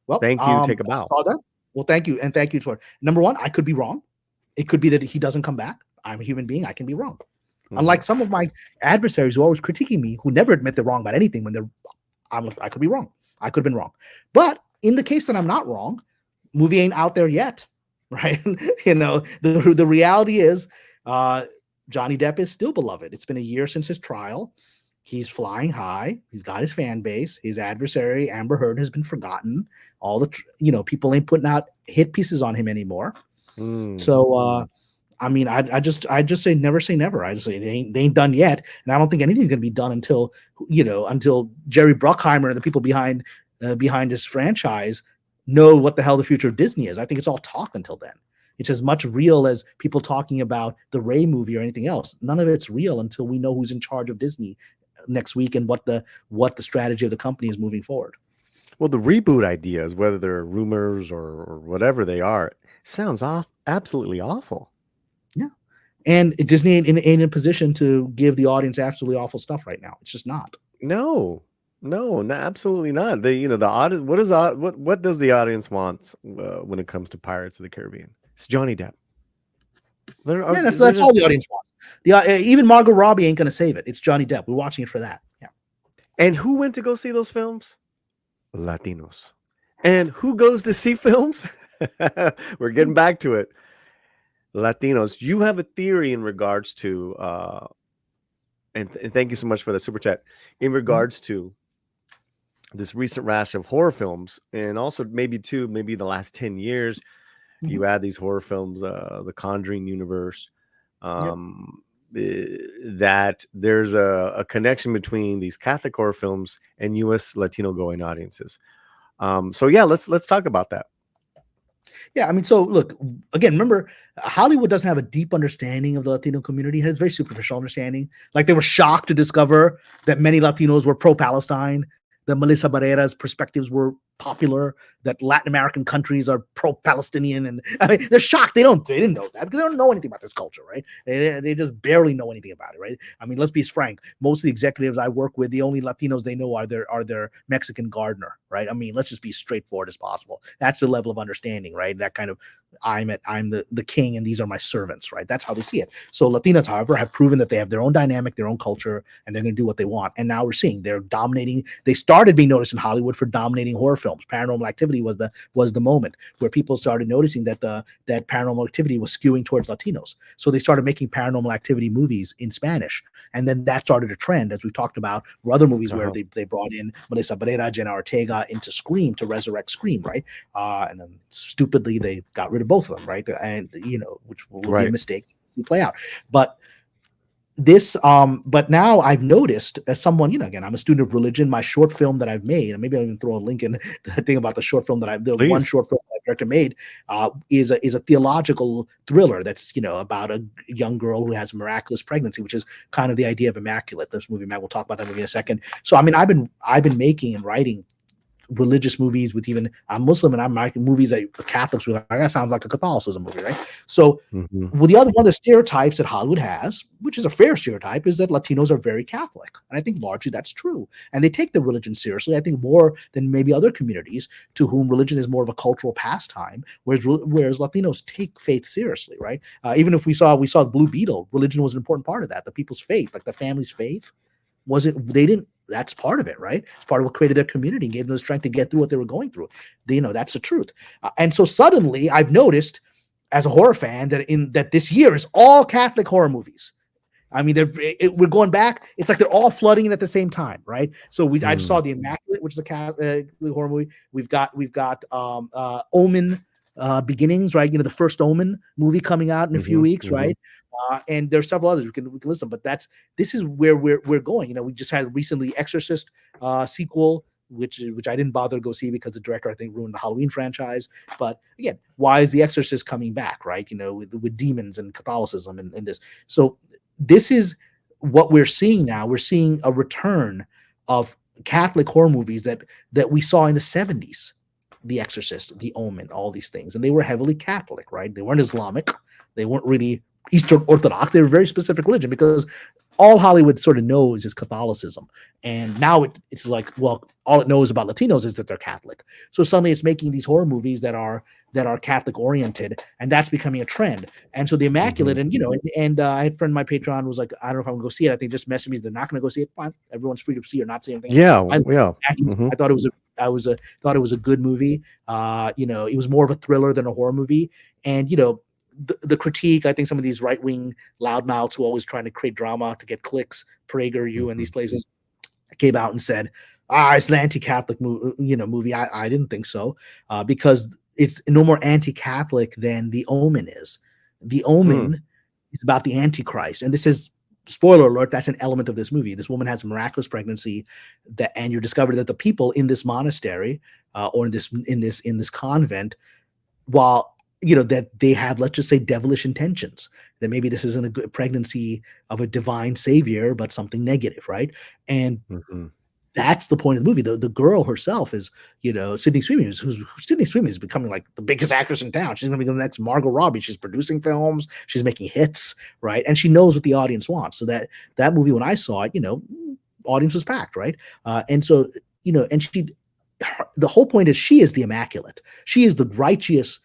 Well, thank you. Take a bow. Well, thank you. And thank you for number one. I could be wrong. It could be that he doesn't come back. I'm a human being. I can be wrong. Unlike some of my adversaries who are always critiquing me, who never admit they're wrong about anything when I could be wrong. I could have been wrong. But in the case that I'm not wrong, movie ain't out there yet, right? You know, the reality is Johnny Depp is still beloved. It's been a year since his trial. He's flying high. He's got his fan base. His adversary, Amber Heard, has been forgotten. All the, people ain't putting out hit pieces on him anymore. So, I mean, I just say never say never. I just say they ain't done yet. And I don't think anything's going to be done until Jerry Bruckheimer and the people behind this franchise know what the hell the future of Disney is. I think it's all talk until then. It's as much real as people talking about the Ray movie or anything else. None of it's real until we know who's in charge of Disney next week and what the strategy of the company is moving forward. Well, the reboot ideas, whether they're rumors or whatever they are, sounds absolutely awful. Yeah. And Disney ain't in a position to give the audience absolutely awful stuff right now. It's just not. No, absolutely not. The audience. What does the audience want when it comes to Pirates of the Caribbean? It's Johnny Depp. That's all the audience wants. Even Margot Robbie ain't going to save it. It's Johnny Depp. We're watching it for that. Yeah. And who went to go see those films? Latinos. And who goes to see films? We're getting back to it. Latinos. You have a theory in regards to, and thank you so much for the super chat, in regards to this recent rash of horror films, and also maybe the last 10 years, you add these horror films, the Conjuring universe, that there's a connection between these Catholic horror films and U.S. Latino going audiences. So yeah, let's talk about that. Yeah, I mean, so look, again, remember, Hollywood doesn't have a deep understanding of the Latino community. It has a very superficial understanding. Like, they were shocked to discover that many Latinos were pro-Palestine, that Melissa Barrera's perspectives were popular, that Latin American countries are pro-Palestinian, and I mean, they're shocked. They didn't know that because they don't know anything about this culture, right? They just barely know anything about it, right? I mean, let's be frank. Most of the executives I work with, the only Latinos they know are their Mexican gardener, right? I mean, let's just be straightforward as possible. That's the level of understanding, right? That kind of I'm the king and these are my servants, right? That's how they see it. So Latinos, however, have proven that they have their own dynamic, their own culture, and they're going to do what they want. And now we're seeing they're dominating. They started being noticed in Hollywood for dominating horror films films. Paranormal Activity was the moment where people started noticing that that Paranormal Activity was skewing towards Latinos. So they started making Paranormal Activity movies in Spanish, and then that started a trend, as we talked about, where other movies where they brought in Melissa Barrera, Jenna Ortega into Scream to resurrect Scream, right? And then stupidly they got rid of both of them, right? And which will be a mistake to play out, but but now I've noticed, as someone, again, I'm a student of religion. My short film that I've made, and maybe I'll even throw a link in the thing about the short film that one short film that I directed made, is a theological thriller that's about a young girl who has a miraculous pregnancy, which is kind of the idea of Immaculate. This movie, Matt, we'll talk about that movie in a second. So I mean, I've been making and writing religious movies with, even I'm Muslim and I'm making movies that Catholics were like, that sounds like a Catholicism movie, right? So well, the other one of the stereotypes that Hollywood has, which is a fair stereotype, is that Latinos are very Catholic. And I think largely that's true. And they take their religion seriously, I think more than maybe other communities to whom religion is more of a cultural pastime, whereas Latinos take faith seriously, right? Even if we saw Blue Beetle, religion was an important part of that. The people's faith, like the family's faith, that's part of it, right? It's part of what created their community and gave them the strength to get through what they were going through. That's the truth. And so suddenly I've noticed, as a horror fan, that this year is all Catholic horror movies. I mean, we're going back. It's like they're all flooding in at the same time, right? So I just saw the Immaculate, which is a Catholic horror movie. We've got Omen, Beginnings, right? The first Omen movie coming out in a few weeks, right? And there's several others we can listen, but this is where we're going. We just had recently Exorcist sequel, which I didn't bother to go see because the director, I think, ruined the Halloween franchise. But again, why is the Exorcist coming back, right? With demons and Catholicism and this. So this is what we're seeing now. We're seeing a return of Catholic horror movies that we saw in the 70s. The Exorcist, The Omen, all these things, and they were heavily Catholic, right? They weren't Islamic. They weren't really Eastern Orthodox. They were very specific religion, because all Hollywood sort of knows is Catholicism. And now it's like, well, all it knows about Latinos is that they're Catholic. So suddenly it's making these horror movies that are Catholic oriented, and that's becoming a trend. And so the Immaculate, and I had a friend on my Patreon was like, I don't know if I'm gonna go see it. I think just messaged me, they're not gonna go see it. Fine, everyone's free to see or not see anything. I thought it was a good movie. It was more of a thriller than a horror movie. And the critique, I think some of these right-wing loudmouths who are always trying to create drama to get clicks, PragerU and these places, came out and said, it's an anti-Catholic movie. I didn't think so, because it's no more anti-Catholic than The Omen is. The Omen is about the Antichrist, and this is, spoiler alert, that's an element of this movie. This woman has a miraculous pregnancy, and you discover that the people in this monastery or in this convent, while that they have, let's just say, devilish intentions, that maybe this isn't a good pregnancy of a divine savior, but something negative, right? And that's the point of the movie. The girl herself is, Sydney Sweeney, Sydney Sweeney is becoming like the biggest actress in town. She's going to be the next Margot Robbie. She's producing films. She's making hits, right? And she knows what the audience wants. So that movie, when I saw it, audience was packed, right? And so, and the whole point is she is the Immaculate. She is the righteous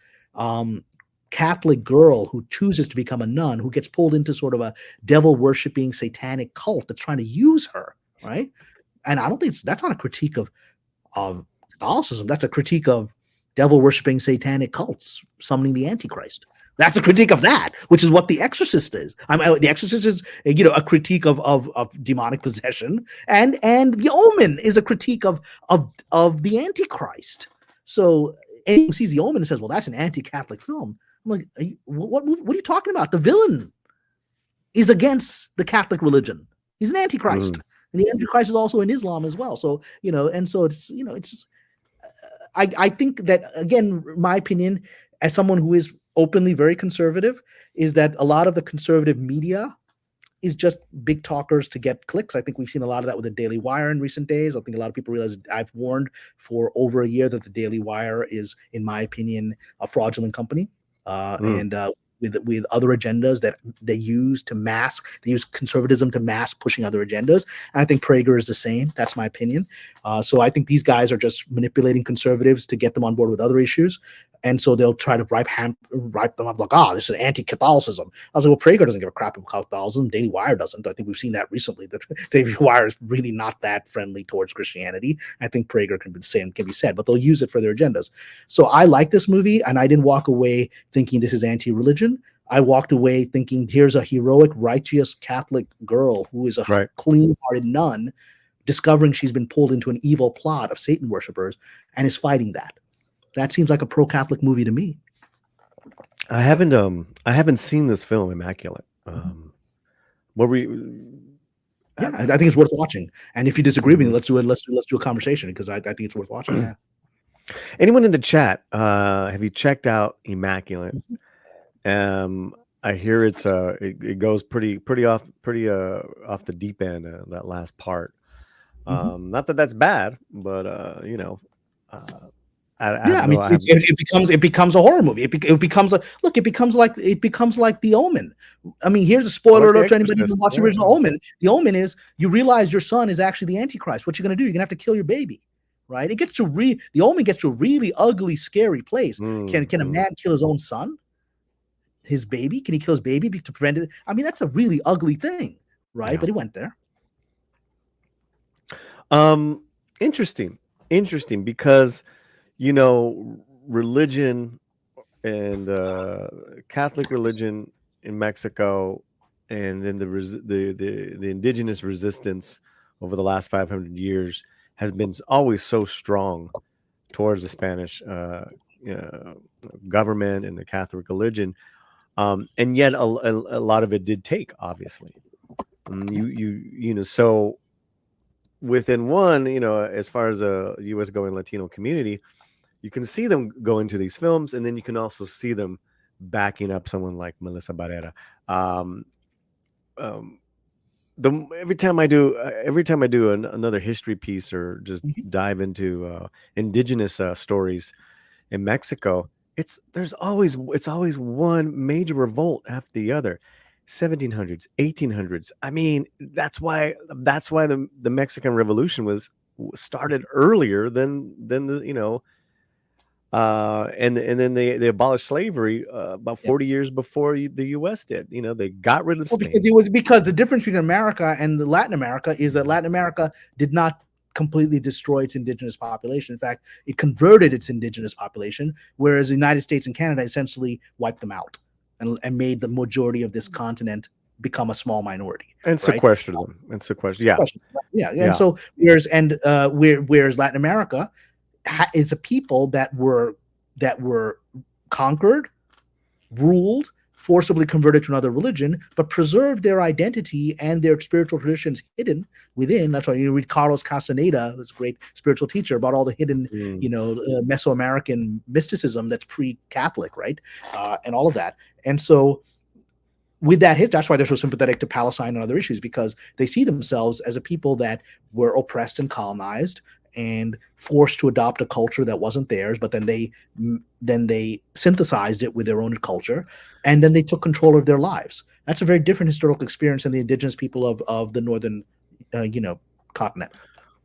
Catholic girl who chooses to become a nun, who gets pulled into sort of a devil worshipping satanic cult that's trying to use her, right? And I don't think that's not a critique of Catholicism. That's a critique of devil worshipping satanic cults summoning the Antichrist. That's a critique of that, which is what The Exorcist is. The Exorcist is, a critique of demonic possession, and The Omen is a critique of the Antichrist. So anyone who sees The Omen and says, "Well, that's an anti-Catholic film," I'm like, what are you talking about? The villain is against the Catholic religion. He's an Antichrist, and the Antichrist is also in Islam as well. So and so it's it's just, I think that, again, my opinion as someone who is openly very conservative is that a lot of the conservative media is just big talkers to get clicks. I think we've seen a lot of that with the Daily Wire in recent days. I think a lot of people realize I've warned for over a year that the Daily Wire is, in my opinion, a fraudulent company, and with other agendas that they use to mask. They use conservatism to mask pushing other agendas. And I think Prager is the same. That's my opinion. So I think these guys are just manipulating conservatives to get them on board with other issues. And so they'll try to write them up like, this is anti-Catholicism. I was like, well, Prager doesn't give a crap about Catholicism. Daily Wire doesn't. I think we've seen that recently, that Daily Wire is really not that friendly towards Christianity. I think Prager can be said, but they'll use it for their agendas. So I like this movie, and I didn't walk away thinking this is anti-religion. I walked away thinking here's a heroic, righteous Catholic girl who is a clean-hearted nun, discovering she's been pulled into an evil plot of Satan worshipers and is fighting that. That seems like a pro-Catholic movie to me. I haven't seen this film, Immaculate. What were you? Yeah, I think it's worth watching. And if you disagree with me, let's do a conversation, because I think it's worth watching. Yeah. Anyone in the chat, have you checked out Immaculate? I hear it goes pretty off the deep end, that last part. Not that that's bad, but it becomes a horror movie. It becomes like The Omen. I mean, here's a spoiler alert to anybody who watched the original Omen. The Omen is you realize your son is actually the Antichrist. What you're gonna do? You're gonna have to kill your baby, right? The Omen gets to a really ugly, scary place. Can a man kill his own son? His baby? Can he kill his baby to prevent it? I mean, that's a really ugly thing, right? Yeah. But he went there. Interesting, because religion and Catholic religion in Mexico, and then the indigenous resistance over the last 500 years has been always so strong towards the Spanish government and the Catholic religion. And yet a lot of it did take, obviously. So within one, as far as a U.S. going Latino community, you can see them go into these films, and then you can also see them backing up someone like Melissa Barrera. Every time I do another history piece, or just dive into indigenous stories in Mexico, it's always one major revolt after the other. 1700s, 1800s. I mean, that's why the Mexican Revolution was started earlier than the and then they abolished slavery about 40 years before the U.S. did. They got rid of Spain. Because the difference between America and Latin America is that Latin America did not completely destroy its indigenous population. In fact, it converted its indigenous population, whereas the United States and Canada essentially wiped them out and made the majority of this continent become a small minority and sequestered them. And sequestered, yeah. And so whereas Latin America is a people that were conquered, ruled, forcibly converted to another religion, but preserved their identity and their spiritual traditions hidden within. That's why you read Carlos Castaneda, who's a great spiritual teacher, about all the hidden, Mesoamerican mysticism that's pre-Catholic, right? And all of that. And so with that that's why they're so sympathetic to Palestine and other issues, because they see themselves as a people that were oppressed and colonized and forced to adopt a culture that wasn't theirs, but then they synthesized it with their own culture, and then they took control of their lives. That's a very different historical experience than the indigenous people of the northern, continent.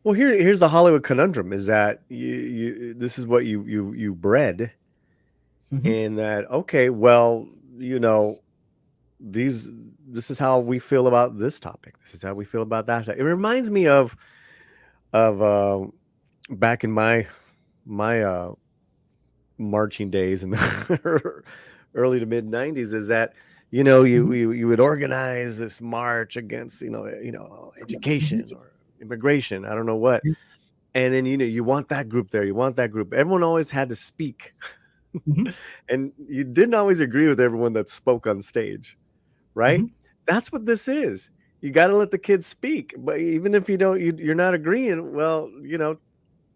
Well, here's the Hollywood conundrum: is that this is what you bred, in that this is how we feel about this topic. This is how we feel about that. It reminds me of back in my marching days in the early to mid 90s, is that you would organize this march against education or immigration, I don't know what, and then you want that group there, everyone always had to speak. And you didn't always agree with everyone that spoke on stage, right? That's what this is. You got to let the kids speak, but even if you're not agreeing, well,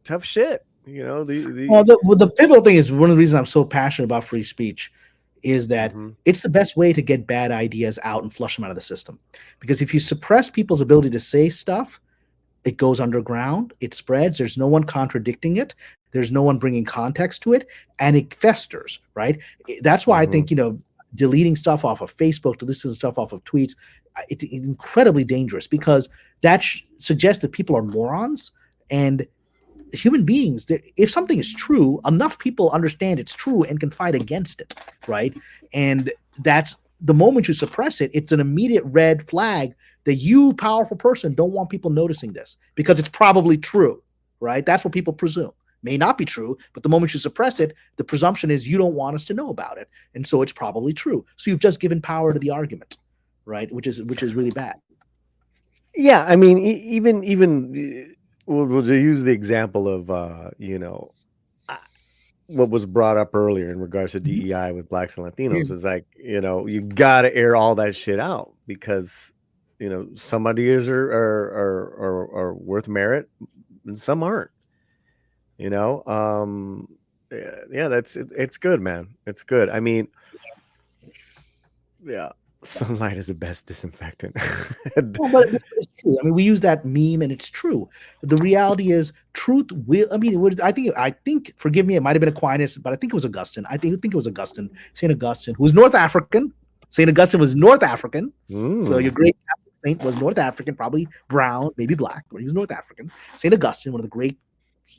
tough shit. The pivotal thing is, one of the reasons I'm so passionate about free speech is that it's the best way to get bad ideas out and flush them out of the system. Because if you suppress people's ability to say stuff, it goes underground, it spreads, there's no one contradicting it, there's no one bringing context to it, and it festers, right? That's why I think, deleting stuff off of Facebook, deleting stuff off of tweets, it's incredibly dangerous, because that suggests that people are morons, and human beings, if something is true, enough people understand it's true and can fight against it, right? And that's the moment you suppress it, it's an immediate red flag that you, powerful person, don't want people noticing this because it's probably true, right? That's what people presume. May not be true, but the moment you suppress it, the presumption is you don't want us to know about it, and so it's probably true. So you've just given power to the argument, right? Which is really bad. Yeah, I mean, even we'll use the example of what was brought up earlier in regards to DEI with blacks and Latinos. Is like, you got to air all that shit out because some ideas are worth merit and some aren't. It's good, man. It's good. I mean, yeah, sunlight is the best disinfectant. Well, but it's true. I mean, we use that meme, and it's true. The reality is, truth will. I mean, I think. Forgive me, it might have been Aquinas, but I think it was Augustine. I think it was Augustine, Saint Augustine, who was North African. Saint Augustine was North African. So your great Catholic saint was North African, probably brown, maybe black, but he was North African. Saint Augustine, one of the great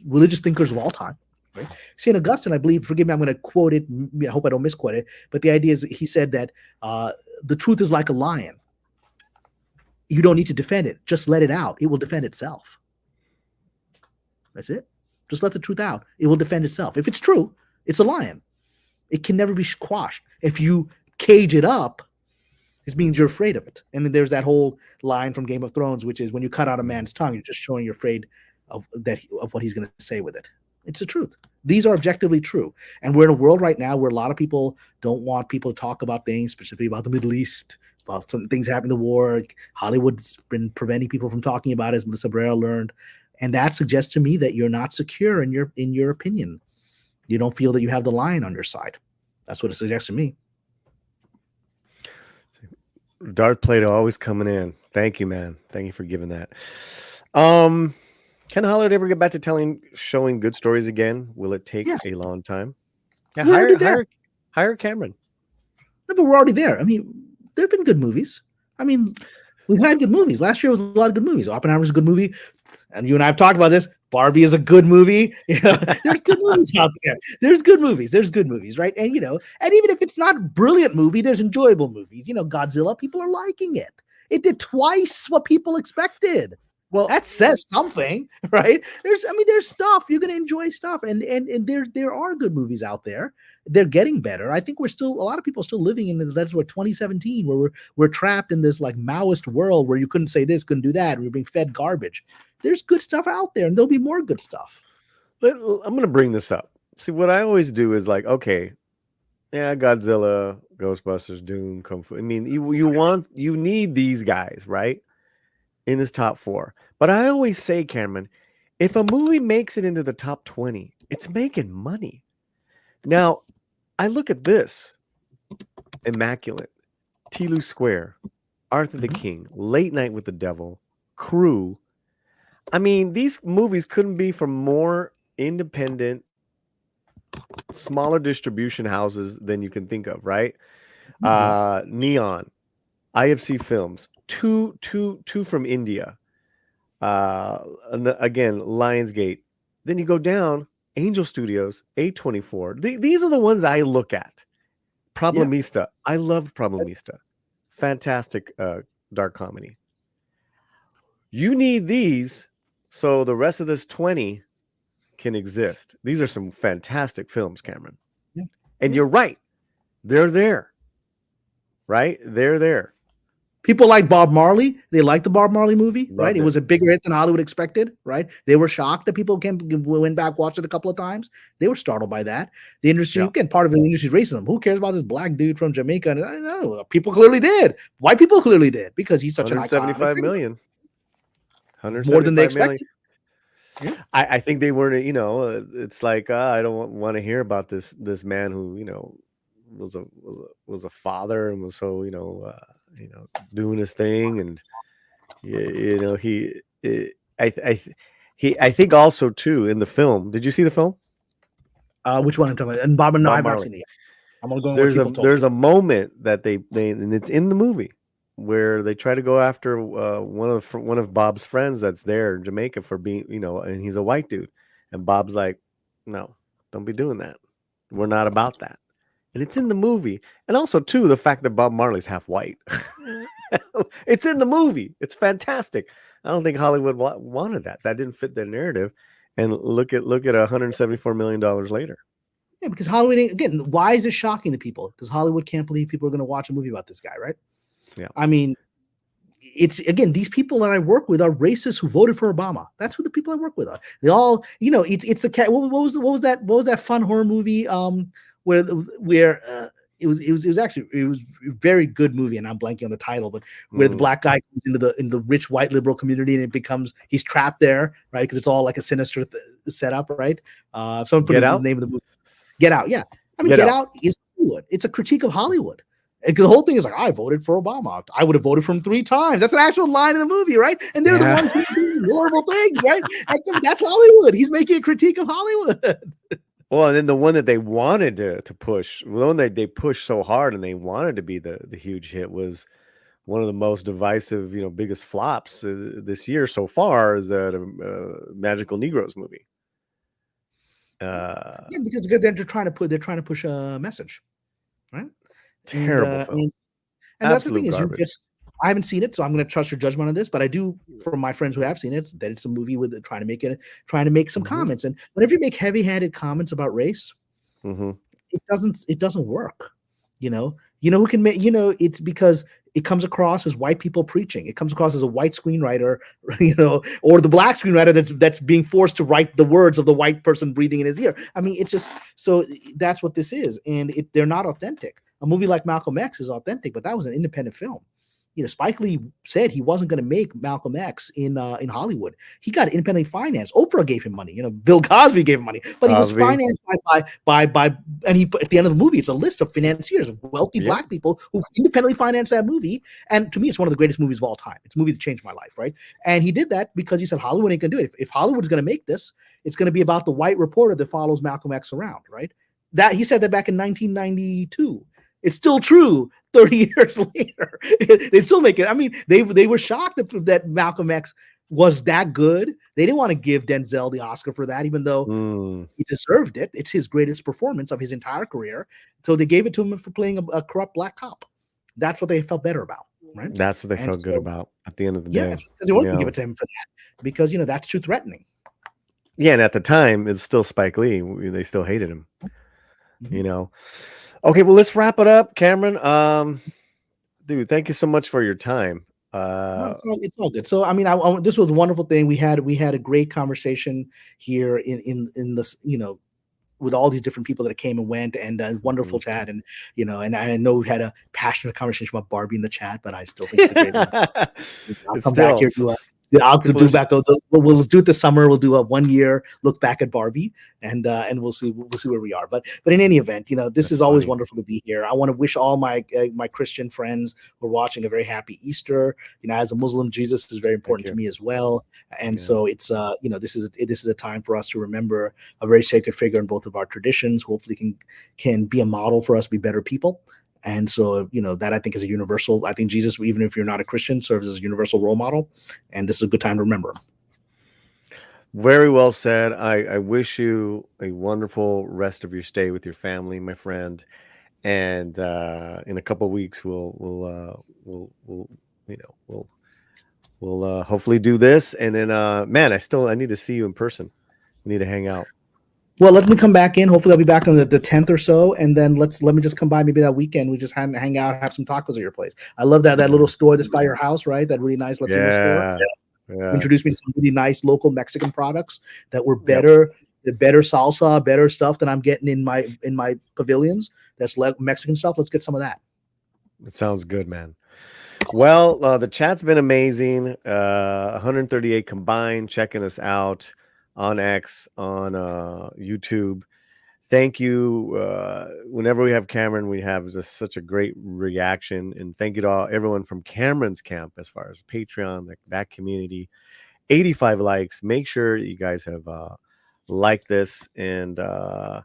religious thinkers of all time. Right? St. Augustine, I believe, forgive me, I'm going to quote it. I hope I don't misquote it. But the idea is he said that the truth is like a lion. You don't need to defend it. Just let it out. It will defend itself. That's it. Just let the truth out. It will defend itself. If it's true, it's a lion. It can never be quashed. If you cage it up, it means you're afraid of it. And then there's that whole line from Game of Thrones, which is when you cut out a man's tongue, you're just showing you're afraid of what he's going to say with it. It's the truth. These are objectively true. And we're in a world right now where a lot of people don't want people to talk about things, specifically about the Middle East, about some things happening in the war. Hollywood's been preventing people from talking about it, as Melissa Barrera learned. And that suggests to me that you're not secure in your opinion. You don't feel that you have the lion on your side. That's what it suggests to me. Darth Plato always coming in. Thank you, man. Thank you for giving that. Can Hollywood ever get back to showing good stories again? Will it take a long time? Yeah, hire Cameron. No, but we're already there. I mean, there have been good movies. I mean, we've had good movies. Last year was a lot of good movies. Oppenheimer's a good movie. And you and I have talked about this. Barbie is a good movie. There's good movies out there. There's good movies, right? And and even if it's not a brilliant movie, there's enjoyable movies. Godzilla, people are liking it. It did twice what people expected. Well, that says something, right? There's stuff you're gonna enjoy stuff, and there are good movies out there. They're getting better. I think a lot of people are still living in that's what 2017, where we're trapped in this like Maoist world where you couldn't say this, couldn't do that. We're being fed garbage. There's good stuff out there, and there'll be more good stuff. I'm gonna bring this up. See, what I always do is like, okay, yeah, Godzilla, Ghostbusters, Doom, Kung Fu. I mean, you need these guys, right? In this top 4. But I always say, Cameron, if a movie makes it into the top 20, it's making money. Now, I look at this. Immaculate, Tilu Square, Arthur the King, Late Night with the Devil, Crew. I mean, these movies couldn't be from more independent, smaller distribution houses than you can think of, right? Neon, IFC Films, two from India. And again, Lionsgate. Then you go down, Angel Studios, A24. These are the ones I look at. Problemista. Yeah. I love Problemista. Fantastic dark comedy. You need these so the rest of this 20 can exist. These are some fantastic films, Cameron. Yeah. And you're right. They're there. Right? They're there. People like Bob Marley. They liked the Bob Marley movie, Loved right? It was a bigger hit than Hollywood expected, right? They were shocked that people went back, watched it a couple of times. They were startled by that. The industry, again, part of the industry is racism. Who cares about this black dude from Jamaica? And I know people clearly did. White people clearly did because he's such an icon. 175 million. 175 more than they expected. Yeah. I think they weren't. It's like I don't want to hear about this man who was a father and was so doing his thing, and I think also too in the film. Did you see the film? Which one I'm talking about? And Bob and I've not seen it yet. I'm gonna go. There's a moment that they and it's in the movie where they try to go after one of Bob's friends that's there in Jamaica for being and he's a white dude, And Bob's like, no, don't be doing that. We're not about that. And it's in the movie. And also, too, the fact that Bob Marley's half white. It's in the movie. It's fantastic. I don't think Hollywood wanted that. That didn't fit their narrative. And look at $174 million later. Yeah, because Hollywood again, why is it shocking to people? Because Hollywood can't believe people are going to watch a movie about this guy, right? Yeah. I mean, it's again, these people that I work with are racists who voted for Obama. That's who the people I work with are. They all, it's the cat. What was that fun horror movie? Where it was actually a very good movie, and I'm blanking on the title, but where the black guy comes into the rich white liberal community and he's trapped there, right? Because it's all like a sinister setup, right? Someone put the name of the movie. Get Out, yeah. I mean, Get Out is Hollywood. It's a critique of Hollywood. And the whole thing is like, I voted for Obama. I would have voted for him 3 times. That's an actual line in the movie, right? And they're the ones who do horrible things, right? That's Hollywood. He's making a critique of Hollywood. Well, and then the one that they wanted to push, the one that they pushed so hard and they wanted to be the huge hit was one of the most divisive, biggest flops this year so far is the Magical Negroes movie. Because they're trying to push a message, right? Terrible film. And that's the thing garbage. Is I haven't seen it, so I'm going to trust your judgment on this. But I do, from my friends who have seen it, that it's a movie with trying to make some comments. And whenever you make heavy-handed comments about race, it doesn't work. Who can make? It's because it comes across as white people preaching. It comes across as a white screenwriter, or the black screenwriter that's being forced to write the words of the white person breathing in his ear. I mean, it's just so that's what this is, and they're not authentic. A movie like Malcolm X is authentic, but that was an independent film. Spike Lee said he wasn't going to make Malcolm X in Hollywood. He got independently financed. Oprah gave him money. Bill Cosby gave him money, but he was financed by and he put at the end of the movie, it's a list of financiers, of wealthy black people who independently financed that movie. And to me, it's one of the greatest movies of all time. It's a movie that changed my life, right? And he did that because he said Hollywood ain't going to do it. If Hollywood's going to make this, it's going to be about the white reporter that follows Malcolm X around, right? That he said that back in 1992. It's still true 30 years later. They still make it. I mean, they were shocked that Malcolm X was that good. They didn't want to give Denzel the Oscar for that, even though he deserved it. It's his greatest performance of his entire career. So they gave it to him for playing a corrupt black cop. That's what they felt better about, right? That's what they felt good about at the end of the day. Yeah, because they wouldn't give it to him for that, because that's too threatening. Yeah, and at the time, it was still Spike Lee. They still hated him, Okay, well, let's wrap it up, Cameron. Dude, thank you so much for your time. No, it's all good. So, I mean, this was a wonderful thing. We had a great conversation here in this, with all these different people that came and went, and a wonderful chat. And and I know we had a passionate conversation about Barbie in the chat, but I still think it's a great one. I'll come back here to we'll do it this summer. We'll do a 1-year look back at Barbie, and we'll see where we are. But in any event, this is always wonderful to be here. I want to wish all my Christian friends who are watching a very happy Easter. As a Muslim, Jesus is very important to me as well, and so it's this is a time for us to remember a very sacred figure in both of our traditions. Hopefully, can be a model for us to be better people. And so, that I think is a universal. I think Jesus, even if you're not a Christian, serves as a universal role model. And this is a good time to remember. Very well said. I wish you a wonderful rest of your stay with your family, my friend. And in a couple of weeks, we'll hopefully do this. And then, man, I need to see you in person. We need to hang out. Well, let me come back in. Hopefully, I'll be back on the 10th or so, and then let me just come by maybe that weekend. We just hang out, have some tacos at your place. I love that little store that's by your house, right? That really nice Latino store. Yeah. Introduced me to some really nice local Mexican products that were better, better salsa, better stuff than I'm getting in my pavilions. That's Mexican stuff. Let's get some of that. It sounds good, man. Well, the chat's been amazing. 138 combined checking us out on X, on YouTube. Thank you. Whenever we have Cameron, we have just such a great reaction. And thank you to everyone from Cameron's camp as far as Patreon, that community. 85 likes. Make sure you guys have liked this. And I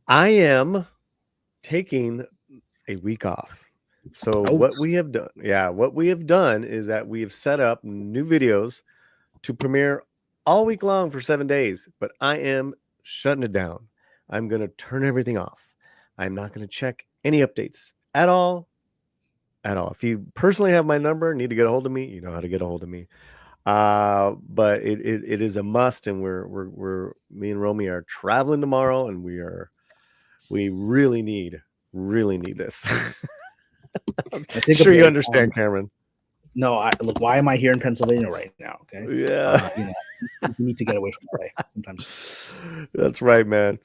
am taking a week off. So what we have done is that we have set up new videos to premiere all week long for 7 days, but I am shutting it down. I'm going to turn everything off. I'm not going to check any updates at all. If you personally have my number, need to get a hold of me, you know how to get a hold of me. But it is a must, and we're me and Romy are traveling tomorrow, and we really need this. I'm sure you understand, Cameron. No, look, why am I here in Pennsylvania right now? Okay. Yeah. You need to get away from LA sometimes. That's right, man.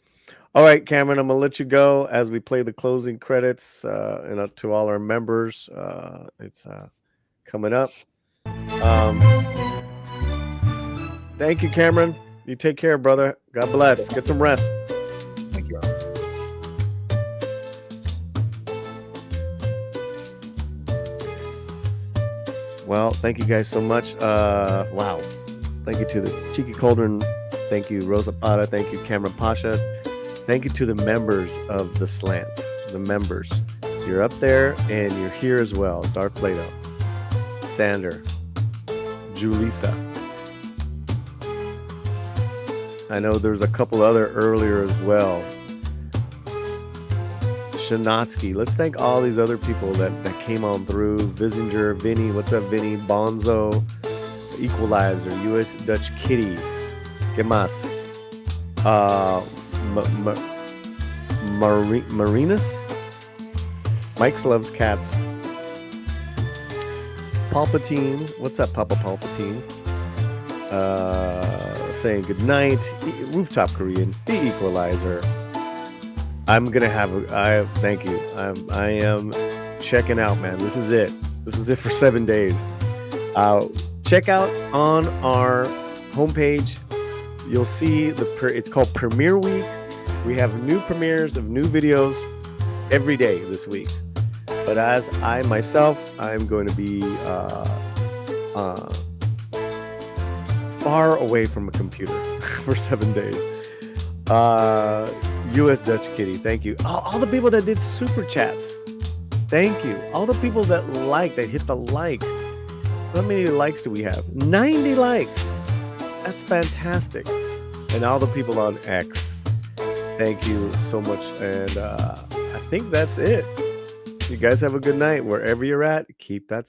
All right, Cameron, I'm gonna let you go as we play the closing credits, and to all our members. It's coming up. Thank you, Cameron. You take care, brother. God bless. Get some rest. Thank you. Well, thank you guys so much. Wow. Thank you to the Cheeky Cauldron. Thank you, Rosa Pata. Thank you, Kamran Pasha. Thank you to the members of The Slant. The members. You're up there and you're here as well. Dark Plato, Sander, Julissa. I know there's a couple other earlier as well. Shanatsky. Let's thank all these other people that came on through. Visinger, Vinny, what's up, Vinny? Bonzo, Equalizer, US Dutch Kitty, Gemas, Marinus, Mike's Loves Cats, Palpatine, what's up, Papa Palpatine? Saying goodnight, Rooftop Korean, The Equalizer. I'm gonna thank you. I am checking out, man. This is it. This is it for 7 days. Check out on our homepage. You'll see it's called Premiere Week. We have new premieres of new videos every day this week. But as I'm going to be far away from a computer for 7 days. US Dutch Kitty, thank you. All the people that did super chats, thank you. All the people that hit the like. How many likes do we have? 90 likes. That's fantastic. And all the people on X, thank you so much. And I think that's it. You guys have a good night. Wherever you're at, keep that